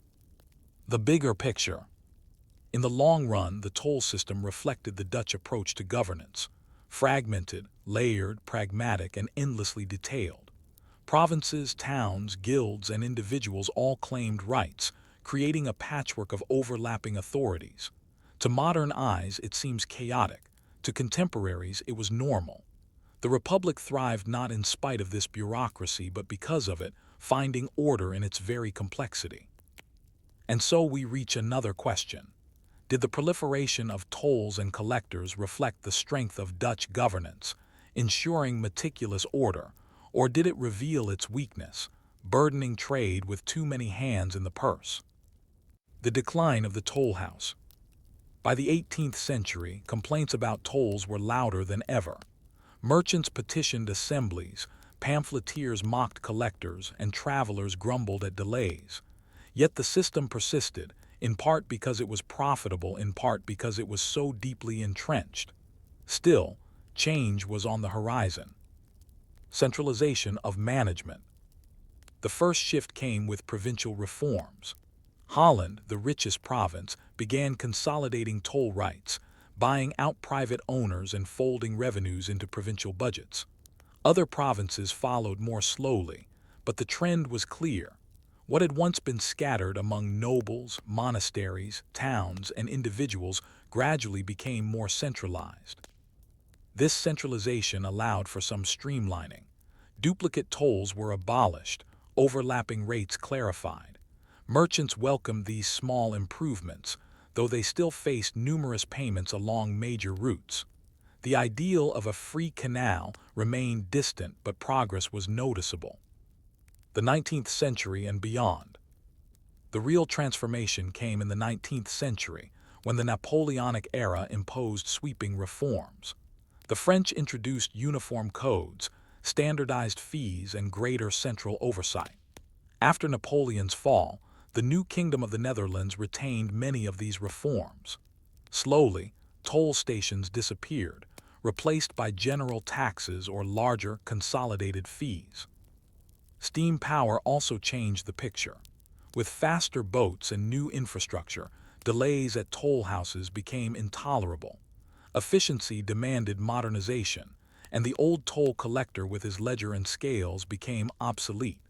The bigger picture. In the long run, the toll system reflected the Dutch approach to governance: fragmented, layered, pragmatic, and endlessly detailed. Provinces, towns, guilds, and individuals all claimed rights, creating a patchwork of overlapping authorities. To modern eyes, it seems chaotic. To contemporaries, it was normal. The Republic thrived not in spite of this bureaucracy, but because of it, finding order in its very complexity. And so we reach another question. Did the proliferation of tolls and collectors reflect the strength of Dutch governance, ensuring meticulous order, or did it reveal its weakness, burdening trade with too many hands in the purse? The decline of the toll house. By the 18th century, complaints about tolls were louder than ever. Merchants petitioned assemblies, pamphleteers mocked collectors, and travelers grumbled at delays. Yet the system persisted, in part because it was profitable, in part because it was so deeply entrenched. Still, change was on the horizon. Centralization of management. The first shift came with provincial reforms. Holland, the richest province, began consolidating toll rights, buying out private owners and folding revenues into provincial budgets. Other provinces followed more slowly, but the trend was clear. What had once been scattered among nobles, monasteries, towns, and individuals gradually became more centralized. This centralization allowed for some streamlining. Duplicate tolls were abolished, overlapping rates clarified. Merchants welcomed these small improvements, though they still faced numerous payments along major routes. The ideal of a free canal remained distant, but progress was noticeable. The 19th century and beyond. The real transformation came in the 19th century, when the Napoleonic era imposed sweeping reforms. The French introduced uniform codes, standardized fees, and greater central oversight. After Napoleon's fall, the new Kingdom of the Netherlands retained many of these reforms. Slowly, toll stations disappeared, replaced by general taxes or larger, consolidated fees. Steam power also changed the picture. With faster boats and new infrastructure, delays at toll houses became intolerable. Efficiency demanded modernization, and the old toll collector with his ledger and scales became obsolete.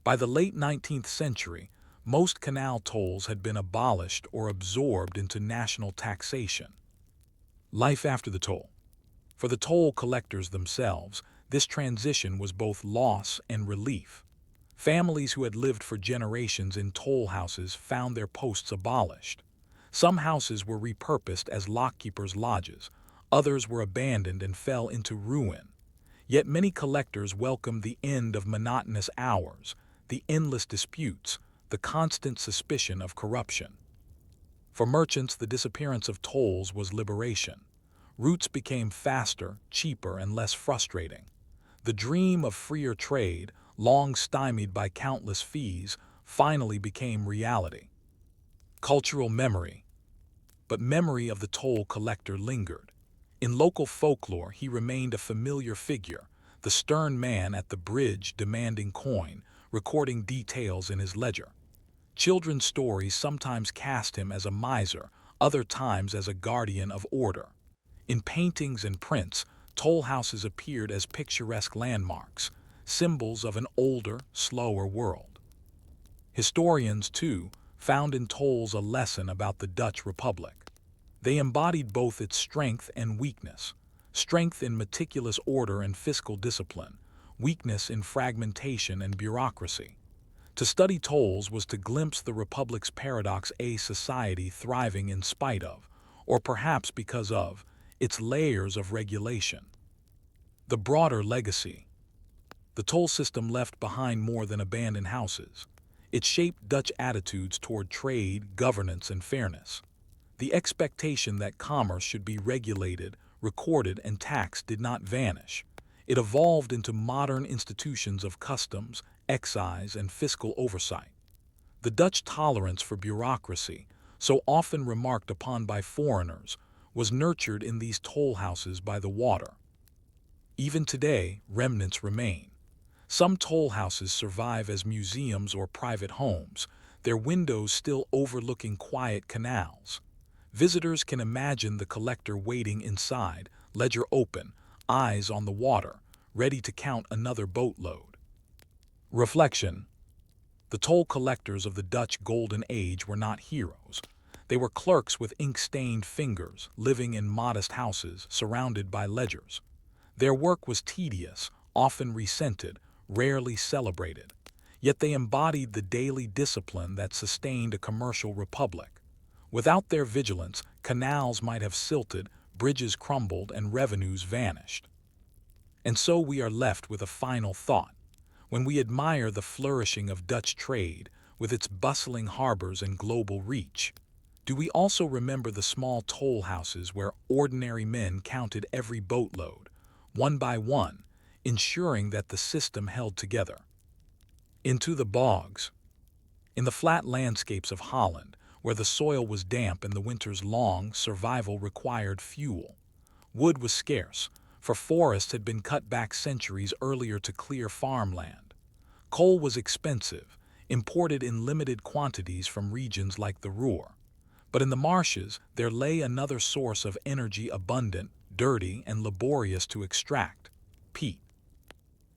By the late 19th century, most canal tolls had been abolished or absorbed into national taxation. Life after the toll. For the toll collectors themselves, this transition was both loss and relief. Families who had lived for generations in toll houses found their posts abolished. Some houses were repurposed as lockkeepers' lodges, others were abandoned and fell into ruin. Yet many collectors welcomed the end of monotonous hours, the endless disputes, the constant suspicion of corruption. For merchants, the disappearance of tolls was liberation. Routes became faster, cheaper, and less frustrating. The dream of freer trade, long stymied by countless fees, finally became reality. Cultural memory. But memory of the toll collector lingered. In local folklore, he remained a familiar figure, the stern man at the bridge demanding coin, recording details in his ledger. Children's stories sometimes cast him as a miser, other times as a guardian of order. In paintings and prints, toll houses appeared as picturesque landmarks, symbols of an older, slower world. Historians, too, found in tolls a lesson about the Dutch Republic. They embodied both its strength and weakness: strength in meticulous order and fiscal discipline, weakness in fragmentation and bureaucracy. To study tolls was to glimpse the Republic's paradox: a society thriving in spite of, or perhaps because of, its layers of regulation. The broader legacy. The toll system left behind more than abandoned houses. It shaped Dutch attitudes toward trade, governance, and fairness. The expectation that commerce should be regulated, recorded and taxed did not vanish. It evolved into modern institutions of customs, excise, and fiscal oversight. The Dutch tolerance for bureaucracy, so often remarked upon by foreigners, was nurtured in these toll houses by the water. Even today, remnants remain. Some toll houses survive as museums or private homes, their windows still overlooking quiet canals. Visitors can imagine the collector waiting inside, ledger open, eyes on the water, ready to count another boatload. Reflection. The toll collectors of the Dutch Golden Age were not heroes. They were clerks with ink-stained fingers, living in modest houses, surrounded by ledgers. Their work was tedious, often resented, rarely celebrated. Yet they embodied the daily discipline that sustained a commercial republic. Without their vigilance, canals might have silted, bridges crumbled, and revenues vanished. And so we are left with a final thought. When we admire the flourishing of Dutch trade, with its bustling harbors and global reach, do we also remember the small toll houses where ordinary men counted every boatload, one by one, ensuring that the system held together? Into the bogs. In the flat landscapes of Holland, where the soil was damp and the winters long, survival required fuel. Wood was scarce, for forests had been cut back centuries earlier to clear farmland. Coal was expensive, imported in limited quantities from regions like the Ruhr. But in the marshes, there lay another source of energy abundant, dirty, and laborious to extract: peat.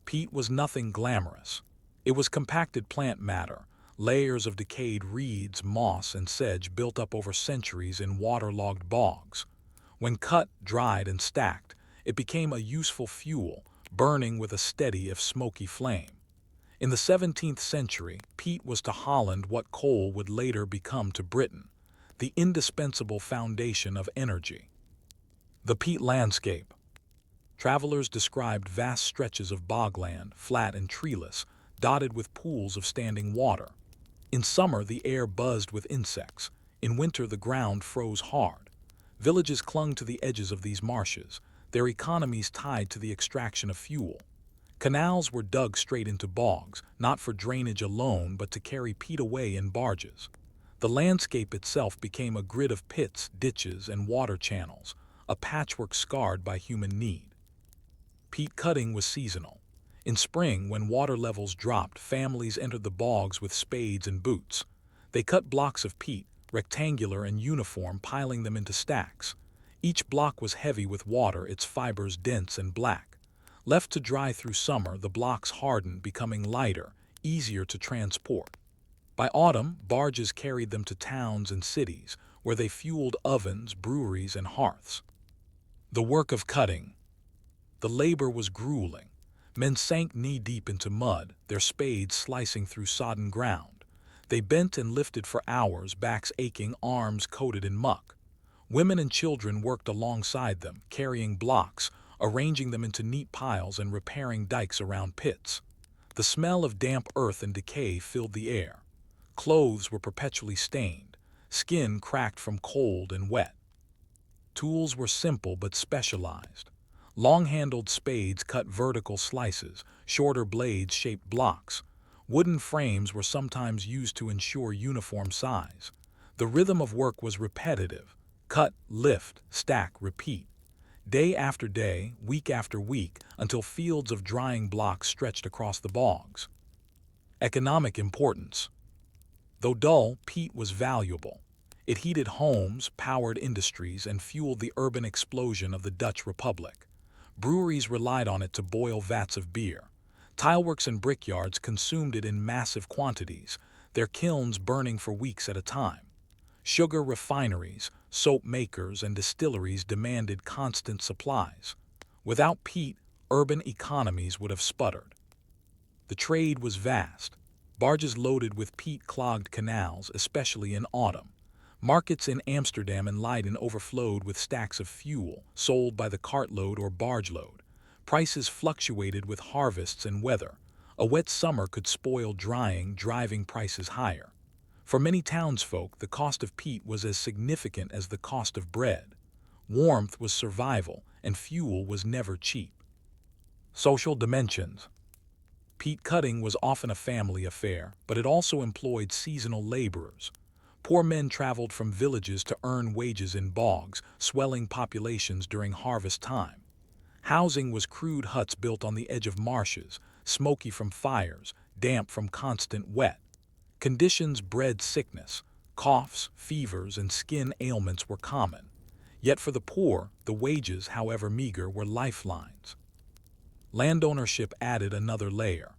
Peat was nothing glamorous. It was compacted plant matter, layers of decayed reeds, moss, and sedge built up over centuries in waterlogged bogs. When cut, dried, and stacked, it became a useful fuel, burning with a steady if smoky flame. In the 17th century, peat was to Holland what coal would later become to Britain, the indispensable foundation of energy. The peat landscape. Travelers described vast stretches of bogland, flat and treeless, dotted with pools of standing water. In summer, the air buzzed with insects. In winter, the ground froze hard. Villages clung to the edges of these marshes, their economies tied to the extraction of fuel. Canals were dug straight into bogs, not for drainage alone, but to carry peat away in barges. The landscape itself became a grid of pits, ditches, and water channels, a patchwork scarred by human need. Peat cutting was seasonal. In spring, when water levels dropped, families entered the bogs with spades and boots. They cut blocks of peat, rectangular and uniform, piling them into stacks. Each block was heavy with water, its fibers dense and black. Left to dry through summer, the blocks hardened, becoming lighter, easier to transport. By autumn, barges carried them to towns and cities, where they fueled ovens, breweries, and hearths. The work of cutting. The labor was grueling. Men sank knee-deep into mud, their spades slicing through sodden ground. They bent and lifted for hours, backs aching, arms coated in muck. Women and children worked alongside them, carrying blocks, arranging them into neat piles, and repairing dikes around pits. The smell of damp earth and decay filled the air. Clothes were perpetually stained, skin cracked from cold and wet. Tools were simple but specialized. Long-handled spades cut vertical slices, shorter blades shaped blocks. Wooden frames were sometimes used to ensure uniform size. The rhythm of work was repetitive: cut, lift, stack, repeat. Day after day, week after week, until fields of drying blocks stretched across the bogs. Economic importance. Though dull, peat was valuable. It heated homes, powered industries, and fueled the urban explosion of the Dutch Republic. Breweries relied on it to boil vats of beer. Tileworks and brickyards consumed it in massive quantities, their kilns burning for weeks at a time. Sugar refineries, soap makers, and distilleries demanded constant supplies. Without peat, urban economies would have sputtered. The trade was vast. Barges loaded with peat clogged canals, especially in autumn. Markets in Amsterdam and Leiden overflowed with stacks of fuel, sold by the cartload or barge load. Prices fluctuated with harvests and weather. A wet summer could spoil drying, driving prices higher. For many townsfolk, the cost of peat was as significant as the cost of bread. Warmth was survival, and fuel was never cheap. Social dimensions. Peat cutting was often a family affair, but it also employed seasonal laborers. Poor men traveled from villages to earn wages in bogs, swelling populations during harvest time. Housing was crude huts built on the edge of marshes, smoky from fires, damp from constant wet. Conditions bred sickness. Coughs, fevers, and skin ailments were common. Yet for the poor, the wages, however meager, were lifelines. Land ownership added another layer.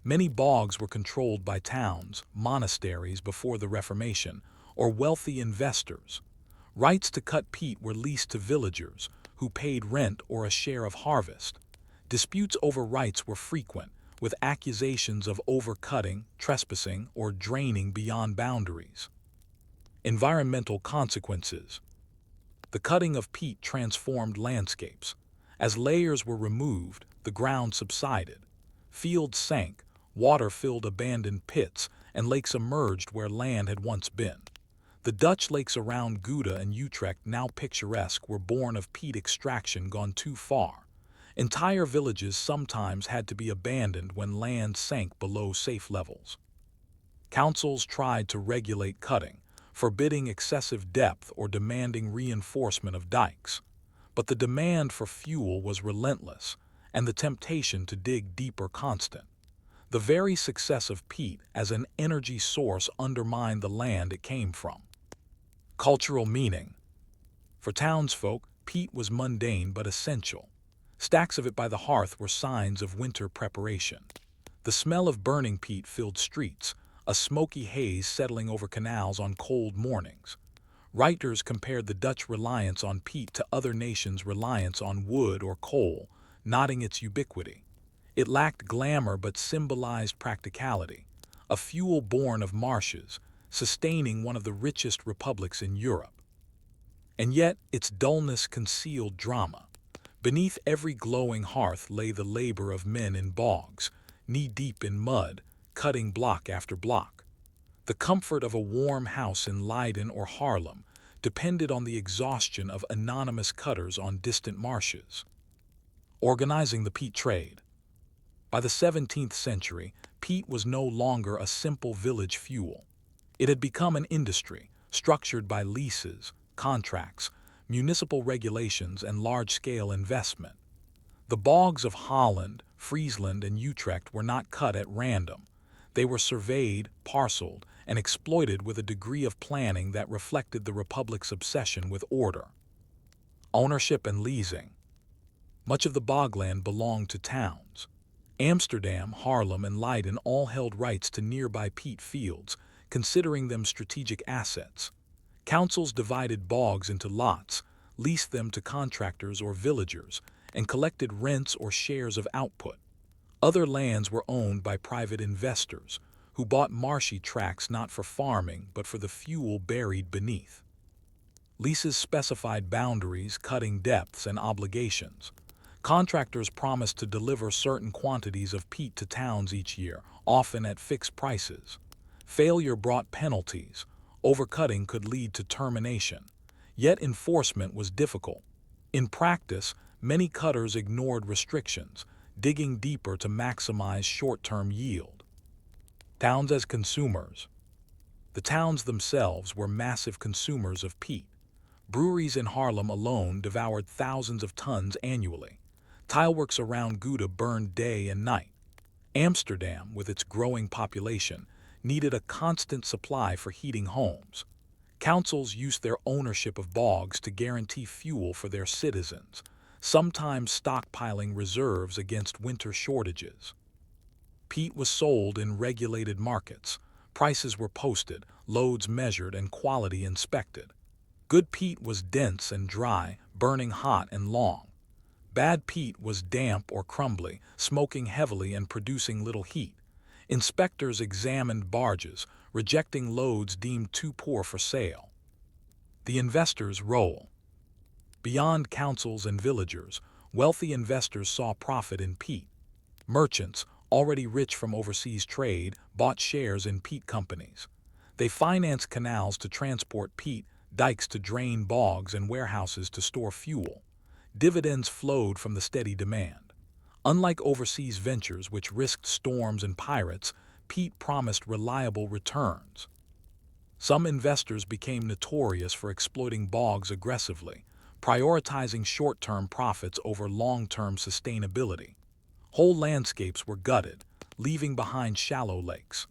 Many bogs were controlled by towns, monasteries before the Reformation, or wealthy investors. Rights to cut peat were leased to villagers, who paid rent or a share of harvest. Disputes over rights were frequent, with accusations of overcutting, trespassing, or draining beyond boundaries. Environmental consequences. The cutting of peat transformed landscapes. As layers were removed, the ground subsided. Fields sank, water filled abandoned pits, and lakes emerged where land had once been. The Dutch lakes around Gouda and Utrecht, now picturesque, were born of peat extraction gone too far. Entire villages sometimes had to be abandoned when land sank below safe levels. Councils tried to regulate cutting, forbidding excessive depth or demanding reinforcement of dikes. But the demand for fuel was relentless, and the temptation to dig deeper constant. The very success of peat as an energy source undermined the land it came from. Cultural meaning. For townsfolk, peat was mundane but essential. Stacks of it by the hearth were signs of winter preparation. The smell of burning peat filled streets, a smoky haze settling over canals on cold mornings. Writers compared the Dutch reliance on peat to other nations' reliance on wood or coal, noting its ubiquity. It lacked glamour but symbolized practicality, a fuel born of marshes, sustaining one of the richest republics in Europe. And yet, its dullness concealed drama. Beneath every glowing hearth lay the labor of men in bogs, knee-deep in mud, cutting block after block. The comfort of a warm house in Leiden or Haarlem depended on the exhaustion of anonymous cutters on distant marshes. Organizing the peat trade. By the 17th century, peat was no longer a simple village fuel. It had become an industry, structured by leases, contracts, municipal regulations, and large-scale investment. The bogs of Holland, Friesland, and Utrecht were not cut at random. They were surveyed, parceled, and exploited with a degree of planning that reflected the Republic's obsession with order. Ownership and leasing. Much of the bogland belonged to towns. Amsterdam, Haarlem, and Leiden all held rights to nearby peat fields, considering them strategic assets. Councils divided bogs into lots, leased them to contractors or villagers, and collected rents or shares of output. Other lands were owned by private investors, who bought marshy tracts not for farming but for the fuel buried beneath. Leases specified boundaries, cutting depths, and obligations. Contractors promised to deliver certain quantities of peat to towns each year, often at fixed prices. Failure brought penalties. Overcutting could lead to termination. Yet enforcement was difficult. In practice, many cutters ignored restrictions, digging deeper to maximize short-term yield. Towns as consumers. The towns themselves were massive consumers of peat. Breweries in Haarlem alone devoured thousands of tons annually. Tileworks around Gouda burned day and night. Amsterdam, with its growing population, needed a constant supply for heating homes. Councils used their ownership of bogs to guarantee fuel for their citizens, sometimes stockpiling reserves against winter shortages. Peat was sold in regulated markets. Prices were posted, loads measured, and quality inspected. Good peat was dense and dry, burning hot and long. Bad peat was damp or crumbly, smoking heavily and producing little heat. Inspectors examined barges, rejecting loads deemed too poor for sale. The investor's role. Beyond councils and villagers, wealthy investors saw profit in peat. Merchants, already rich from overseas trade, bought shares in peat companies. They financed canals to transport peat, dikes to drain bogs, and warehouses to store fuel. Dividends flowed from the steady demand. Unlike overseas ventures which risked storms and pirates, peat promised reliable returns. Some investors became notorious for exploiting bogs aggressively, prioritizing short-term profits over long-term sustainability. Whole landscapes were gutted, leaving behind shallow lakes.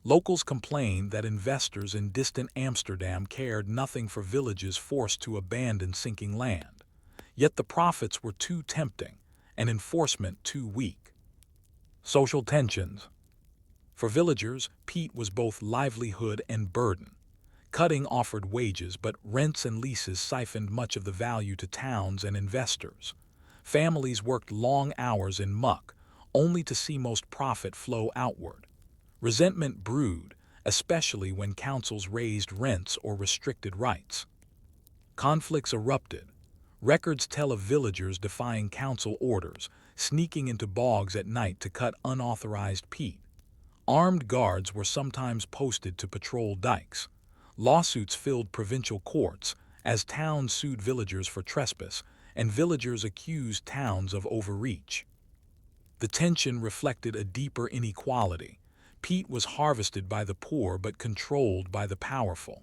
Locals complained that investors in distant Amsterdam cared nothing for villages forced to abandon sinking land. Yet the profits were too tempting, and enforcement too weak. Social tensions. For villagers, peat was both livelihood and burden. Cutting offered wages, but rents and leases siphoned much of the value to towns and investors. Families worked long hours in muck, only to see most profit flow outward. Resentment brewed, especially when councils raised rents or restricted rights. Conflicts erupted. Records tell of villagers defying council orders, sneaking into bogs at night to cut unauthorized peat. Armed guards were sometimes posted to patrol dikes. Lawsuits filled provincial courts as towns sued villagers for trespass, and villagers accused towns of overreach. The tension reflected a deeper inequality. Peat was harvested by the poor but controlled by the powerful.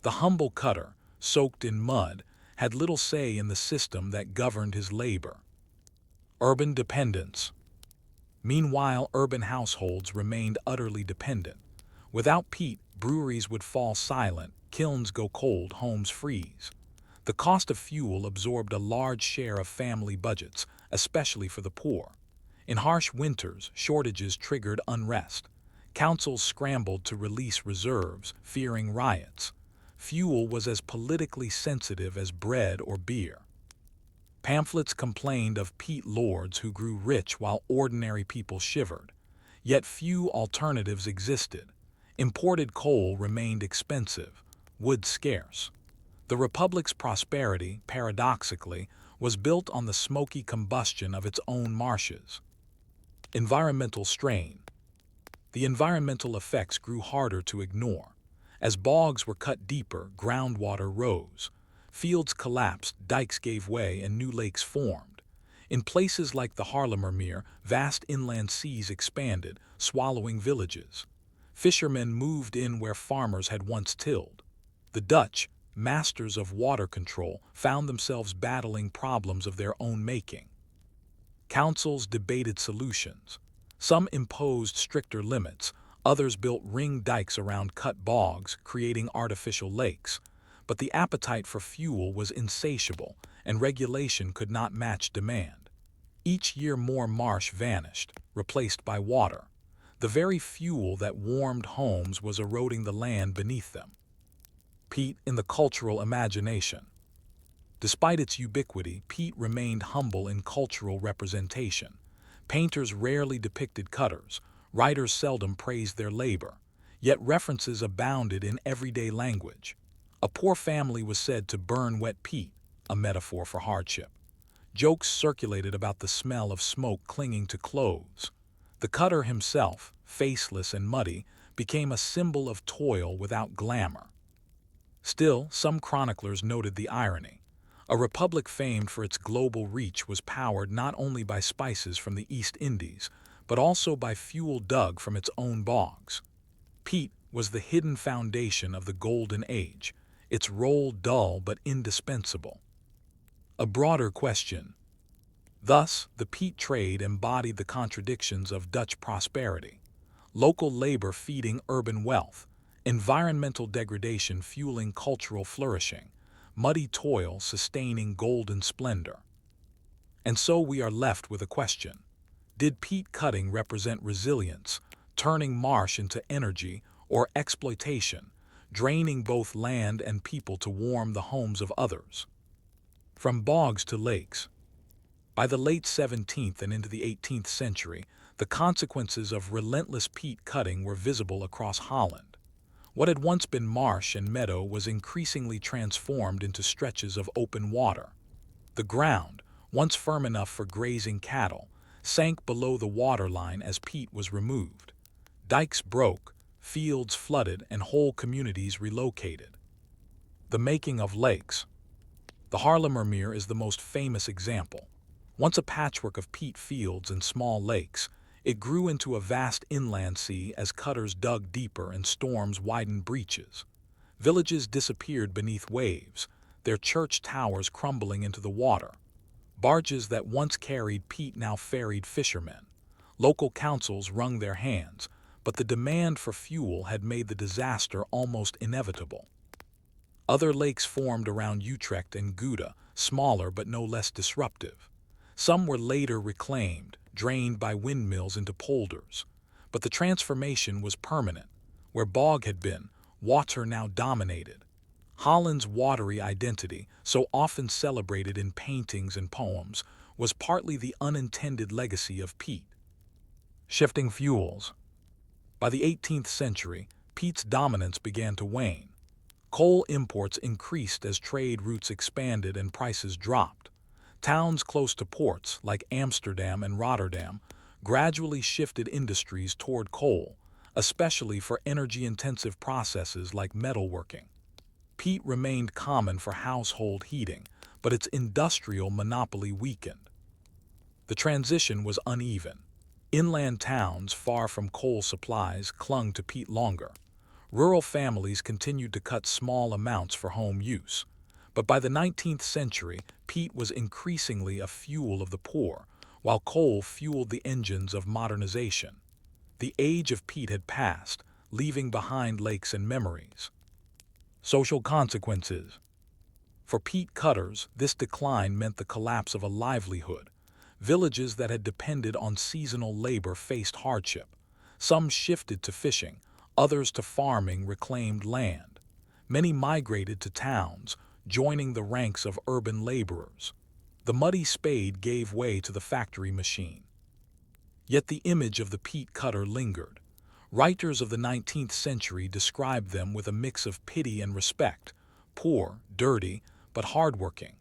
The humble cutter, soaked in mud, had little say in the system that governed his labor. Urban dependence. Meanwhile, urban households remained utterly dependent. Without peat, breweries would fall silent, kilns go cold, homes freeze. The cost of fuel absorbed a large share of family budgets, especially for the poor. In harsh winters, shortages triggered unrest. Councils scrambled to release reserves, fearing riots. Fuel was as politically sensitive as bread or beer. Pamphlets complained of peat lords who grew rich while ordinary people shivered. Yet few alternatives existed. Imported coal remained expensive, wood scarce. The Republic's prosperity, paradoxically, was built on the smoky combustion of its own marshes. Environmental strain. The environmental effects grew harder to ignore. As bogs were cut deeper, groundwater rose. Fields collapsed, dikes gave way, and new lakes formed. In places like the Haarlemmermeer, vast inland seas expanded, swallowing villages. Fishermen moved in where farmers had once tilled. The Dutch, masters of water control, found themselves battling problems of their own making. Councils debated solutions. Some imposed stricter limits, others built ring dikes around cut bogs, creating artificial lakes. But the appetite for fuel was insatiable, and regulation could not match demand. Each year more marsh vanished, replaced by water. The very fuel that warmed homes was eroding the land beneath them. Peat in the cultural imagination. Despite its ubiquity, peat remained humble in cultural representation. Painters rarely depicted cutters, writers seldom praised their labor, yet references abounded in everyday language. A poor family was said to burn wet peat, a metaphor for hardship. Jokes circulated about the smell of smoke clinging to clothes. The cutter himself, faceless and muddy, became a symbol of toil without glamour. Still, some chroniclers noted the irony. A republic famed for its global reach was powered not only by spices from the East Indies, but also by fuel dug from its own bogs. Peat was the hidden foundation of the Golden Age, its role dull but indispensable. A broader question. Thus, the peat trade embodied the contradictions of Dutch prosperity. Local labor feeding urban wealth, environmental degradation fueling cultural flourishing, muddy toil sustaining golden splendor. And so we are left with a question. Did peat cutting represent resilience, turning marsh into energy, or exploitation, draining both land and people to warm the homes of others? From bogs to lakes. By the late 17th and into the 18th century, the consequences of relentless peat cutting were visible across Holland. What had once been marsh and meadow was increasingly transformed into stretches of open water. The ground, once firm enough for grazing cattle, sank below the waterline as peat was removed. Dikes broke, fields flooded, and whole communities relocated. The making of lakes. The Haarlemmermeer is the most famous example. Once a patchwork of peat fields and small lakes, it grew into a vast inland sea as cutters dug deeper and storms widened breaches. Villages disappeared beneath waves, their church towers crumbling into the water. Barges that once carried peat now ferried fishermen. Local councils wrung their hands, but the demand for fuel had made the disaster almost inevitable. Other lakes formed around Utrecht and Gouda, smaller but no less disruptive. Some were later reclaimed, drained by windmills into polders. But the transformation was permanent. Where bog had been, water now dominated. Holland's watery identity, so often celebrated in paintings and poems, was partly the unintended legacy of peat. Shifting fuels. By the 18th century, peat's dominance began to wane. Coal imports increased as trade routes expanded and prices dropped. Towns close to ports, like Amsterdam and Rotterdam, gradually shifted industries toward coal, especially for energy-intensive processes like metalworking. Peat remained common for household heating, but its industrial monopoly weakened. The transition was uneven. Inland towns, far from coal supplies, clung to peat longer. Rural families continued to cut small amounts for home use. But by the 19th century, peat was increasingly a fuel of the poor, while coal fueled the engines of modernization. The age of peat had passed, leaving behind lakes and memories. Social consequences. For peat cutters, this decline meant the collapse of a livelihood. Villages that had depended on seasonal labor faced hardship. Some shifted to fishing, others to farming reclaimed land. Many migrated to towns, joining the ranks of urban laborers. The muddy spade gave way to the factory machine. Yet the image of the peat cutter lingered. Writers of the 19th century described them with a mix of pity and respect, poor, dirty, but hardworking.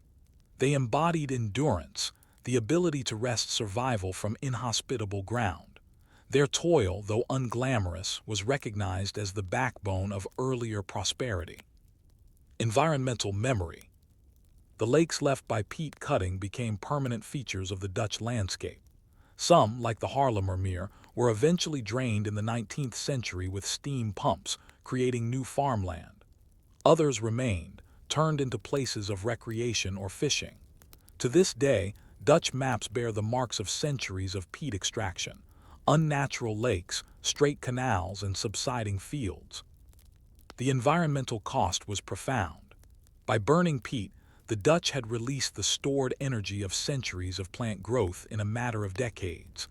They embodied endurance, the ability to wrest survival from inhospitable ground. Their toil, though unglamorous, was recognized as the backbone of earlier prosperity. Environmental memory. The lakes left by peat cutting became permanent features of the Dutch landscape. Some, like the Haarlemmermeer, were eventually drained in the 19th century with steam pumps, creating new farmland. Others remained, turned into places of recreation or fishing. To this day, Dutch maps bear the marks of centuries of peat extraction. Unnatural lakes, straight canals, and subsiding fields. The environmental cost was profound. By burning peat, the Dutch had released the stored energy of centuries of plant growth in a matter of decades.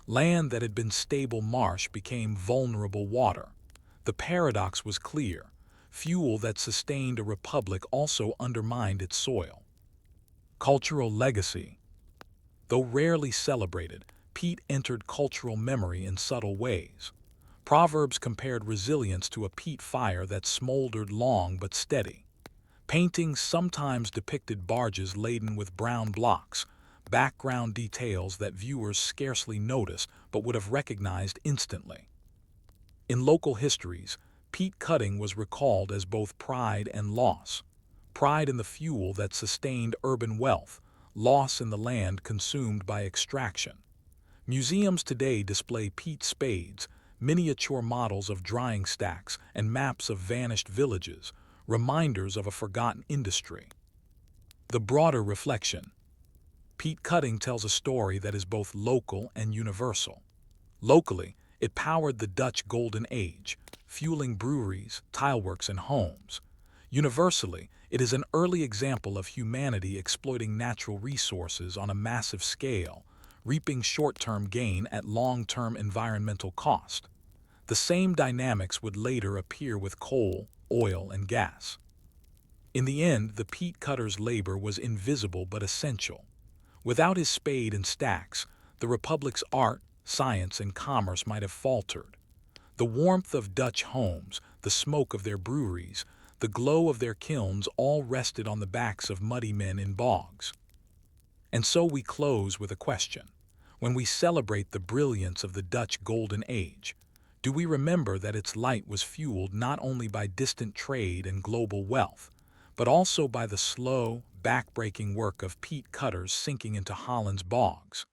Land that had been stable marsh became vulnerable water. The paradox was clear. Fuel that sustained a republic also undermined its soil. Cultural legacy. Though rarely celebrated, peat entered cultural memory in subtle ways. Proverbs compared resilience to a peat fire that smoldered long but steady. Paintings sometimes depicted barges laden with brown blocks, background details that viewers scarcely noticed but would have recognized instantly. In local histories, peat cutting was recalled as both pride and loss. Pride in the fuel that sustained urban wealth, loss in the land consumed by extraction. Museums today display peat spades, miniature models of drying stacks, and maps of vanished villages, reminders of a forgotten industry. The broader reflection. Peat cutting tells a story that is both local and universal. Locally, it powered the Dutch Golden Age, fueling breweries, tileworks, and homes. Universally, it is an early example of humanity exploiting natural resources on a massive scale, reaping short-term gain at long-term environmental cost. The same dynamics would later appear with coal, oil, and gas. In the end, the peat cutter's labor was invisible but essential. Without his spade and stacks, the Republic's art, science, and commerce might have faltered. The warmth of Dutch homes, the smoke of their breweries, the glow of their kilns all rested on the backs of muddy men in bogs. And so we close with a question. When we celebrate the brilliance of the Dutch Golden Age, do we remember that its light was fueled not only by distant trade and global wealth, but also by the slow, back-breaking work of peat cutters sinking into Holland's bogs.